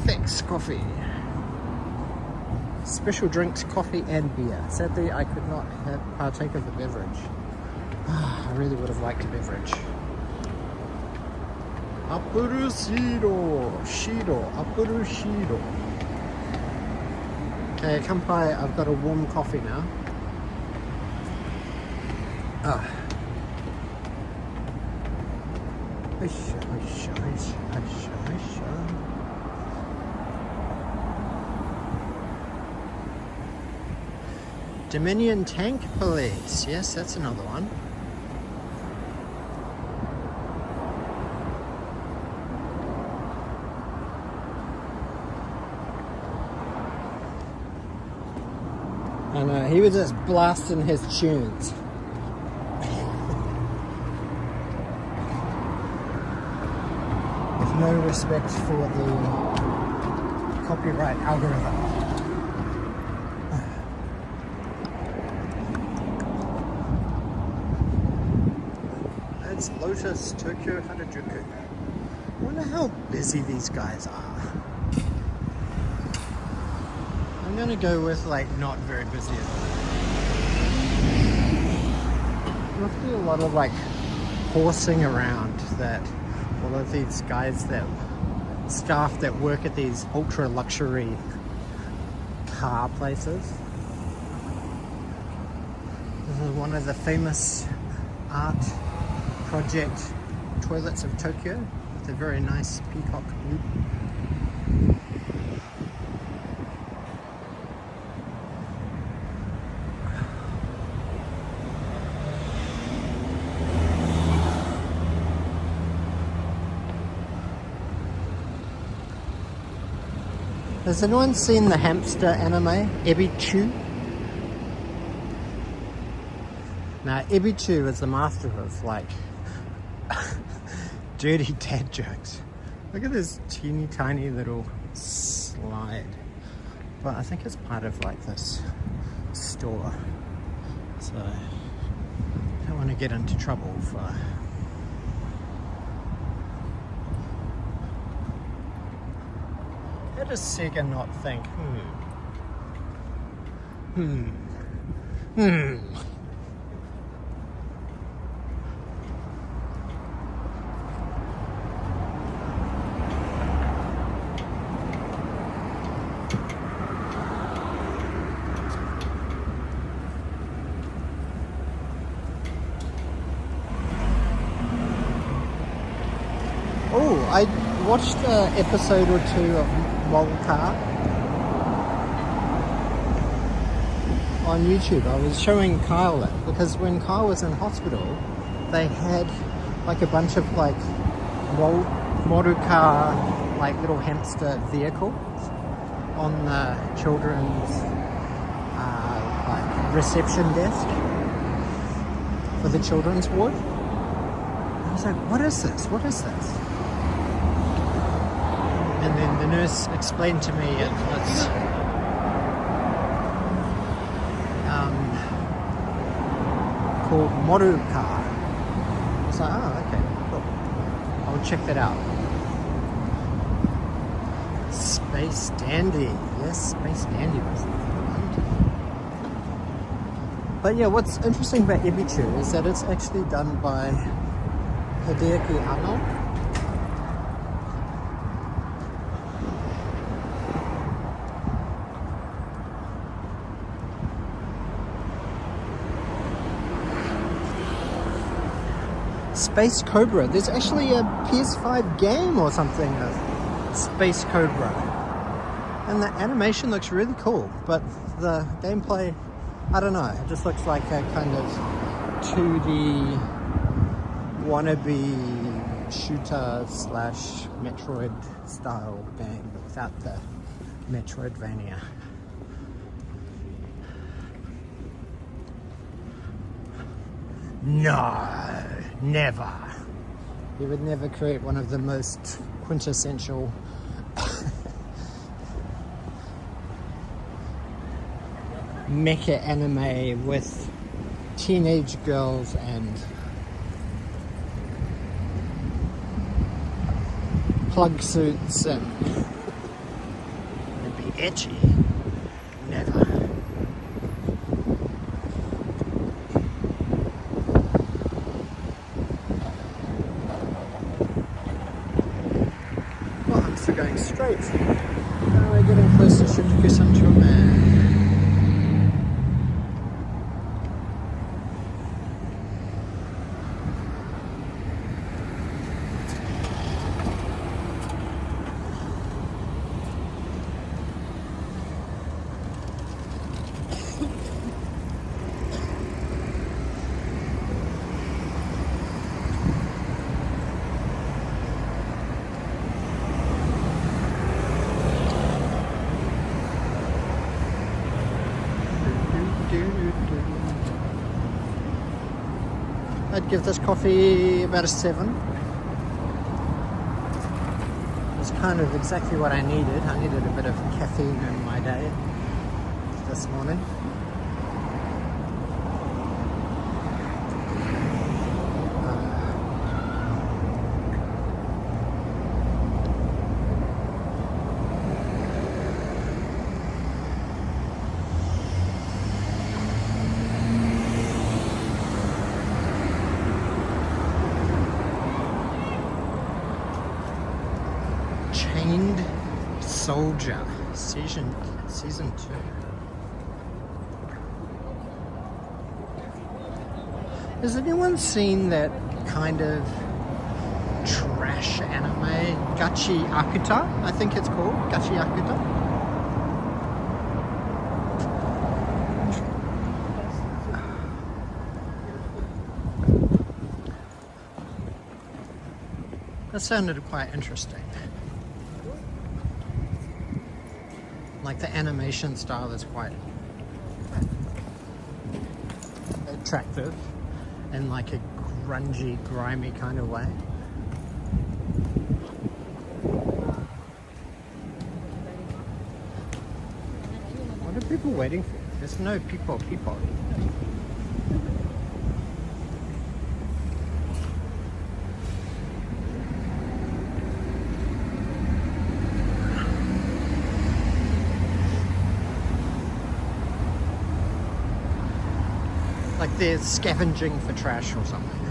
Fix Coffee. Special drinks, coffee and beer. Sadly, I could not partake of the beverage. I really would have liked a beverage. Apple Shido. Okay, Kampai, I've got a warm coffee now. Ah. Dominion Tank Police. Yes, that's another one. I know, he was just blasting his tunes. With no respect for the copyright algorithm. It's Lotus Tokyo Harajuku. I wonder how busy these guys are. I'm gonna go with like not very busy at all. There must be a lot of like horsing around that all of these guys staff that work at these ultra luxury car places. This is one of the famous art project toilets of Tokyo with a very nice peacock blue. Has anyone seen the hamster anime, Ebichu? Now, Ebichu is the master of like dirty dad jokes. Look at this teeny tiny little slide. But I think it's part of like this store. So I don't want to get into trouble for how does Sega not think, Oh, I watched an episode or two of Molcar on YouTube. I was showing Kyle it because when Kyle was in hospital, they had like a bunch of like Molcar like little hamster vehicles on the children's like reception desk for the children's ward. I was like, what is this? What is this? And then the nurse explained to me it's called Moruka. I was like, oh, okay, cool. I'll check that out. Space Dandy. Yes, Space Dandy was the one. But yeah, what's interesting about Ebichu is that it's actually done by Hideaki Anno. Space Cobra. There's actually a PS5 game or something of Space Cobra. And the animation looks really cool, but the gameplay, I don't know, it just looks like a kind of 2D wannabe shooter slash Metroid style game without the Metroidvania. No, never. He would never create one of the most quintessential mecha anime with teenage girls and plug suits and it'd be etchy. Never. Well, I'm still going straight. Now we're getting close to Shinjuku Central now. I'd give this coffee about a 7. It's kind of exactly what I needed. I needed a bit of caffeine in my day this morning. Chained Soldier season 2. Has anyone seen that kind of trash anime, Gachi Akuta? I think it's called Gachi Akuta. That sounded quite interesting. Like the animation style is quite attractive in like a grungy, grimy kind of way. What are people waiting for? There's no people. Like they're scavenging for trash or something.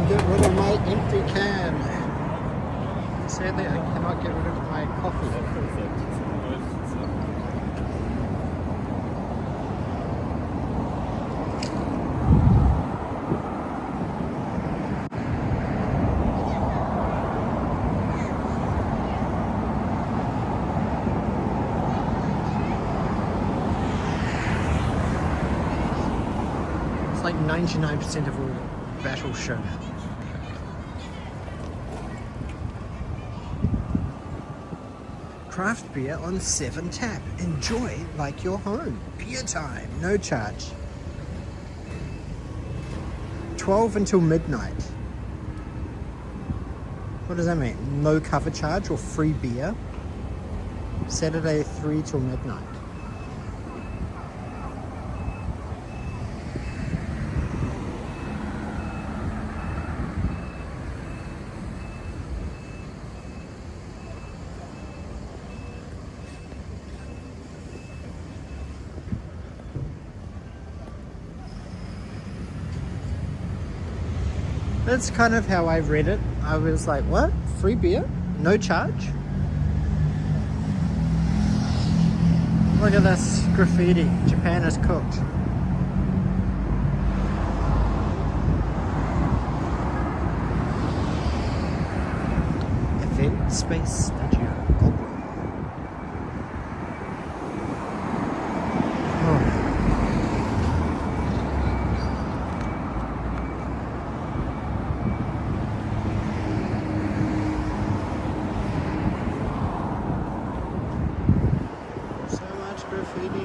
Get rid of my empty can. Sadly, I cannot get rid of my coffee. It's like 99% of all battle sugar. Craft beer on 7 tap. Enjoy like you're home. Beer time, no charge. 12 until midnight. What does that mean? No cover charge or free beer? Saturday 3 till midnight. That's kind of how I read it. I was like, what? Free beer? No charge? Look at this graffiti. Japan is cooked. Event Space Studio. Graffiti.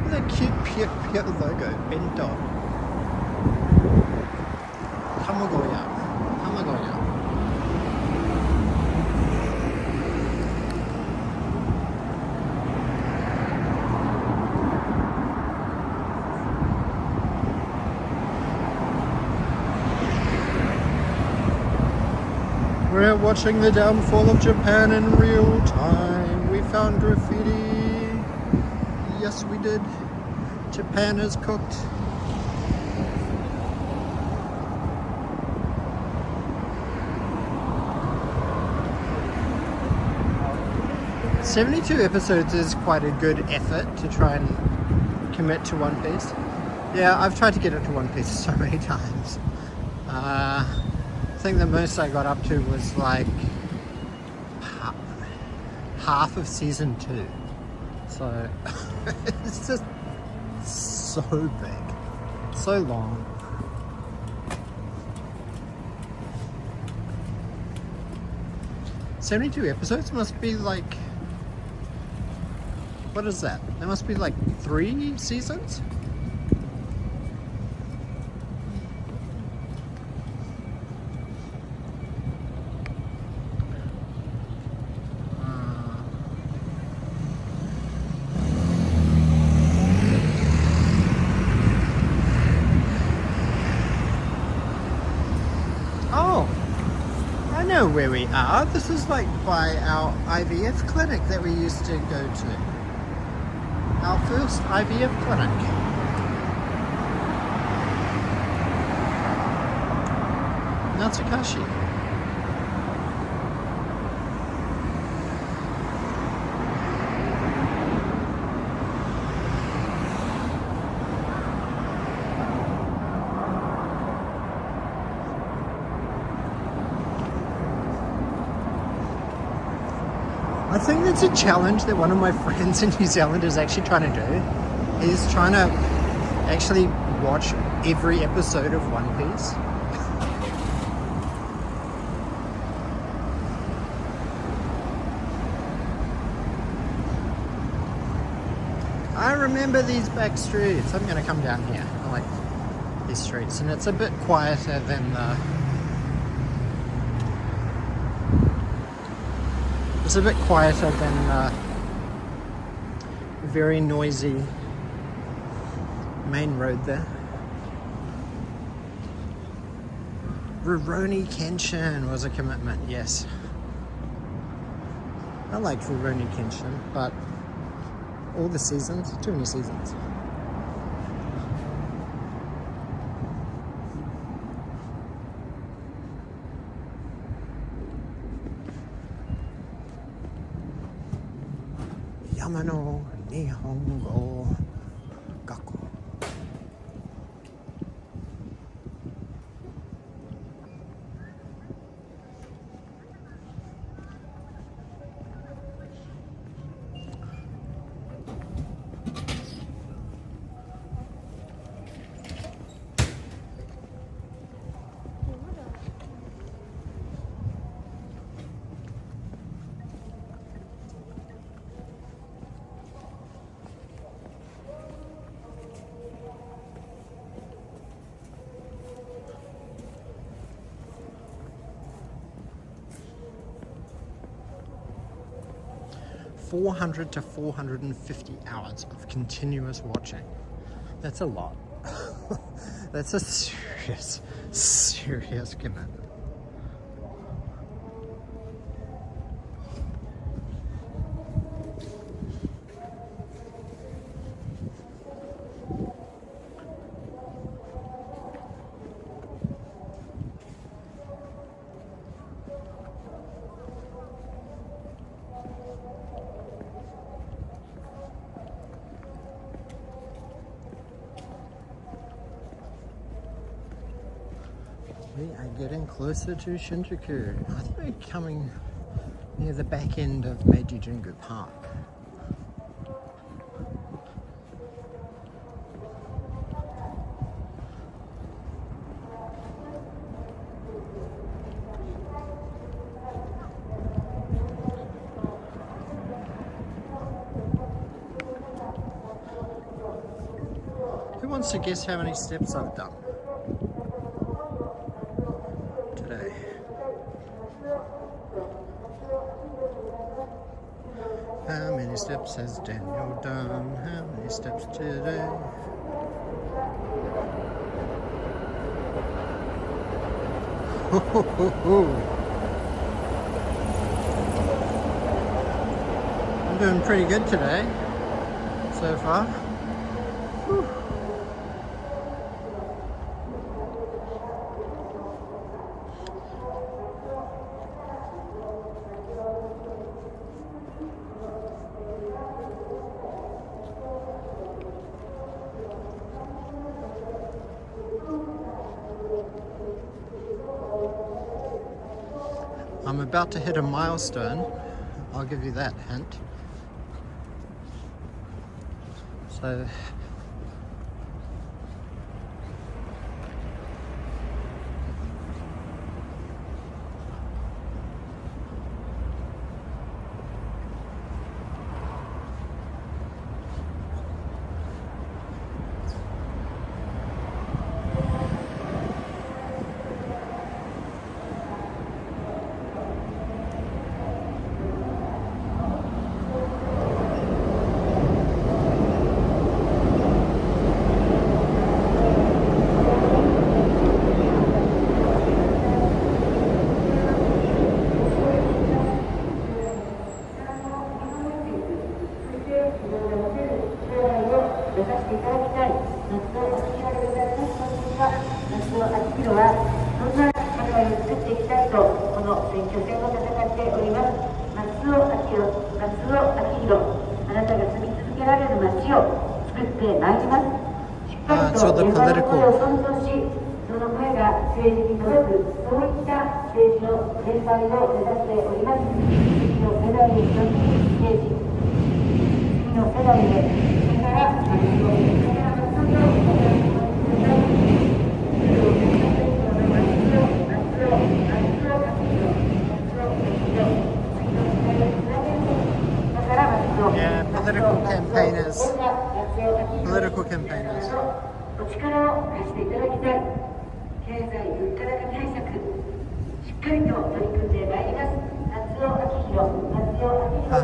The cute Pure logo, Bento. Tamagoya. Tamagoya. We're watching the downfall of Japan in real time. We found graffiti. Yes, we did. Japan is cooked. "72 episodes is quite a good effort to try and commit to One Piece." Yeah, I've tried to get into One Piece so many times. I think the most I got up to was like half of season 2. So it's just so big, so long. "72 episodes must be like, what is that? There must be like 3 seasons? Where we are. This is like by our IVF clinic that we used to go to. Our first IVF clinic. Natsukashi. I think that's a challenge that one of my friends in New Zealand is actually trying to do. He's trying to actually watch every episode of One Piece. I remember these back streets. I'm going to come down here. I like these streets, and it's a bit quieter than the... It's a bit quieter than the very noisy main road there. Rurouni Kenshin was a commitment, yes. I liked Rurouni Kenshin, but all the seasons, too many seasons. Yamano Nihongo Gaku. $400 to $450 hours of continuous watching. That's a lot. That's a serious commitment. We are getting closer to Shinjuku. I think we're coming near the back end of Meiji Jingu Park. Who wants to guess how many steps I've done today? How many steps has Daniel done? How many steps today? Ho, ho, ho, ho. I'm doing pretty good today so far. Whew. I'm about to hit a milestone, I'll give you that hint. So it's all the political. Yeah, political campaigners. Political campaigners. お力を貸していただきたい。経済物価高対策、しっかりと取り組んでまいります。夏尾明宏でございま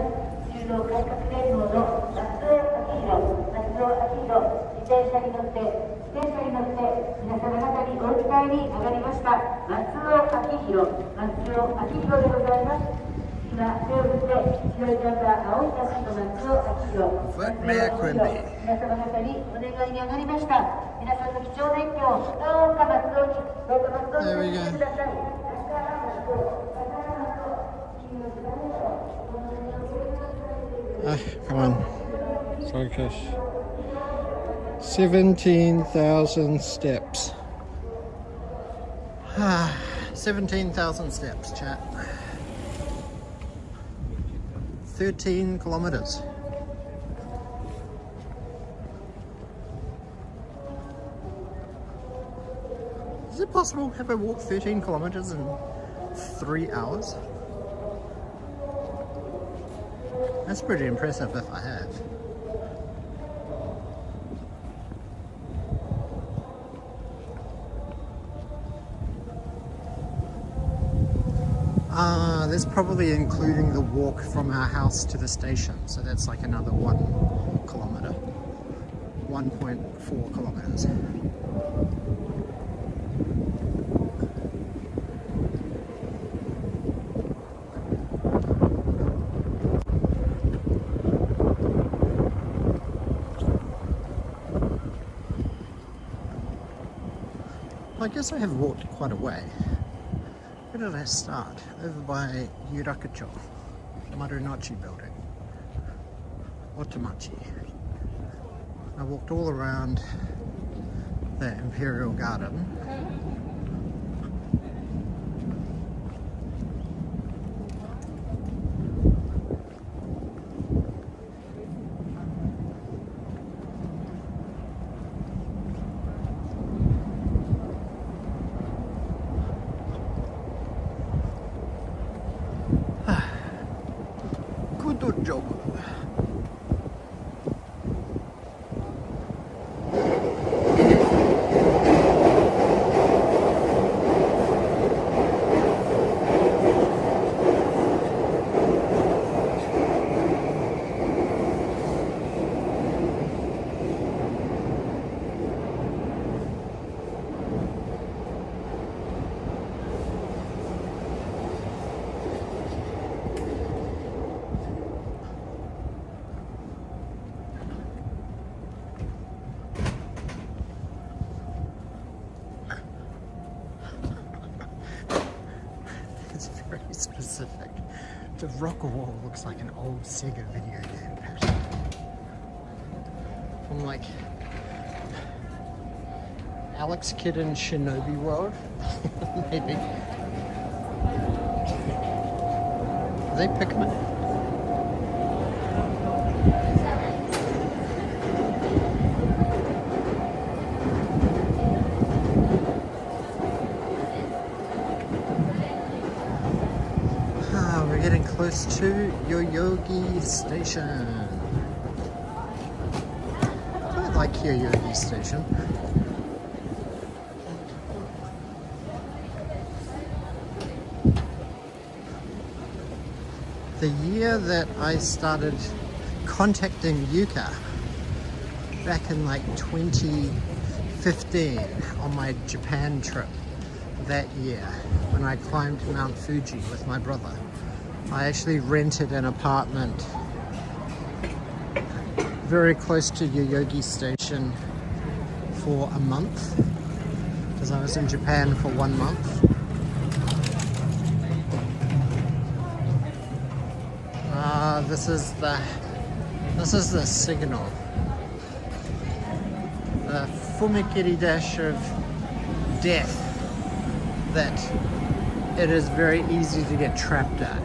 す。就労改革連合の夏尾明宏、自転車に乗って、皆様方にお迎えに上がりました。夏尾明宏でございます。今、手を振って白いジャンパー、青いシャツの松尾明宏、皆様方にお願いに上がりました。皆さんの貴重な一票、どうか松尾に入れてください。Come on, focus. 17,000 steps. 17,000 steps, chat. 13 kilometers. Is it possible? Have I walked 13 kilometers in 3 hours? That's pretty impressive if I have. That's probably including the walk from our house to the station, so that's like another 1 kilometer, 1.4 kilometers. I guess I have walked quite a way. Where did I start? Over by Yurakucho, Marunachi building, Otamachi. I walked all around the Imperial Garden, dojo. It's very specific. The rocker wall looks like an old Sega video game pattern. From like Alex Kidd in Shinobi World, maybe. Are they Pikmin? We're getting close to Yoyogi Station. I like Yoyogi Station. The year that I started contacting Yuka, back in like 2015 on my Japan trip that year, when I climbed Mount Fuji with my brother, I actually rented an apartment very close to Yoyogi Station for a month, because I was in Japan for 1 month. This is the signal, the fumikiri dash of death that it is very easy to get trapped at,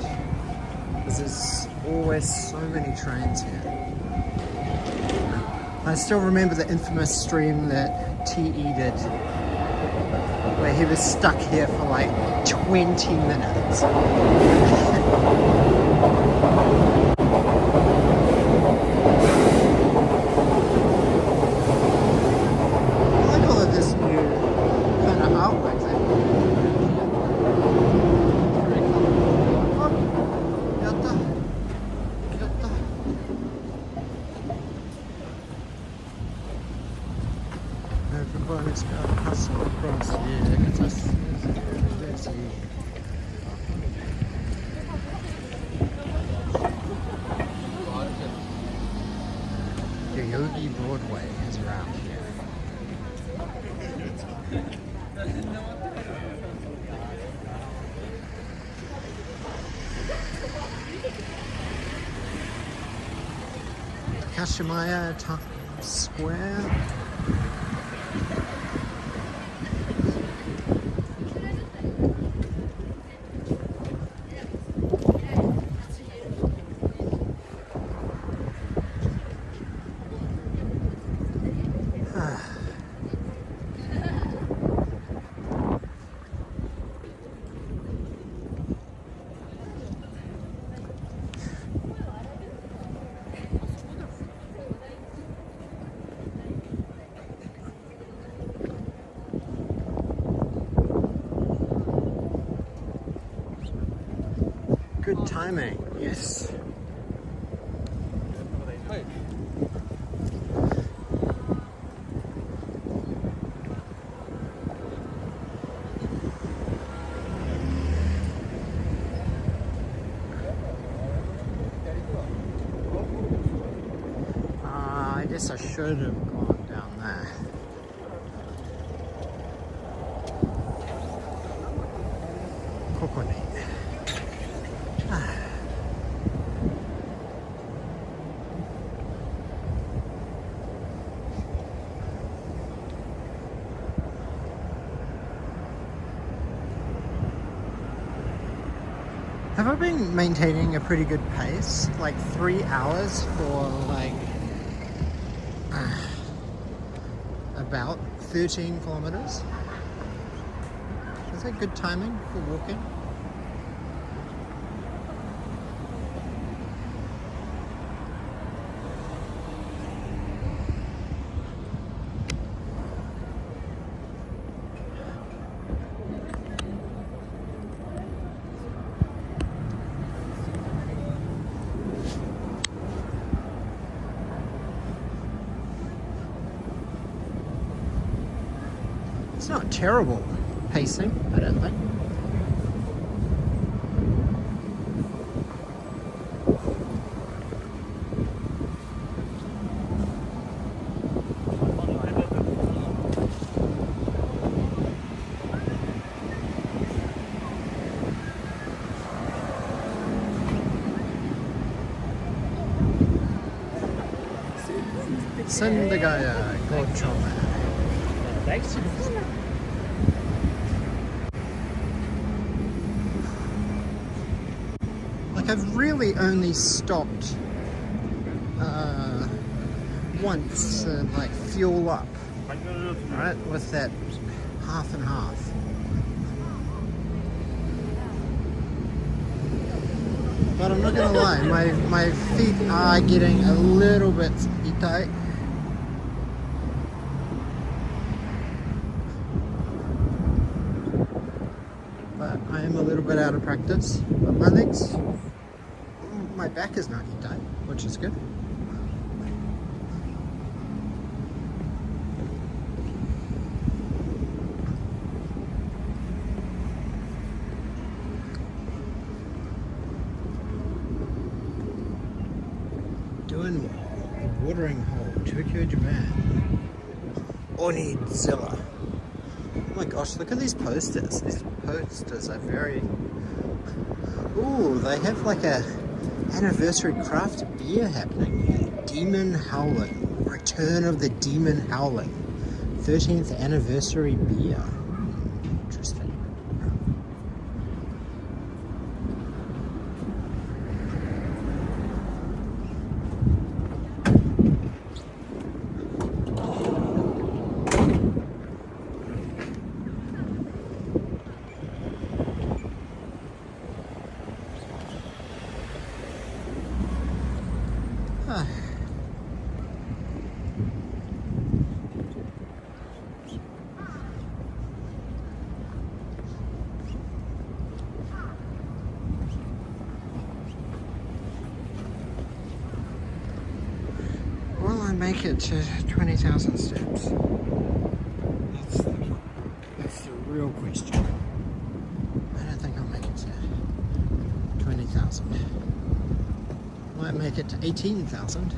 because there's always so many trains here. I still remember the infamous stream that TE did, where he was stuck here for like 20 minutes. Everybody's got to hustle across here because it's busy. Yoyogi Broadway is around here. Takashimaya Times Square. Good timing, yes. I guess I should have gone down there. Kokone. Have I been maintaining a pretty good pace? Like 3 hours for like about 13 kilometers? Is that good timing for walking? It's not terrible pacing, I don't think. Sendagaya Gochoma. Like, I've really only stopped once to like fuel up, right, with that half and half. But I'm not gonna lie, my feet are getting a little bit tight. But I am a little bit out of practice. But my legs, my back is not tight, which is good. Doing watering hole, Tokyo, Japan. Onizilla. Oh my gosh, look at these posters. These posters are very... Ooh, they have like a anniversary craft beer happening here. Demon Howling. Return of the Demon Howling. 13th anniversary beer. Interesting. Will I make it to 20,000 steps? That's the real question. I don't think I'll make it to 20,000. Might make it to 18,000.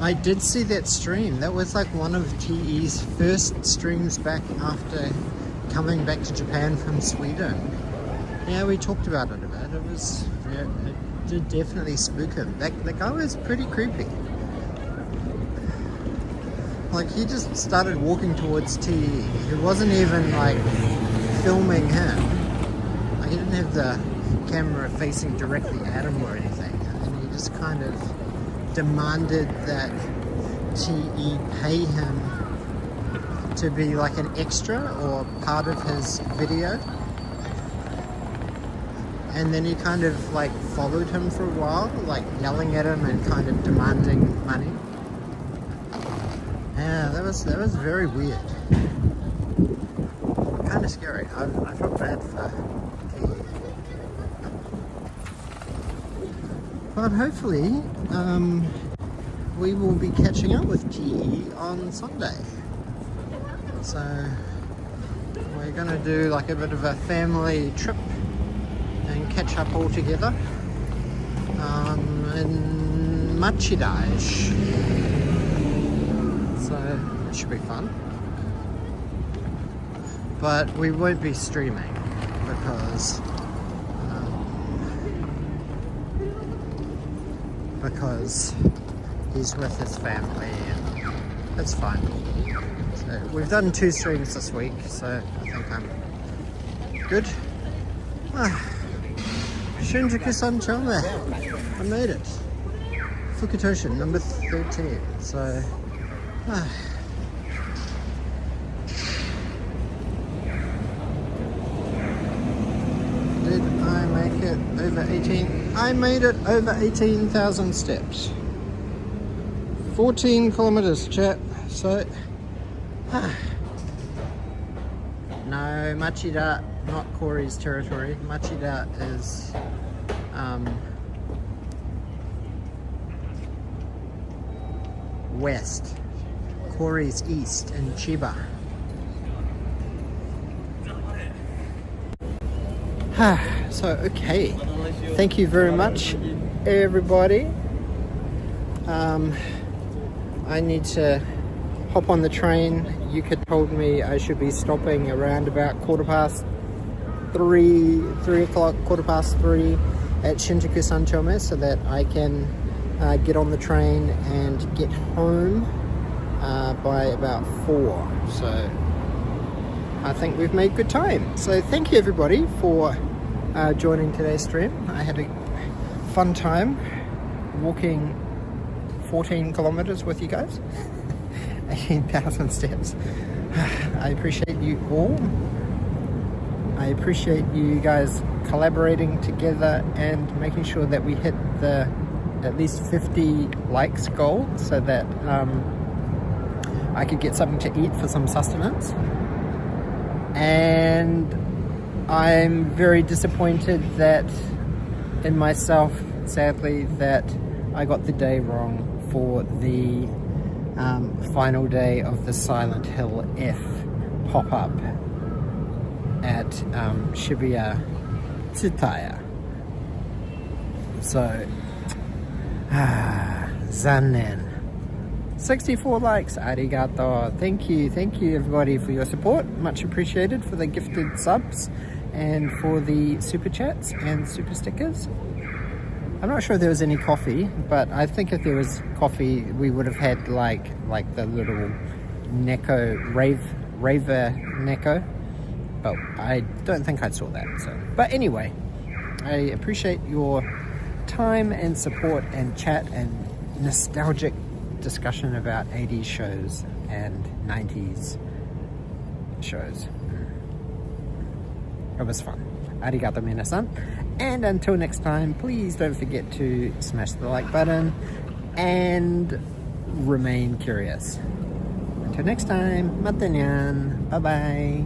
I did see that stream. That was like one of TE's first streams back after coming back to Japan from Sweden. Yeah, we talked about it a bit. It did definitely spook him. That guy was pretty creepy. Like, he just started walking towards TE. He wasn't even like filming him. Like, he didn't have the camera facing directly at him or anything. And he just kind of demanded that TE pay him to be like an extra or part of his video. And then he kind of like followed him for a while, like yelling at him and kind of demanding money. Yeah, that was very weird. Kind of scary. I felt bad for TE. But hopefully, we will be catching up with TE on Sunday. So we're gonna do like a bit of a family trip and catch up all together in Machidaish. So it should be fun. But we won't be streaming because he's with his family and it's fine. So we've done 2 streams this week, so I think I'm good. Shinjuku Sanchome. I made it. Fukutoshin, number 13. So, did I make it over 18? I made it over 18,000 steps. 14 kilometers, chat. So, no, Machida, not Corey's territory. Machida is west. Corey's east in Chiba. So, okay. Thank you very much, everybody. I need to hop on the train. Yuka told me I should be stopping around about 3 o'clock, 3:15 at Shinjuku Sanchome so that I can get on the train and get home by about 4. So I think we've made good time. So thank you everybody for joining today's stream. I had a fun time walking 14 kilometers with you guys. 18,000 steps. I appreciate you all. I appreciate you guys collaborating together and making sure that we hit the at least 50 likes goal so that I could get something to eat for some sustenance. And I'm very disappointed that in myself, sadly, that I got the day wrong for the final day of the Silent Hill F pop-up at Shibuya Tsutaya. So, zannen. 64 likes, arigato. Thank you everybody for your support. Much appreciated for the gifted subs and for the super chats and super stickers. I'm not sure if there was any coffee, but I think if there was coffee, we would have had like the little Neko, Raver Neko, but I don't think I saw that. So, but anyway, I appreciate your time and support and chat and nostalgic discussion about 80s shows and 90s shows. It was fun. Arigato minasan. And until next time, please don't forget to smash the like button and remain curious. Until next time, mata nyan. Bye bye.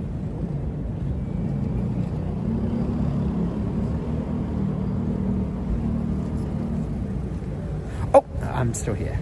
Oh, I'm still here.